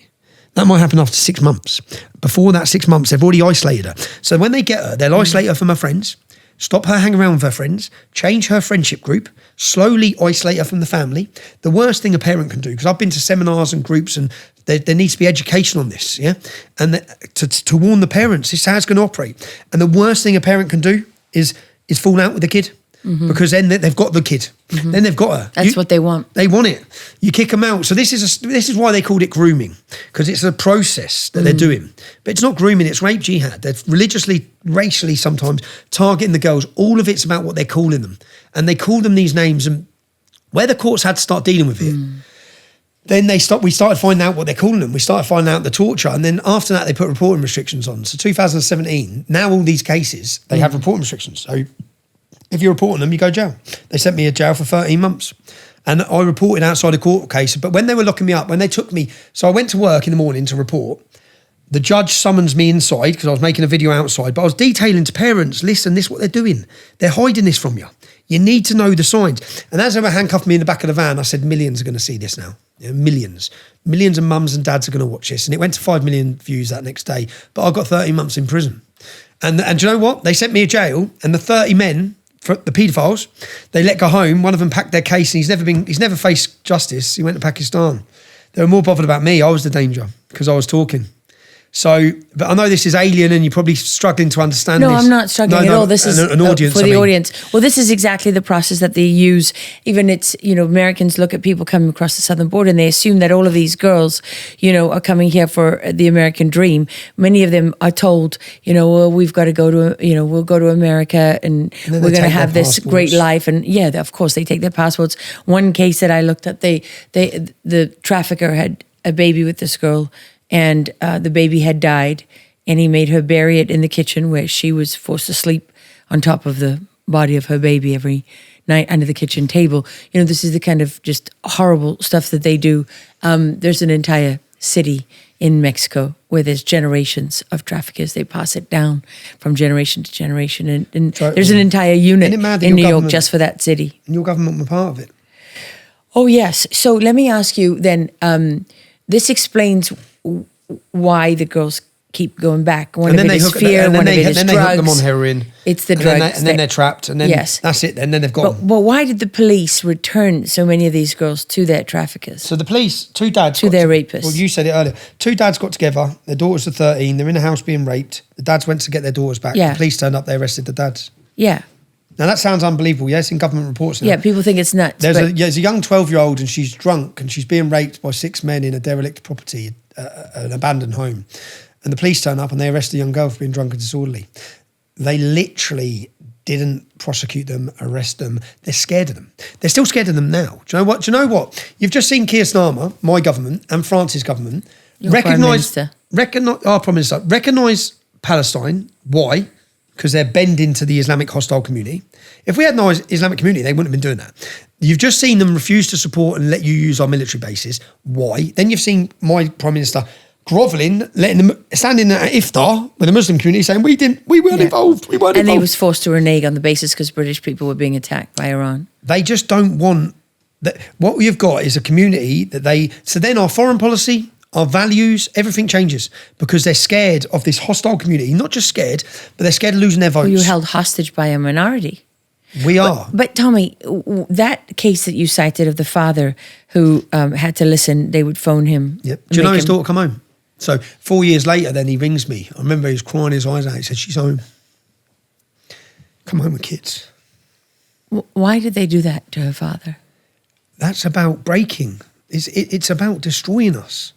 That might happen after 6 months. Before that 6 months, they've already isolated her. So when they get her, they'll isolate her from her friends, stop her hanging around with her friends, change her friendship group, slowly isolate her from the family. The worst thing a parent can do, because I've been to seminars and groups, and there needs to be education on this, yeah? And to warn the parents, this is how it's going to operate. And the worst thing a parent can do is fall out with the kid, because then they've got the kid. Then they've got her. That's what they want. They want it. You kick them out. So this is why they called it grooming, because it's a process that they're doing. But it's not grooming, it's rape jihad. They're religiously, racially sometimes targeting the girls. All of it's about what they're calling them. And they call them these names, and where the courts had to start dealing with it, then we started finding out what they're calling them. We started finding out the torture. And then after that, they put reporting restrictions on. So 2017, now all these cases, they have reporting restrictions. So if you're reporting them, you go to jail. They sent me to jail for 13 months. And I reported outside a court case. But when they were locking me up, when they took me, so I went to work in the morning to report. The judge summons me inside because I was making a video outside, but I was detailing to parents, listen, this is what they're doing. They're hiding this from you. You need to know the signs. And as they were handcuffed me in the back of the van, I said, millions are going to see this now. Yeah, millions. Millions of mums and dads are going to watch this. And it went to 5 million views that next day. But I got 13 months in prison. And do you know what? They sent me to jail, and the 30 men, for the paedophiles, they let go home. One of them packed their case, and he's never faced justice. He went to Pakistan. They were more bothered about me. I was the danger because I was talking. So, but I know this is alien and you're probably struggling to understand this. No, I'm not struggling at all. This is an audience, for the audience. Well, this is exactly the process that they use. Even Americans look at people coming across the southern border and they assume that all of these girls, are coming here for the American dream. Many of them are told, well, we've got to go to, we'll go to America and we're going to have this great life. And yeah, of course they take their passports. One case that I looked at, the trafficker had a baby with this girl, and the baby had died, and he made her bury it in the kitchen where she was forced to sleep on top of the body of her baby every night under the kitchen table. This is the kind of just horrible stuff that they do. There's an entire city in Mexico where there's generations of traffickers. They pass it down from generation to generation. And there's an entire unit in New York just for that city. And your government were part of it. Oh, yes. So let me ask you then, this explains why the girls keep going back. One of it is fear, one of it is drugs. Then they hook them on heroin. It's the drugs. And then they're trapped, and then that's it, and then they've got them. But why did the police return so many of these girls to their traffickers? So the police, 2 dads... To their rapists. Well, you said it earlier. 2 dads got together, their daughters are 13, they're in a house being raped, the dads went to get their daughters back, the police turned up, they arrested the dads. Yeah. Now that sounds unbelievable, yes, in government reports now. Yeah, people think it's nuts. There's a young 12-year-old and she's drunk and she's being raped by 6 men in a derelict property, an abandoned home. And the police turn up and they arrest the young girl for being drunk and disorderly. They literally didn't prosecute them, arrest them. They're scared of them. They're still scared of them now. Do you know what? You've just seen Keir Starmer, my government, and France's government recognise our Prime Minister, recognise Palestine. Why? Because they're bending to the Islamic hostile community. If we had no Islamic community, they wouldn't have been doing that. You've just seen them refuse to support and let you use our military bases. Why? Then you've seen my Prime Minister grovelling, letting them standing at iftar with the Muslim community saying we weren't involved. And he was forced to renege on the basis because British people were being attacked by Iran. They just don't want that. What we've got is a community that so then our foreign policy, our values, everything changes because they're scared of this hostile community. Not just scared, but they're scared of losing their votes. Well, you're held hostage by a minority. We are. But Tommy, that case that you cited of the father who had to listen, they would phone him. Yep. Do you know his daughter come home? So 4 years later, then he rings me. I remember he was crying his eyes out. He said, she's home. Come home with kids. Why did they do that to her father? That's about breaking. It's about destroying us.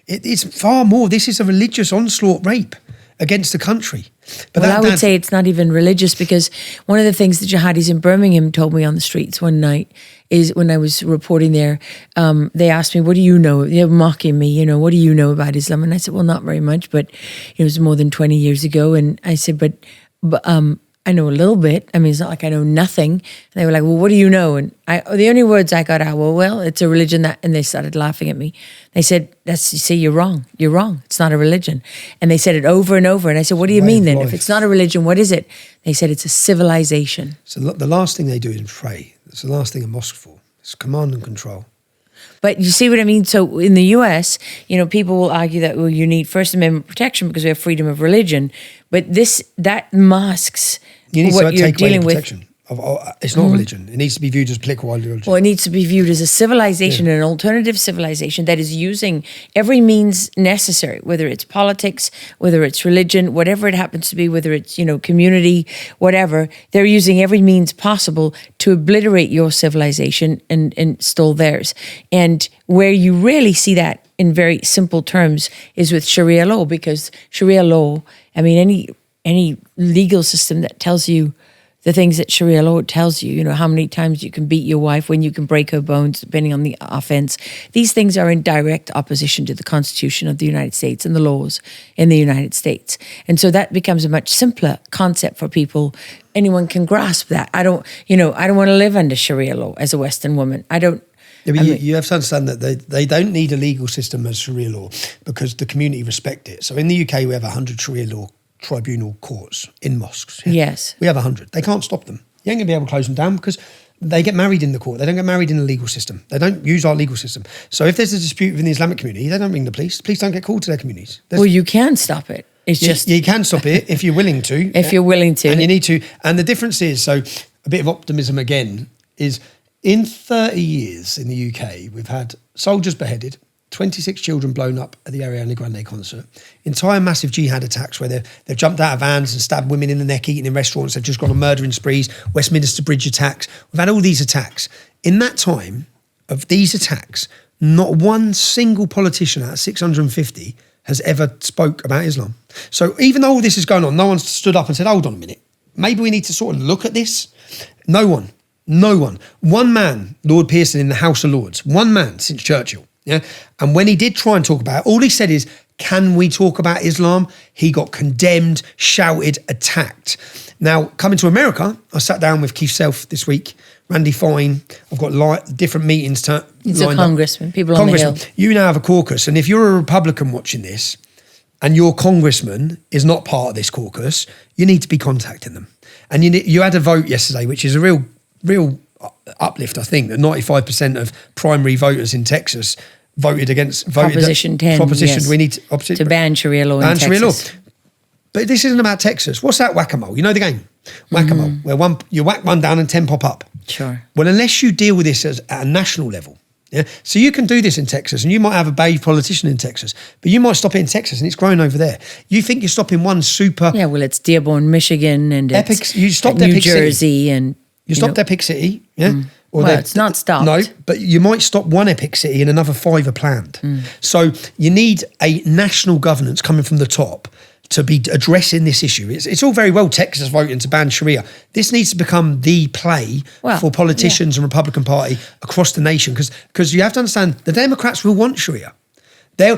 It's far more. This is a religious onslaught rape against the country. But I would say it's not even religious, because one of the things the jihadis in Birmingham told me on the streets one night is when I was reporting there, they asked me, what do you know? They were mocking me, what do you know about Islam? And I said, well, not very much, but it was more than 20 years ago. And I said, but I know a little bit. I mean, it's not like I know nothing. And they were like, well, what do you know? And the only words I got out were, well, it's a religion that, and they started laughing at me. They said, you see, you're wrong. You're wrong. It's not a religion. And they said it over and over. And I said, what do you mean then? If it's not a religion, what is it? They said, it's a civilization. So the last thing they do is pray. It's the last thing a mosque for. It's command and control. But you see what I mean? So in the US, people will argue that, well, you need First Amendment protection because we have freedom of religion. But that masks what you're dealing with. It's not religion. It needs to be viewed as political ideology. Well, it needs to be viewed as a civilization, an alternative civilization that is using every means necessary, whether it's politics, whether it's religion, whatever it happens to be, whether it's, community, whatever. They're using every means possible to obliterate your civilization and install theirs. And where you really see that in very simple terms is with Sharia law, because Sharia law, I mean, any legal system that tells you the things that Sharia law tells you, how many times you can beat your wife, when you can break her bones, depending on the offense. These things are in direct opposition to the Constitution of the United States and the laws in the United States. And so that becomes a much simpler concept for people. Anyone can grasp that. I don't want to live under Sharia law as a Western woman. You have to understand that they don't need a legal system as Sharia law because the community respect it. So in the UK, we have 100 Sharia law tribunal courts in mosques. Yeah? Yes. We have 100. They can't stop them. You ain't going to be able to close them down because they get married in the court. They don't get married in the legal system. They don't use our legal system. So if there's a dispute within the Islamic community, they don't ring the police. The police don't get called to their communities. Well, you can stop it. It's just... You can stop it if you're willing to. If you're willing to. And you need to. And the difference is, so a bit of optimism again, is in 30 years in the UK, we've had soldiers beheaded, 26 children blown up at the Ariana Grande concert, entire massive jihad attacks where they've jumped out of vans and stabbed women in the neck, eating in restaurants, they've just gone on murdering sprees, Westminster Bridge attacks. We've had all these attacks. In that time of these attacks, not one single politician out of 650 has ever spoke about Islam. So even though all this is going on, no one's stood up and said, hold on a minute, maybe we need to sort of look at this. No one. One man, Lord Pearson in the House of Lords, one man since Churchill. Yeah, and when he did try and talk about it, all he said is, can we talk about Islam? He got condemned, shouted, attacked. Now, coming to America, I sat down with Keith Self this week, Randy Fine. I've got different meetings He's a congressman, people on the Hill. You now have a caucus, and if you're a Republican watching this, and your congressman is not part of this caucus, you need to be contacting them. And you had a vote yesterday, which is a real uplift, I think, that 95% of primary voters in Texas voted against Proposition 10. Proposition, yes, we need to ban Sharia law in Texas. Sharia law. But this isn't about Texas. What's that whack-a-mole? You know the game? Whack-a-mole, where you whack one down and 10 pop up. Sure. Well, unless you deal with this at a national level, yeah. So you can do this in Texas, and you might have a brave politician in Texas, but you might stop it in Texas, and it's growing over there. You think you're stopping one super... Yeah, well, it's Dearborn, Michigan, and it's New Jersey, and... You stopped Epic City, yeah? Or it's not stopped. No, but you might stop one Epic City and another 5 are planned. So you need a national governance coming from the top to be addressing this issue. It's all very well Texas voting to ban Sharia. This needs to become the play for politicians and Republican Party across the nation, because you have to understand the Democrats will want Sharia. They've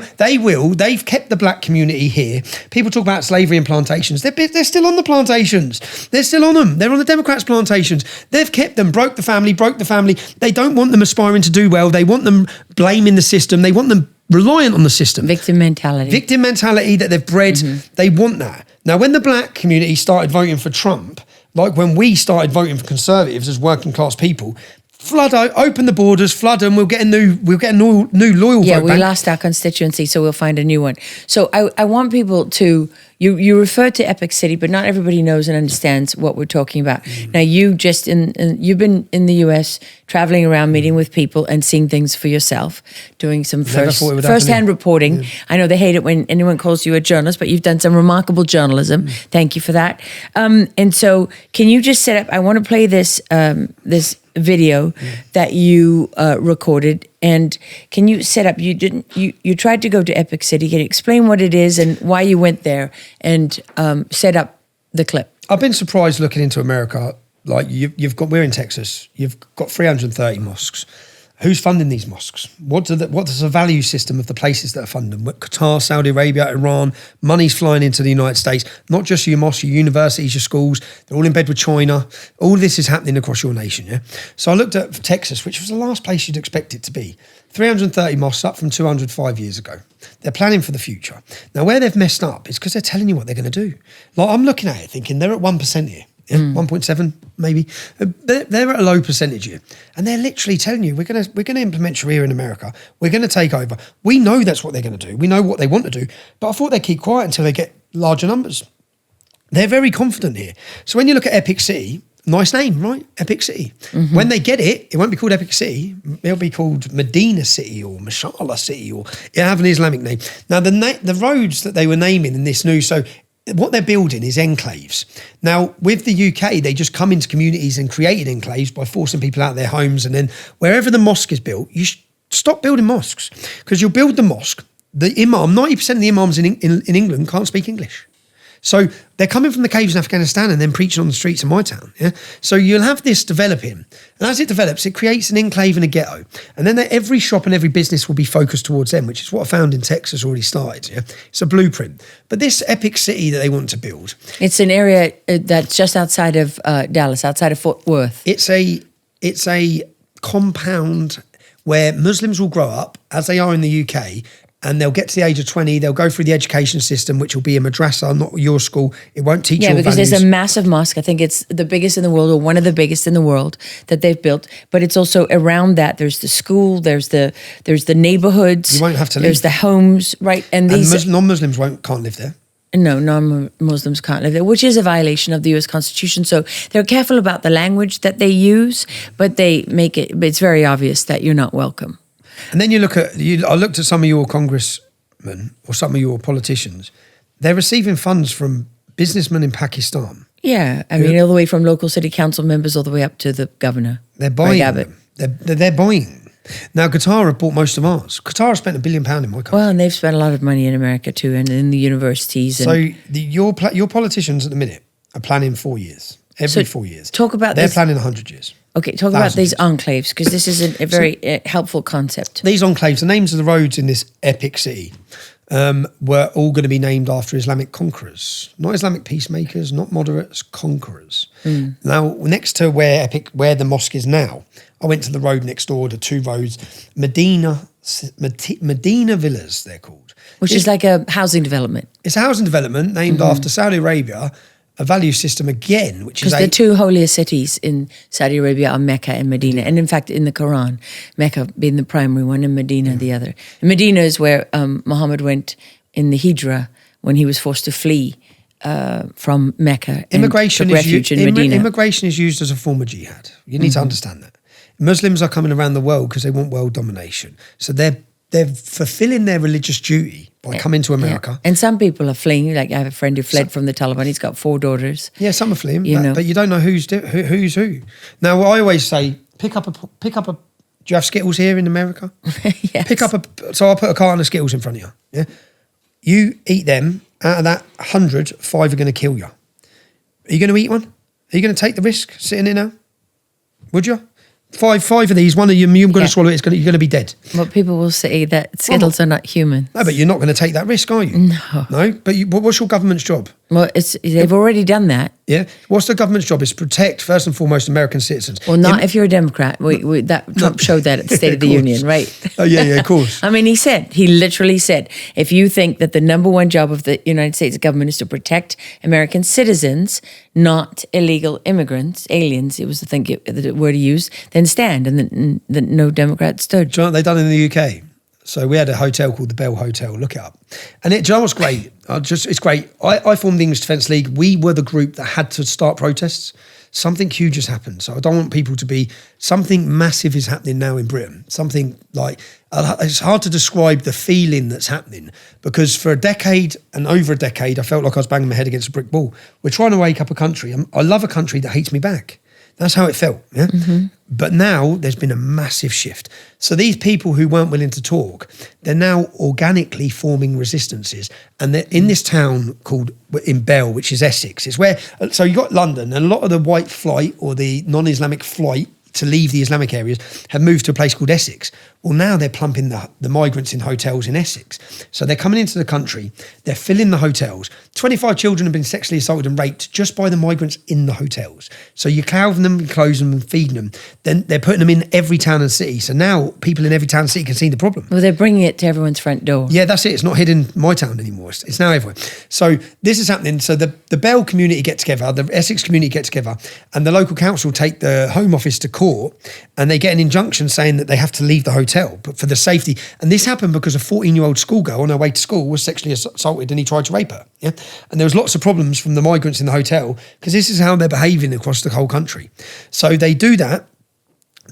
kept the black community here. People talk about slavery and plantations. They're still on the plantations. They're still on them. They're on the Democrats' plantations. They've kept them, broke the family. They don't want them aspiring to do well. They want them blaming the system. They want them reliant on the system. Victim mentality that they've bred. They want that. Now, when the black community started voting for Trump, like when we started voting for conservatives as working class people, open the borders, flood them. We'll get a new loyal Yeah, vote we bank. lost our constituency, so we'll find a new one. So I want people to, you refer to Epic City, but not everybody knows and understands what we're talking about. Now, you've been in the US, traveling around, meeting with people and seeing things for yourself, doing some first-hand reporting. Yeah. I know they hate it when anyone calls you a journalist, but you've done some remarkable journalism. Thank you for that. And so can you just set up, I want to play this video that you recorded, and can you set up, you tried to go to Epic City. Can you explain what it is and why you went there, and set up the clip? I've been surprised looking into America. Like we're in Texas, you've got 330 mosques. Who's funding these mosques? What does the value system of the places that are funding them? Qatar, Saudi Arabia, Iran, money's flying into the United States. Not just your mosques, your universities, your schools. They're all in bed with China. All this is happening across your nation, yeah? So I looked at Texas, which was the last place you'd expect it to be. 330 mosques, up from 205 years ago. They're planning for the future. Now, where they've messed up is because they're telling you what they're going to do. Like, I'm looking at it thinking they're at 1% here. Yeah, 1.7 maybe. They're at a low percentage here, and they're literally telling you we're going to implement Sharia in America. We're going to take over. We know that's what they're going to do. We know what they want to do, but I thought they'd keep quiet until they get larger numbers. They're very confident here. So when you look at Epic City, nice name, right? Epic City. Mm-hmm. When they get it, it won't be called Epic City. It'll be called Medina City or Mashallah City, or it'll have an Islamic name. Now the roads that they were naming in this new, so what they're building is enclaves. Now, with the UK, they just come into communities and created enclaves by forcing people out of their homes. And then wherever the mosque is built, you stop building mosques, because you'll build the mosque. The imam, 90% of the imams in England can't speak English. So they're coming from the caves in Afghanistan and then preaching on the streets of my town. Yeah. So you'll have this developing. And as it develops, it creates an enclave and a ghetto. And then every shop and every business will be focused towards them, which is what I found in Texas already started. Yeah. It's a blueprint. But this Epic City that they want to build. It's an area that's just outside of Dallas, outside of Fort Worth. It's a compound where Muslims will grow up, as they are in the UK, and they'll get to the age of 20, they'll go through the education system, which will be a madrasa, not your school. It won't teach you your because values. There's a massive mosque. I think it's the biggest in the world, or one of the biggest in the world that they've built. But it's also around that. There's the school, there's the neighborhoods. You won't have to leave. There's the homes, right? And these non-Muslims can't live there. No, non-Muslims can't live there, which is a violation of the U.S. Constitution. So they're careful about the language that they use, but it's very obvious that you're not welcome. And then I looked at some of your congressmen or some of your politicians. They're receiving funds from businessmen in Pakistan. Yeah, I mean, all the way from local city council members all the way up to the governor. They're buying them. They're buying them. Now, Qatar have bought most of ours. Qatar has spent £1 billion in my country. Well, and they've spent a lot of money in America too, and in the universities. So your politicians at the minute are planning 4 years. Every 4 years. Talk about They're planning 100 years. Okay, talk about these enclaves, because this is a very helpful concept. These enclaves, the names of the roads in this Epic City, were all going to be named after Islamic conquerors. Not Islamic peacemakers, not moderates, conquerors. Now, next to where the mosque is now, I went to the road next door, the two roads, Medina Villas, they're called. Which is like a housing development. It's a housing development named after Saudi Arabia, a value system again, which is... Because the two holiest cities in Saudi Arabia are Mecca and Medina. And in fact, in the Quran, Mecca being the primary one and Medina the other. And Medina is where Muhammad went in the Hijrah when he was forced to flee from Mecca and took refuge in Medina. Immigration is used as a form of jihad. You need to understand that. Muslims are coming around the world because they want world domination. So they're fulfilling their religious duty by coming to America. Yeah. And some people are fleeing. Like I have a friend who fled from the Taliban. He's got 4 daughters. Yeah, some are fleeing, but you don't know who's who. Now, I always say, pick up a. Do you have Skittles here in America? Yes. So I'll put a carton of Skittles in front of you. Yeah, you eat them. Out of that 100, 5 are going to kill you. Are you going to eat one? Are you going to take the risk sitting in now? Would you? Five of these, one of you, you're going to swallow it, you're going to be dead. But people will say that Skittles are not human. No, but you're not going to take that risk, are you? No. No? But what's your government's job? Well, they've already done that. Yeah. What's the government's job? Is to protect, first and foremost, American citizens. Well, not if you're a Democrat. Trump showed that at the State of the Union, right? Oh, yeah, of course. I mean, he literally said, if you think that the number one job of the United States government is to protect American citizens, not illegal immigrants, aliens, it was the word he used, then stand. And then no Democrat stood. Do you know what they've done in the UK? So we had a hotel called the Bell Hotel. Look it up. And do you know what's great? It's great. I formed the English Defence League. We were the group that had to start protests. Something huge has happened. So I don't want people to be... Something massive is happening now in Britain. Something like... It's hard to describe the feeling that's happening, because for a decade and over a decade, I felt like I was banging my head against a brick wall. We're trying to wake up a country. I love a country that hates me back. That's how it felt, yeah? Mm-hmm. But now there's been a massive shift. So these people who weren't willing to talk, they're now organically forming resistances. And they're in this town called, in Bell, which is Essex. It's where, so you got London, and a lot of the white flight or the non-Islamic flight to leave the Islamic areas have moved to a place called Essex. Well, now they're plumping the migrants in hotels in Essex. So they're coming into the country, they're filling the hotels. 25 children have been sexually assaulted and raped just by the migrants in the hotels. So you're clothing them, clothing them and feeding them. Then they're putting them in every town and city. So now people in every town and city can see the problem. Well, they're bringing it to everyone's front door. Yeah, that's it. It's not hidden in my town anymore. It's now everywhere. So this is happening. So the Bell community get together, the Essex community get together, and the local council take the Home Office to court, and they get an injunction saying that they have to leave the hotel, but for the safety. And this happened because a 14-year-old schoolgirl on her way to school was sexually assaulted and he tried to rape her. Yeah, and there was lots of problems from the migrants in the hotel because this is how they're behaving across the whole country. So they do that.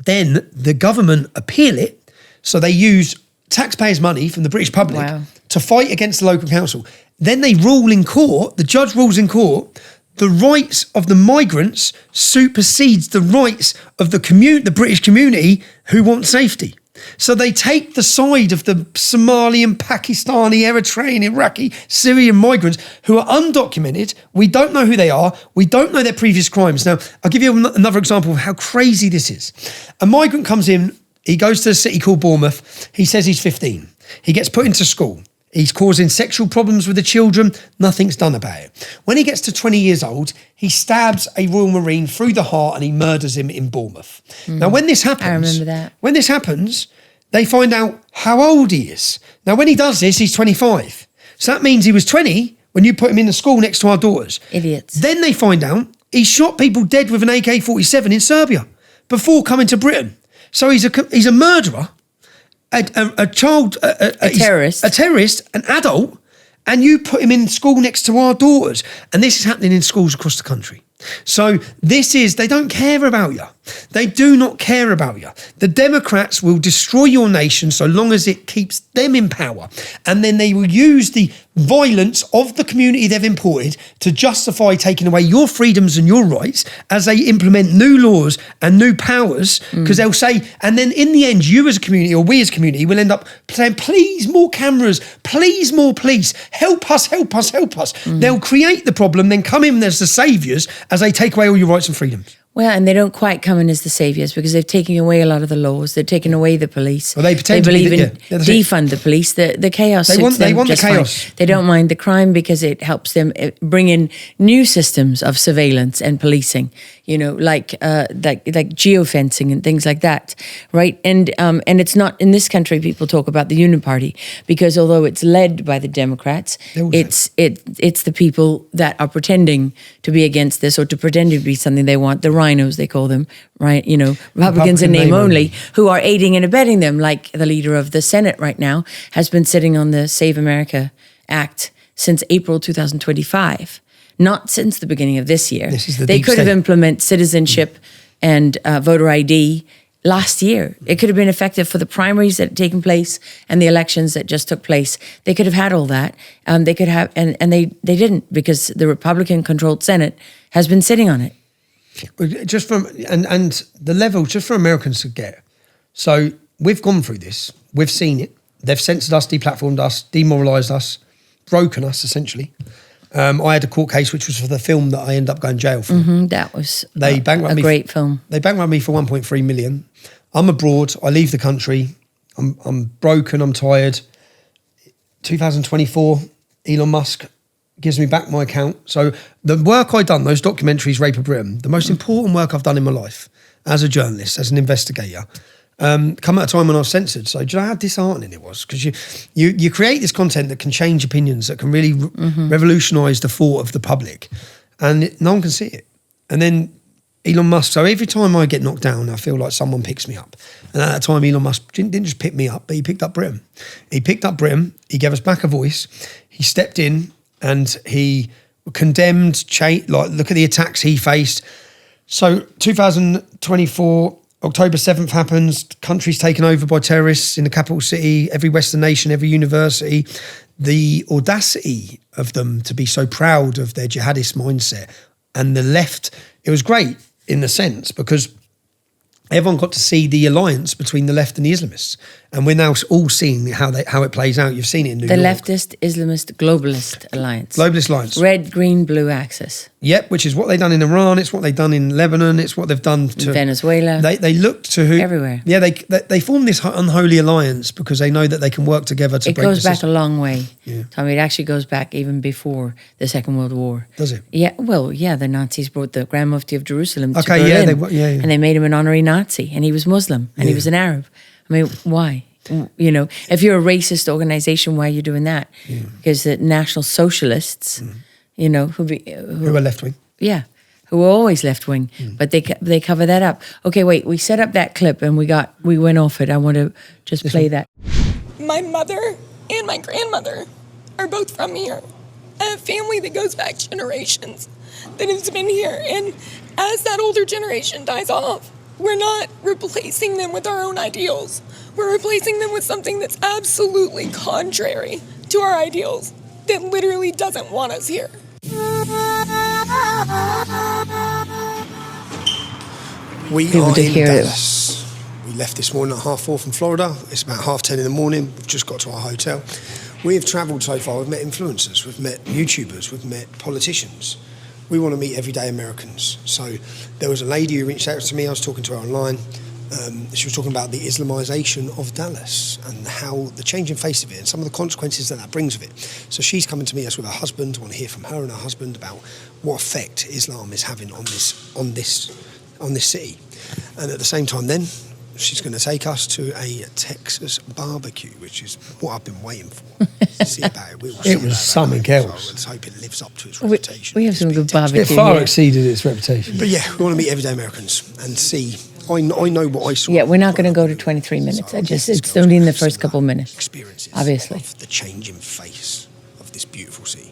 Then the government appeal it. So they use taxpayers' money from the British public to fight against the local council. Then they rule in court. The judge rules in court. The rights of the migrants supersedes the rights of the British community who want safety. So they take the side of the Somali and Pakistani, Eritrean, Iraqi, Syrian migrants who are undocumented. We don't know who they are. We don't know their previous crimes. Now, I'll give you another example of how crazy this is. A migrant comes in, he goes to a city called Bournemouth. He says he's 15. He gets put into school. He's causing sexual problems with the children. Nothing's done about it. When he gets to 20 years old, he stabs a Royal Marine through the heart and he murders him in Bournemouth. Now, when this happens... I remember that. When this happens, they find out how old he is. Now, when he does this, he's 25. So that means he was 20 when you put him in the school next to our daughters. Idiots. Then they find out he shot people dead with an AK-47 in Serbia before coming to Britain. So he's a murderer. A terrorist, an adult, and you put him in school next to our daughters. And this is happening in schools across the country. So they don't care about you. They do not care about you. The Democrats will destroy your nation so long as it keeps them in power. And then they will use the violence of the community they've imported to justify taking away your freedoms and your rights as they implement new laws and new powers. Because they'll say, and then in the end, you as a community or we as a community will end up saying, please, more cameras, please, more police, help us, help us, help us. They'll create the problem, then come in as the saviours as they take away all your rights and freedoms. Well, and they don't quite come in as the saviours because they've taken away a lot of the laws. They're taking away the police. Well, they believe in defund the police. The chaos they want the chaos. Fine. They don't mind the crime because it helps them bring in new systems of surveillance and policing. You know, like geofencing and things like that, right? And it's not in this country. People talk about the Union Party because although it's led by the Democrats, it's the people that are pretending to be against this or to pretend to be something they want. The rhinos, they call them, right? You know, Republicans in name only, who are aiding and abetting them. Like the leader of the Senate right now has been sitting on the Save America Act since April 2025. Not since the beginning of this year. They could have implemented citizenship and voter ID last year. It could have been effective for the primaries that had taken place and the elections that just took place. They could have had all that. They could have, and they didn't because the Republican-controlled Senate has been sitting on it. Just from and the level, just for Americans to get. So we've gone through this. We've seen it. They've censored us, deplatformed us, demoralised us, broken us essentially. I had a court case which was for the film that I ended up going to jail for. That was a great film. They bankrupted me for 1.3 million. I'm abroad. I leave the country. I'm broken. I'm tired. 2024, Elon Musk gives me back my account. So the work I've done, those documentaries, Rape of Britain, the most important work I've done in my life as a journalist, as an investigator, come at a time when I was censored. So do you know how disheartening it was? Because you create this content that can change opinions, that can really revolutionise the thought of the public, and no one can see it. And then Elon Musk, so every time I get knocked down, I feel like someone picks me up. And at that time, Elon Musk didn't just pick me up, but he picked up Britain. He picked up Britain, he gave us back a voice, he stepped in and he condemned, look at the attacks he faced. So 2024, October 7th happens, countries taken over by terrorists in the capital city, every Western nation, every university. The audacity of them to be so proud of their jihadist mindset. And the left, it was great in the sense because everyone got to see the alliance between the left and the Islamists. And we're now all seeing how it plays out. You've seen it in New York. The leftist, Islamist, globalist alliance. Globalist alliance. Red, green, blue axis. Yep, which is what they've done in Iran. It's what they've done in Lebanon. It's what they've done to Venezuela. They look to who everywhere. Yeah, they form this unholy alliance because they know that they can work together to. It goes back a long way. Yeah. Tommy, it actually goes back even before the Second World War. Does it? Yeah. Well, yeah. The Nazis brought the Grand Mufti of Jerusalem to Berlin. And they made him an honorary Nazi, and he was Muslim, and he was an Arab. I mean, why? You know, if you're a racist organization, why are you doing that? Yeah. Because the National Socialists, you know, who are left wing. Yeah, who were always left wing, but they cover that up. Okay, wait, we set up that clip and we went off it. I want to just play that. My mother and my grandmother are both from here. I have family that goes back generations that has been here, and as that older generation dies off, we're not replacing them with our own ideals. We're replacing them with something that's absolutely contrary to our ideals, that literally doesn't want us here. We are in Dallas. We left this morning at 4:30 from Florida. It's about 10:30 in the morning. We've just got to our hotel. We have travelled so far. We've met influencers, we've met YouTubers, we've met politicians. We want to meet everyday Americans. So there was a lady who reached out to me. I was talking to her online. She was talking about the Islamization of Dallas and how the changing face of it and some of the consequences that brings with it. So she's coming to meet us with her husband. I want to hear from her and her husband about what effect Islam is having on this city. And at the same time then, she's going to take us to a Texas barbecue, which is what I've been waiting for. See about it. It was something else. So let's hope it lives up to its reputation. We have some good barbecue. It far exceeded its reputation. But yeah, we want to meet everyday Americans and see. I know what I saw. Yeah, we're not going to go to 23 minutes. It's only in the first couple minutes. Experiences. Obviously. Of the changing face of this beautiful city.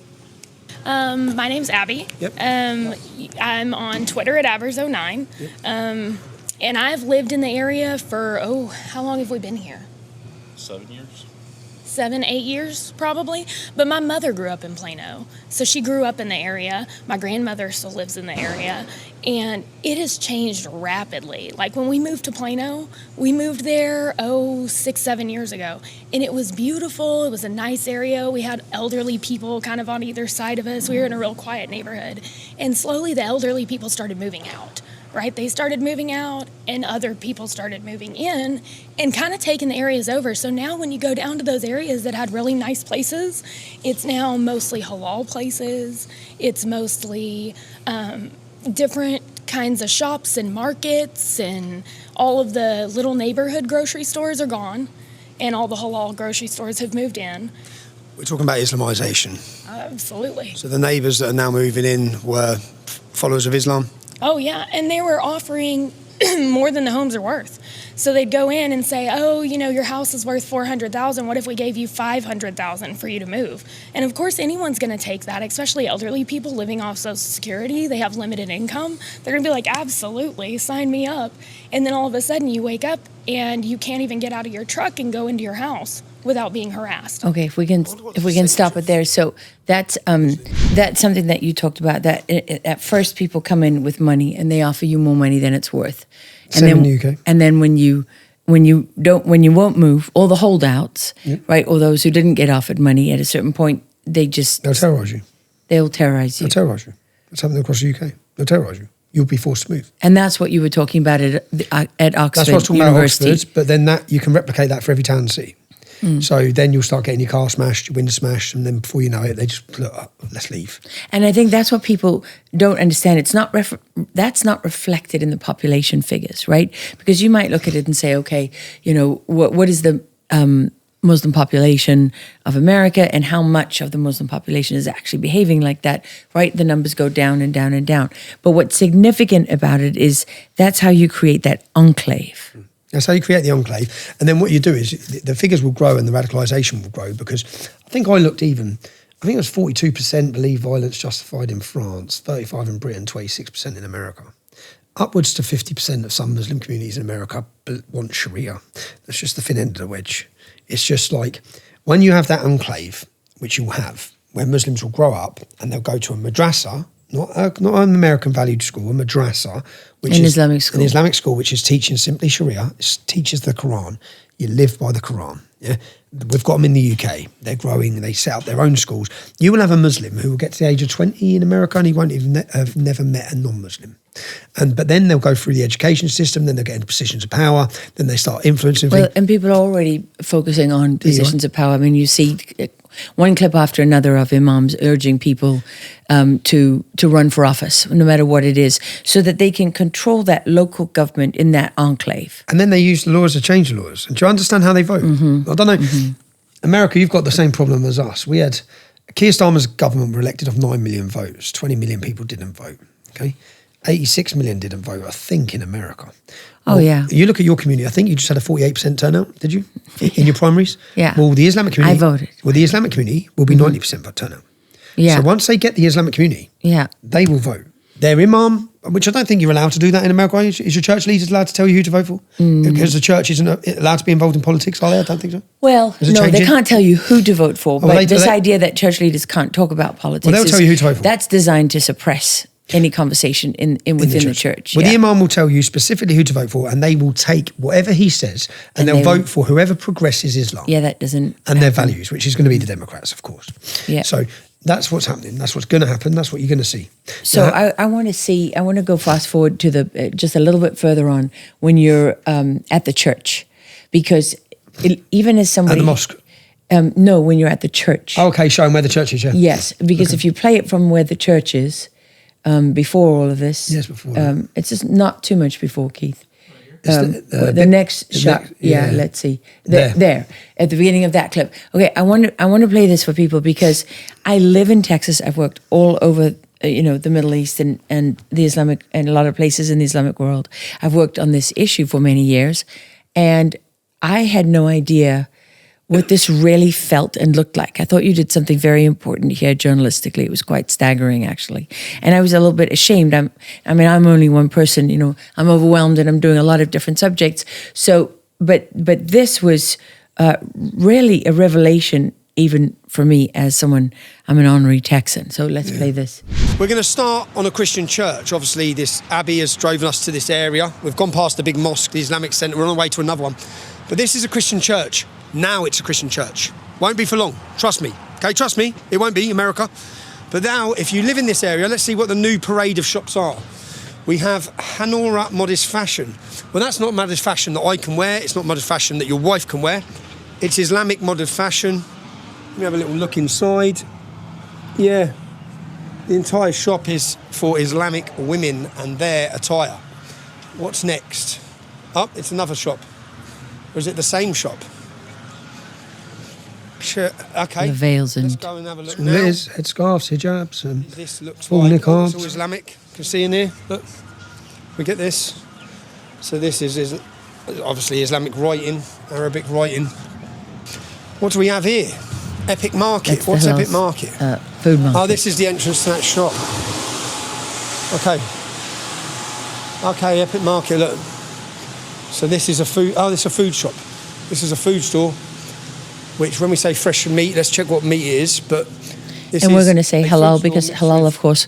My name's Abby. Yep. I'm on Twitter at Abers09. Yep. And I've lived in the area for, how long have we been here? 7 years. 7, 8 years, probably. But my mother grew up in Plano, so she grew up in the area. My grandmother still lives in the area, and it has changed rapidly. Like when we moved to Plano, we moved there, 6, 7 years ago, and it was beautiful. It was a nice area. We had elderly people kind of on either side of us. We were in a real quiet neighborhood, and slowly the elderly people started moving out. Right? They started moving out and other people started moving in and kind of taking the areas over. So now when you go down to those areas that had really nice places, it's now mostly halal places. It's mostly different kinds of shops and markets, and all of the little neighborhood grocery stores are gone and all the halal grocery stores have moved in. We're talking about Islamization. Absolutely. So the neighbours that are now moving in were followers of Islam? Oh, yeah, and they were offering more than the homes are worth. So they'd go in and say, your house is worth $400,000. What if we gave you $500,000 for you to move? And of course, anyone's going to take that, especially elderly people living off Social Security. They have limited income. They're going to be like, absolutely, sign me up. And then all of a sudden you wake up and you can't even get out of your truck and go into your house without being harassed. Okay, if we can stop it there. So that's something that you talked about. That at first people come in with money and they offer you more money than it's worth. And Same in the UK. And then when you won't move, all the holdouts, right, or those who didn't get offered money at a certain point, they'll terrorise you. They'll terrorise you. They'll terrorise you. That's happening across the UK. They'll terrorise you. You'll be forced to move. And that's what you were talking about at Oxford That's what I was talking University. about at Oxford, but then you can replicate that for every town and city. So then you'll start getting your car smashed, your window smashed, and then before you know it, they just look, let's leave. And I think that's what people don't understand. It's not that's not reflected in the population figures, right? Because you might look at it and say, okay, you know, what is the Muslim population of America, and how much of the Muslim population is actually behaving like that, right? The numbers go down and down and down. But what's significant about it is that's how you create that enclave. That's how you create the enclave. And then what you do is the figures will grow and the radicalisation will grow, because I think I looked even, I think it was 42% believe violence justified in France, 35% in Britain, 26% in America. Upwards to 50% of some Muslim communities in America want Sharia. That's just the thin end of the wedge. It's just like when you have that enclave, which you'll have, where Muslims will grow up and they'll go to a madrasa, not an American valued school, a madrasa, which is Islamic school. An Islamic school, which is teaching simply Sharia, teaches the Quran. You live by the Quran. Yeah, we've got them in the UK. They're growing. They set up their own schools. You will have a Muslim who will get to the age of 20 in America, and he won't even have never met a non-Muslim. But then they'll go through the education system. Then they'll get into positions of power. Then they start influencing. Well, and people are already focusing on positions of power. I mean, you see one clip after another of imams urging people to run for office, no matter what it is, so that they can control that local government in that enclave. And then they use the laws to change the laws. And do you understand how they vote? I don't know. America, you've got the same problem as us. We had Keir Starmer's government were elected of 9 million votes. 20 million people didn't vote. Okay, 86 million didn't vote, I think, in America. Oh, yeah. You look at your community, I think you just had a 48% turnout, did you? In your primaries? Yeah. Well, the Islamic community... I voted. Well, the Islamic community will be 90% vote turnout. Yeah. So once they get the Islamic community, they will vote. Their imam, which I don't think you're allowed to do that in America. Is your church leaders allowed to tell you who to vote for? Because the church isn't allowed to be involved in politics, are they? I don't think so. Well, no, they can't tell you who to vote for. Well, but this idea that church leaders can't talk about politics, well, they'll tell you who to vote for. That's designed to suppress any conversation within the church. Well, the imam will tell you specifically who to vote for, and they will take whatever he says, and they'll vote for whoever progresses Islam. Yeah, that doesn't... And their values, which is going to be the Democrats, of course. Yeah. So that's what's happening. That's what's going to happen. That's what you're going to see. So I want to go fast forward to the just a little bit further on when you're at the church, because even as somebody... At the mosque? No, when you're at the church. Oh, okay, showing where the church is, yeah. Yes, because if you play it from where the church is, before all of this... Yes, before. It's just not too much before, Keith. The next shot, let's see. There, at the beginning of that clip. Okay, I want to play this for people because I live in Texas. I've worked all over, the Middle East and the Islamic, and a lot of places in the Islamic world. I've worked on this issue for many years, and I had no idea what this really felt and looked like. I thought you did something very important here journalistically. It was quite staggering, actually. And I was a little bit ashamed. I'm only one person, I'm overwhelmed and I'm doing a lot of different subjects. So, but this was really a revelation even for me as someone, I'm an honorary Texan. So let's play this. We're going to start on a Christian church. Obviously, this abbey has driven us to this area. We've gone past the big mosque, the Islamic centre. We're on our way to another one. But this is a Christian church. Now it's a Christian church. Won't be for long. Trust me. Okay, trust me. It won't be America. But now, if you live in this area, let's see what the new parade of shops are. We have Hanora modest fashion. Well, that's not modest fashion that I can wear. It's not modest fashion that your wife can wear. It's Islamic modest fashion. Let me have a little look inside. Yeah. The entire shop is for Islamic women and their attire. What's next? Oh, it's another shop. Or is it the same shop? Sure. Okay. The veils and... Let's go and have a look now. It is. Headscarves, hijabs, and this looks full like niqabs. it's all Islamic. You can see in here. Look. We get this. So this is obviously Islamic writing, Arabic writing. What do we have here? Epic Market. That's What's Epic Market? Food market. Oh, this is the entrance to that shop. Okay. Okay, Epic Market, look. So this is a food... Oh, this is a food shop. This is a food store, which when we say fresh meat, let's check what meat is, but... And we're going to say halal because halal, of course,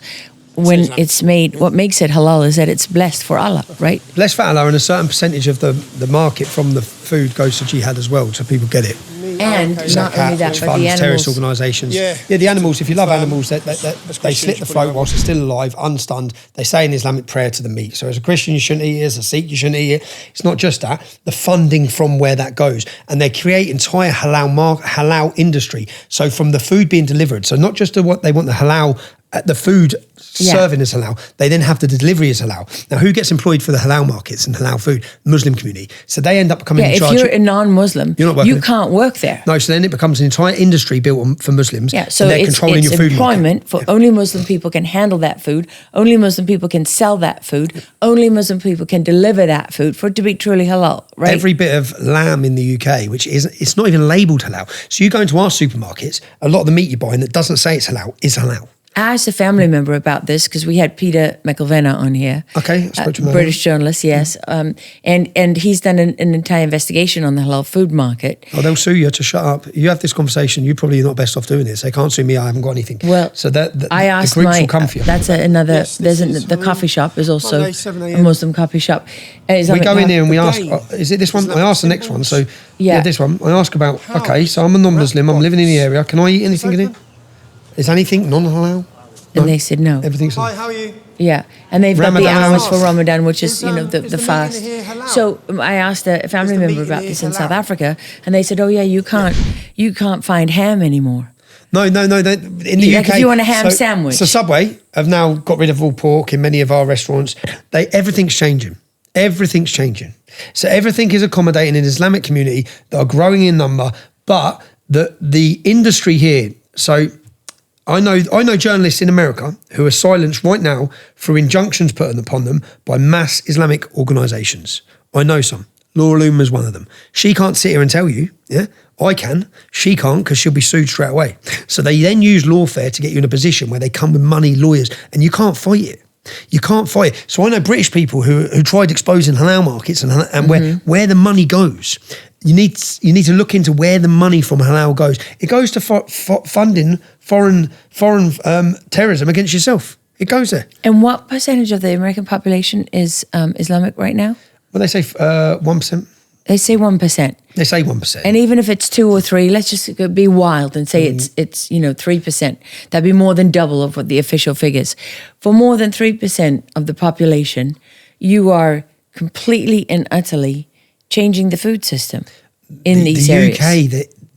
when it's made, what makes it halal is that it's blessed for Allah, right? Blessed for Allah, and a certain percentage of the market from the food goes to Jihad as well, so people get it. And not only that, which but funds the terrorist animals. organisations. Yeah. The animals, if you love animals, they slit the throat whilst they're still alive, unstunned. They say an Islamic prayer to the meat. So as a Christian, you shouldn't eat it. As a Sikh, you shouldn't eat it. It's not just that. The funding from where that goes. And they create entire halal industry. So from the food being delivered, so not just what they want the halal, the food serving as halal, they then have the delivery as halal. Now, who gets employed for the halal markets and halal food? The Muslim community. So they end up coming in charge. If you're a non-Muslim, you can't work there. No, so then it becomes an entire industry built for Muslims. Yeah, so and they're it's controlling your food employment market. for only Muslim people can handle that food. Only Muslim people can sell that food. Only Muslim people can deliver that food for it to be truly halal, right? Every bit of lamb in the UK, which it's not even labelled halal. So you go into our supermarkets, a lot of the meat you're buying that doesn't say it's halal is halal. I asked a family member about this because we had Peter McIlvenna on here. Okay, I spoke to him. British journalist, yes. And he's done an entire investigation on the halal food market. Oh, they'll sue you to shut up. You have this conversation, you're probably not best off doing this. They can't sue me, I haven't got anything. Well, so I asked the groups will come for you. That's another, the coffee shop is also a Muslim coffee shop. We go in here and we ask, is it this one? I asked the next one. So yeah, this one. I ask about, okay, so I'm a non-Muslim, I'm living in the area. Can I eat anything in here? Is anything non-halal? And they said no. Everything's Hi, how are you? Yeah, and they've got the Ramadan hours for Ramadan, which is, the the fast. meat in here halal? So I asked a family the member meat about in this here in South halal? Africa, and they said, oh yeah, you can't find ham anymore. No. In the UK, if you want a ham sandwich. So Subway have now got rid of all pork in many of our restaurants. Everything's changing. Everything's changing. So everything is accommodating an Islamic community that are growing in number, but the industry here. So I know journalists in America who are silenced right now through injunctions put upon them by mass Islamic organisations. I know some. Laura Loomer is one of them. She can't sit here and tell you, yeah? I can. She can't because she'll be sued straight away. So they then use Lawfare to get you in a position where they come with money, lawyers, and you can't fight it. You can't fight it. So I know British people who tried exposing halal markets and where the money goes. You need to look into where the money from halal goes. It goes to funding foreign terrorism against yourself. It goes there. And what percentage of the American population is Islamic right now? Well, they say 1%. They say 1%. They say 1%. And even if it's 2 or 3, let's just be wild and say it's 3%. That'd be more than double of what the official figures. For more than 3% of the population, you are completely and utterly changing the food system in these areas.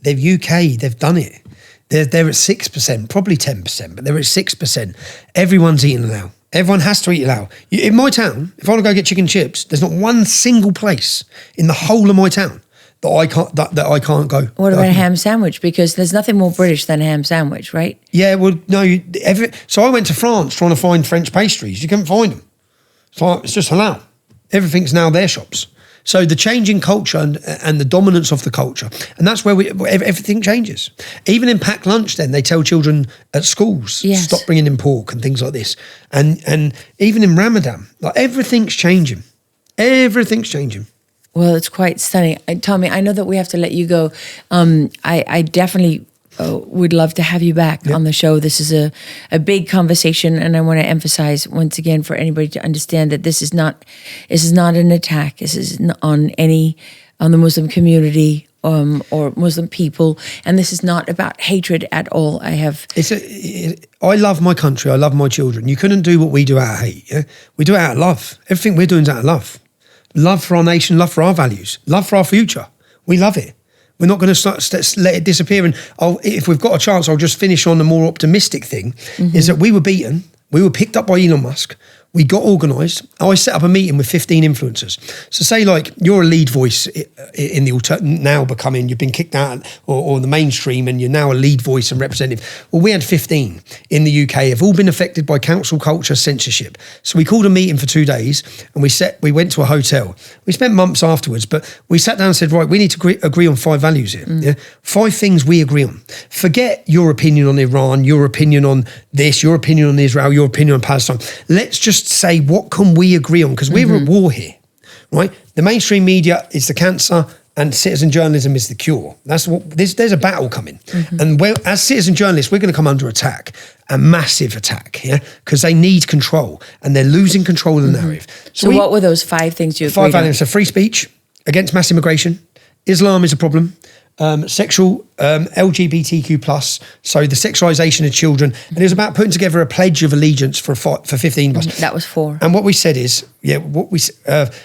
The UK, they've done it. They're at 6%, probably 10%, but they're at 6%. Everyone's eating halal. Everyone has to eat halal. In my town, if I want to go get chicken chips, there's not one single place in the whole of my town that I can't go. What about a ham sandwich? Because there's nothing more British than a ham sandwich, right? Yeah, well, no. So I went to France trying to find French pastries. You couldn't find them. It's just halal. Everything's now their shops. So the changing culture and the dominance of the culture, and that's where everything changes. Even in packed lunch, then they tell children at schools stop bringing in pork and things like this. And even in Ramadan, like everything's changing. Everything's changing. Well, it's quite stunning. Tommy, I know that we have to let you go. I definitely would love to have you back on the show. This is a big conversation, and I want to emphasize once again for anybody to understand that this is not an attack. This is on the Muslim community or Muslim people, and this is not about hatred at all. I love my country. I love my children. You couldn't do what we do out of hate. Yeah? We do it out of love. Everything we're doing is out of love. Love for our nation, love for our values, love for our future. We love it. We're not going to let it disappear. And if we've got a chance, I'll just finish on the more optimistic thing, is that we were beaten. We were picked up by Elon Musk. We got organised. I set up a meeting with 15 influencers. So say like you're a lead voice in the now becoming, you've been kicked out or the mainstream and you're now a lead voice and representative. Well, we had 15 in the UK, have all been affected by council culture censorship. So we called a meeting for 2 days and we went to a hotel. We spent months afterwards, but we sat down and said, right, we need to agree on 5 values here. Yeah? 5 things we agree on. Forget your opinion on Iran, your opinion on this, your opinion on Israel, your opinion on Palestine. Let's just say, what can we agree on? Because we're at war here, right? The mainstream media is the cancer and citizen journalism is the cure. That's what there's a battle coming. And as citizen journalists, we're going to come under attack, a massive attack, yeah? Because they need control and they're losing control of the narrative. So what were those 5 things you agreed on? 5 values. So free speech, against mass immigration, Islam is a problem, sexual LGBTQ+, so the sexualisation of children. And it was about putting together a pledge of allegiance for 15 of us. That was 4. And what we said is,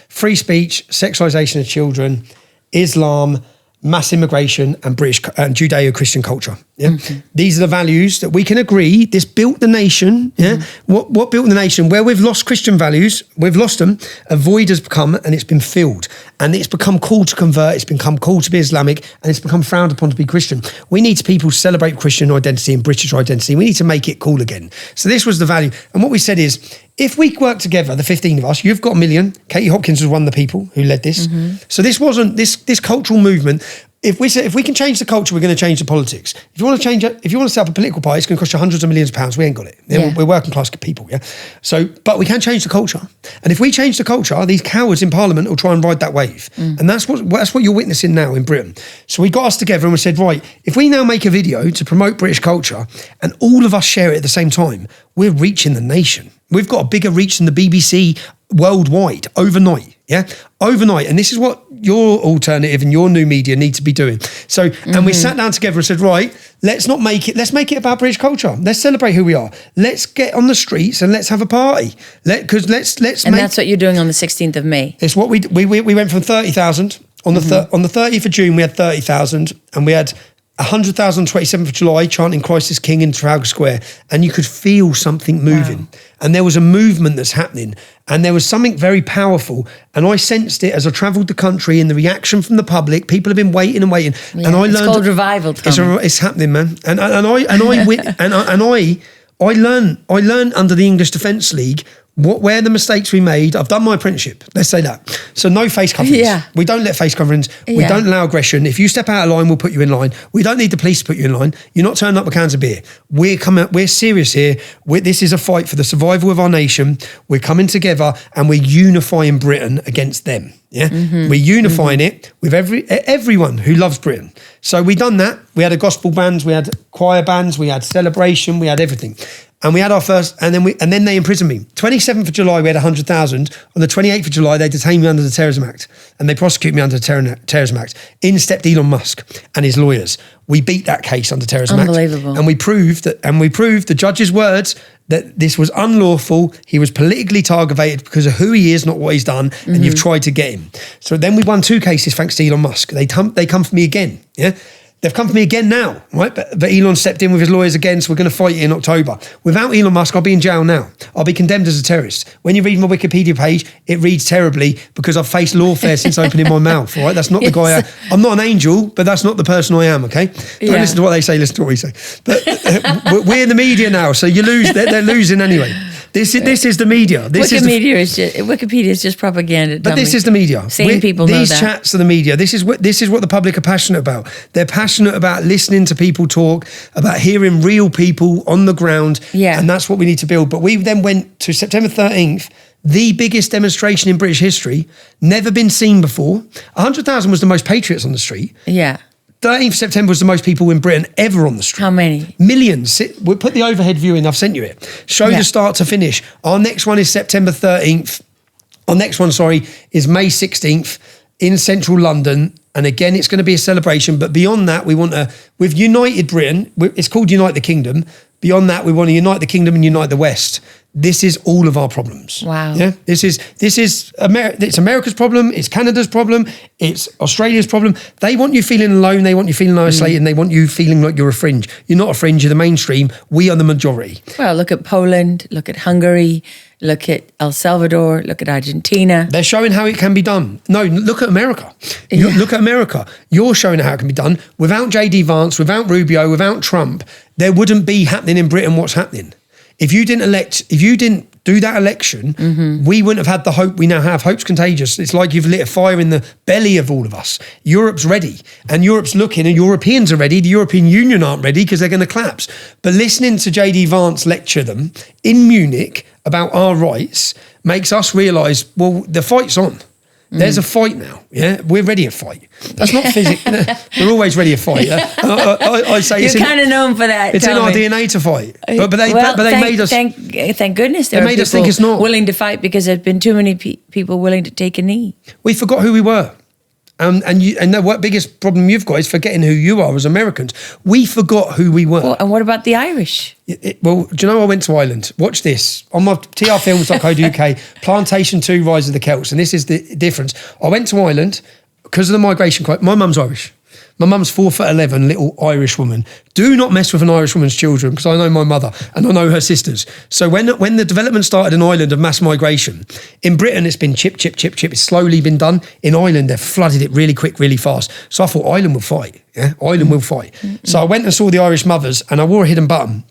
free speech, sexualisation of children, Islam, mass immigration, and British and Judeo-Christian culture. Yeah, these are the values that we can agree. This built the nation. Yeah, what built the nation? Where we've lost Christian values, we've lost them. A void has come, and it's been filled, and it's become cool to convert. It's become cool to be Islamic, and it's become frowned upon to be Christian. We need people to celebrate Christian identity and British identity. We need to make it cool again. So this was the value, and what we said is, if we work together, the 15 of us, you've got 1 million. Katie Hopkins was one of the people who led this. So this wasn't this cultural movement. If we can change the culture, we're going to change the politics. If you want to change it, if you want to set up a political party, it's going to cost you hundreds of millions of pounds. We ain't got it. Yeah. We're working class people, yeah. So, but we can change the culture. And if we change the culture, these cowards in Parliament will try and ride that wave. And that's what you're witnessing now in Britain. So we got us together and we said, right, if we now make a video to promote British culture and all of us share it at the same time, we're reaching the nation. We've got a bigger reach than the BBC worldwide overnight. Yeah, overnight. And this is what your alternative and your new media need to be doing. So, and we sat down together and said, right, let's make it about British culture. Let's celebrate who we are. Let's get on the streets and let's have a party. And that's what you're doing on the 16th of May. It's what we went from 30,000 on the 30th of June. We had 30,000, and we had 100,000 27th of July chanting Christ is King in Trafalgar Square, and you could feel something moving. Wow. And there was a movement that's happening, and there was something very powerful, and I sensed it as I travelled the country in the reaction from the public. People have been waiting and waiting, and I learned it's called revival. It's happening, man. And I learned under the English Defence League where the mistakes we made. I've done my apprenticeship, let's say that. So no face coverings. Yeah. We don't let face coverings. We don't allow aggression. If you step out of line, we'll put you in line. We don't need the police to put you in line. You're not turning up with cans of beer. We're serious here. This is a fight for the survival of our nation. We're coming together and we're unifying Britain against them. Yeah, we're unifying it with everyone who loves Britain. So we done that. We had a gospel bands, we had choir bands, we had celebration, we had everything. And we had our first, and then they imprisoned me. 27th of July, we had 100,000. On the 28th of July, they detained me under the Terrorism Act, and they prosecuted me under the Terrorism Act. In stepped Elon Musk and his lawyers. We beat that case under Terrorism Act. Unbelievable. And we proved the judge's words that this was unlawful. He was politically targeted because of who he is, not what he's done, and you've tried to get him. So then we won 2 cases thanks to Elon Musk. They come for me again, yeah? They've come for me again now, right? But Elon stepped in with his lawyers again, so we're going to fight it in October. Without Elon Musk, I'll be in jail now. I'll be condemned as a terrorist. When you read my Wikipedia page, it reads terribly because I've faced lawfare since opening my mouth, all right? That's not the guy I'm not an angel, but that's not the person I am, okay? Don't listen to what they say, listen to what we say. But we're in the media now, so you lose. They're losing anyway. This is the media. Wikipedia is just propaganda. But this is the media. Sane people know that. These chats are the media. This is what the public are passionate about. They're passionate about listening to people talk, about hearing real people on the ground. Yeah. And that's what we need to build. But we then went to September 13th, the biggest demonstration in British history, never been seen before. 100,000 was the most patriots on the street. Yeah. 13th September was the most people in Britain ever on the street. How many? Millions. We'll put the overhead view in. I've sent you it. Show the start to finish. Our next one is September 13th. Our next one, is May 16th in central London. And again, it's going to be a celebration. But beyond that, we've united Britain. It's called Unite the Kingdom. Beyond that, we want to unite the kingdom and unite the West. This is all of our problems. Wow. Yeah. It's America's problem. It's Canada's problem. It's Australia's problem. They want you feeling alone. They want you feeling isolated. And they want you feeling like you're a fringe. You're not a fringe. You're the mainstream. We are the majority. Well, look at Poland. Look at Hungary. Look at El Salvador. Look at Argentina. They're showing how it can be done. No, look at America. Look at America. You're showing how it can be done. Without J.D. Vance, without Rubio, without Trump, there wouldn't be happening in Britain what's happening. If you didn't do that election, we wouldn't have had the hope we now have. Hope's contagious. It's like you've lit a fire in the belly of all of us. Europe's ready, and Europe's looking, and Europeans are ready. The European Union aren't ready because they're going to collapse. But listening to J.D. Vance lecture them in Munich about our rights makes us realise, well, the fight's on. There's a fight now, yeah? We're ready to fight. That's not physics. We're always ready to fight. I say you're kind of known for that. It's in our DNA to fight. But they made us... Thank goodness there they made us think it's not. Willing to fight because there's been too many people willing to take a knee. We forgot who we were. And the biggest problem you've got is forgetting who you are as Americans. We forgot who we were. Well, and what about the Irish? Well, do you know I went to Ireland? Watch this. On my trfilms.co.uk, Plantation 2, Rise of the Celts. And this is the difference. I went to Ireland because of the migration. My mum's Irish. My mum's 4'11", little Irish woman. Do not mess with an Irish woman's children, because I know my mother and I know her sisters. So when the development started in Ireland of mass migration, in Britain it's been chip. It's slowly been done. In Ireland they've flooded it really quick, really fast. So I thought Ireland will fight. Yeah, Ireland will fight. So I went and saw the Irish mothers, and I wore a hidden button.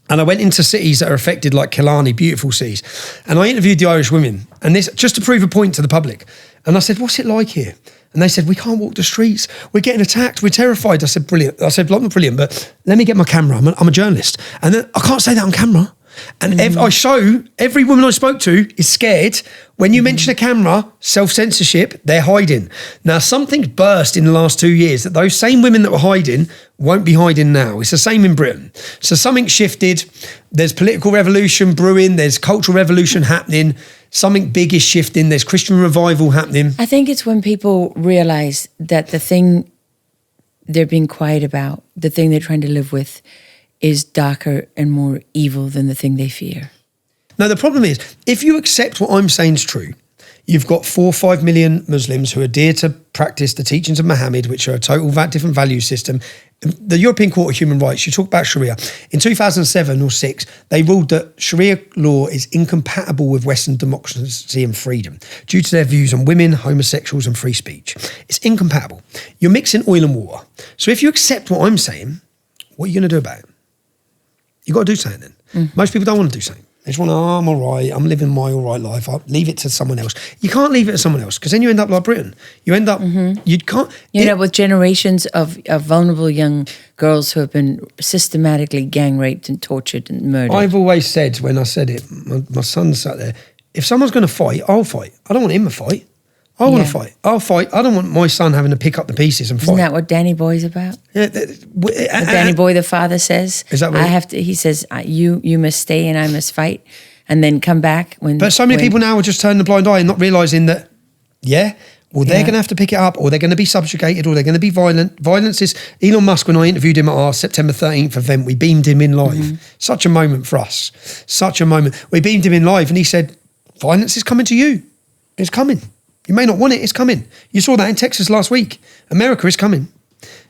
And I went into cities that are affected, like Killarney, beautiful cities. And I interviewed the Irish women, and this just to prove a point to the public. And I said, "What's it like here?" And they said, "We can't walk the streets. We're getting attacked. We're terrified." I said, "Brilliant." I said, "Not brilliant, but let me get my camera. I'm a journalist." And then I can't say that on camera. And I show every woman I spoke to is scared. When you mention a camera, self-censorship, they're hiding. Now, something's burst in the last 2 years that those same women that were hiding won't be hiding now. It's the same in Britain. So something shifted. There's political revolution brewing. There's cultural revolution happening. Something big is shifting. There's Christian revival happening. I think it's when people realize that the thing they're being quiet about, the thing they're trying to live with, is darker and more evil than the thing they fear. Now, the problem is, if you accept what I'm saying is true, you've got 4 or 5 million Muslims who adhere to practice the teachings of Muhammad, which are a total different value system. The European Court of Human Rights, you talk about Sharia. In 2007 or 6, they ruled that Sharia law is incompatible with Western democracy and freedom due to their views on women, homosexuals and free speech. It's incompatible. You're mixing oil and water. So if you accept what I'm saying, what are you going to do about it? You've got to do something then. Most people don't want to do something. They just want to, I'm all right, I'm living my all right life, I'll leave it to someone else. You can't leave it to someone else, because then you end up like Britain. You end up, you can't... You end up with generations of vulnerable young girls who have been systematically gang raped and tortured and murdered. I've always said, when I said it, my son sat there, if someone's going to fight, I'll fight. I don't want him to fight. I want to fight. I'll fight. I don't want my son having to pick up the pieces and fight. Isn't that what Danny Boy's about? Yeah, Danny Boy, the father, says. Is that what I have to? He says, "You must stay and I must fight, and then come back when." But so many people now are just turning a blind eye and not realising that, they're going to have to pick it up, or they're going to be subjugated, or they're going to be violent. Violence is... Elon Musk, when I interviewed him at our September 13th event, we beamed him in live. Such a moment for us. Such a moment. We beamed him in live and he said, "Violence is coming to you. It's coming. You may not want it, it's coming." You saw that in Texas last week. America is coming.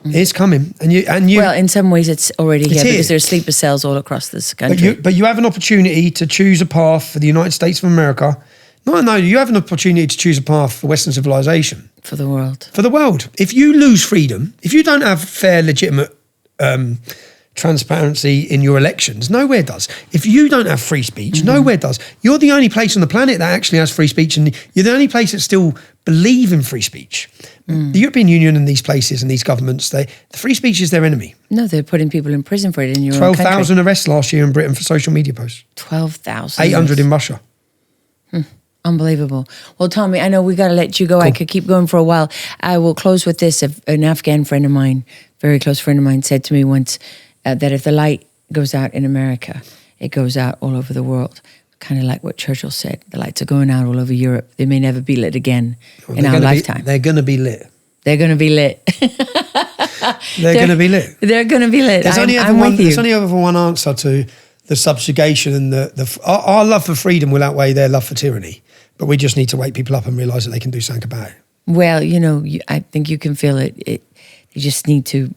It's coming. And you. Well, in some ways it's already here, because there's sleeper cells all across this country. But you have an opportunity to choose a path for the United States of America. No, you have an opportunity to choose a path for Western civilization. For the world. For the world. If you lose freedom, if you don't have fair, legitimate transparency in your elections, nowhere does. If you don't have free speech, nowhere does. You're the only place on the planet that actually has free speech, and you're the only place that still believe in free speech. The European Union and these places and these governments, the free speech is their enemy. No, they're putting people in prison for it in your own country. 12,000 arrests last year in Britain for social media posts. 12,000. 800 in Russia. Unbelievable. Well, Tommy, I know we got to let you go. Cool. I could keep going for a while. I will close with this. An Afghan friend of mine, very close friend of mine, said to me once that if the light goes out in America, it goes out all over the world. Kind of like what Churchill said. The lights are going out all over Europe. They may never be lit again in our lifetime. They're going to be lit. They're going to be lit. They're going to be lit. They're going to be lit. There's only ever one answer to the subjugation, and our love for freedom will outweigh their love for tyranny. But we just need to wake people up and realise that they can do something about it. Well, I think you can feel it. We just need to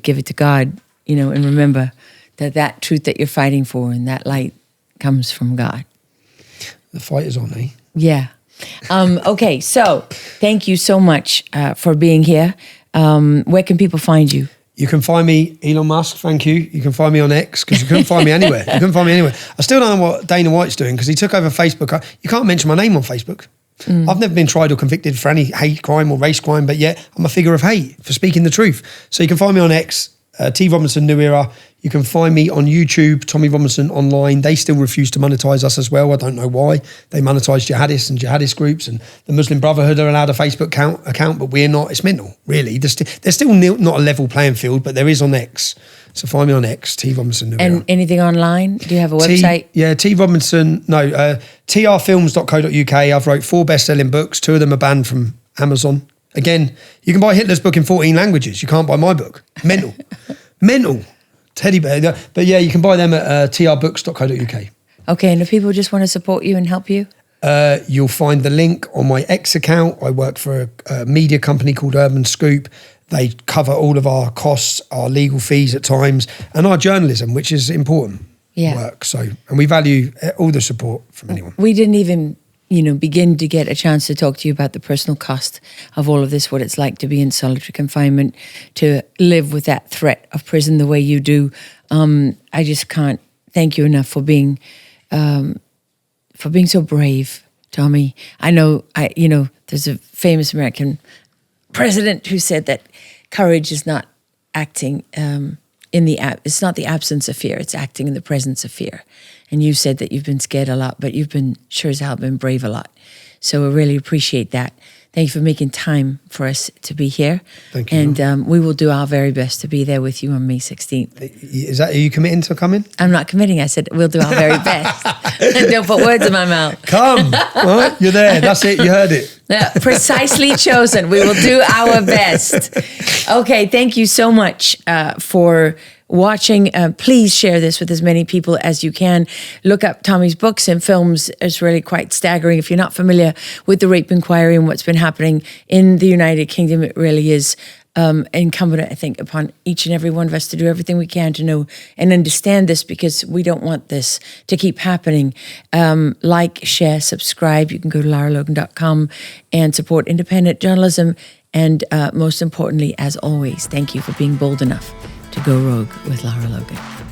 give it to God, and remember that truth that you're fighting for and that light comes from God. The fight is on, eh? Yeah. Okay, so thank you so much for being here. Where can people find you? You can find me, Elon Musk, thank you. You can find me on X, because you couldn't find me anywhere. You couldn't find me anywhere. I still don't know what Dana White's doing, because he took over Facebook. You can't mention my name on Facebook. I've never been tried or convicted for any hate crime or race crime, but yet I'm a figure of hate for speaking the truth. So you can find me on X, T Robinson New Era. You can find me on YouTube, Tommy Robinson Online. They still refuse to monetize us as well. I don't know why. They monetize jihadists and jihadist groups, and the Muslim Brotherhood are allowed a Facebook account, but we're not. It's mental, really. There's still not a level playing field, but there is on X. So find me on X, T Robinson New Era. And anything online? Do you have a website? trfilms.co.uk. I've wrote 4 best-selling books. 2 of them are banned from Amazon. Again, you can buy Hitler's book in 14 languages. You can't buy my book. Mental. Mental. Teddy bear. But yeah, you can buy them at trbooks.co.uk. Okay, and if people just want to support you and help you? You'll find the link on my X account. I work for a media company called Urban Scoop. They cover all of our costs, our legal fees at times, and our journalism, which is important work. So, and we value all the support from anyone. We didn't even, begin to get a chance to talk to you about the personal cost of all of this, what it's like to be in solitary confinement, to live with that threat of prison the way you do. I just can't thank you enough for being so brave, Tommy. I know, there's a famous American president who said that courage is not acting it's not the absence of fear, it's acting in the presence of fear. And you said that you've been scared a lot, but you've been sure as hell been brave a lot. So I really appreciate that. Thank you for making time for us to be here. Thank you. And we will do our very best to be there with you on May 16th. Are you committing to coming? I'm not committing. I said we'll do our very best. Don't put words in my mouth. Come. All right, you're there. That's it. You heard it. Yeah, precisely chosen. We will do our best. Okay, thank you so much for watching. Please share this with as many people as you can. Look up Tommy's books and films. It's really quite staggering. If you're not familiar with the rape inquiry and what's been happening in the United Kingdom, it really is incumbent, I think, upon each and every one of us to do everything we can to know and understand this, because we don't want this to keep happening. Like, share, subscribe. You can go to laralogan.com and support independent journalism. And most importantly, as always, thank you for being bold enough to go rogue with Lara Logan.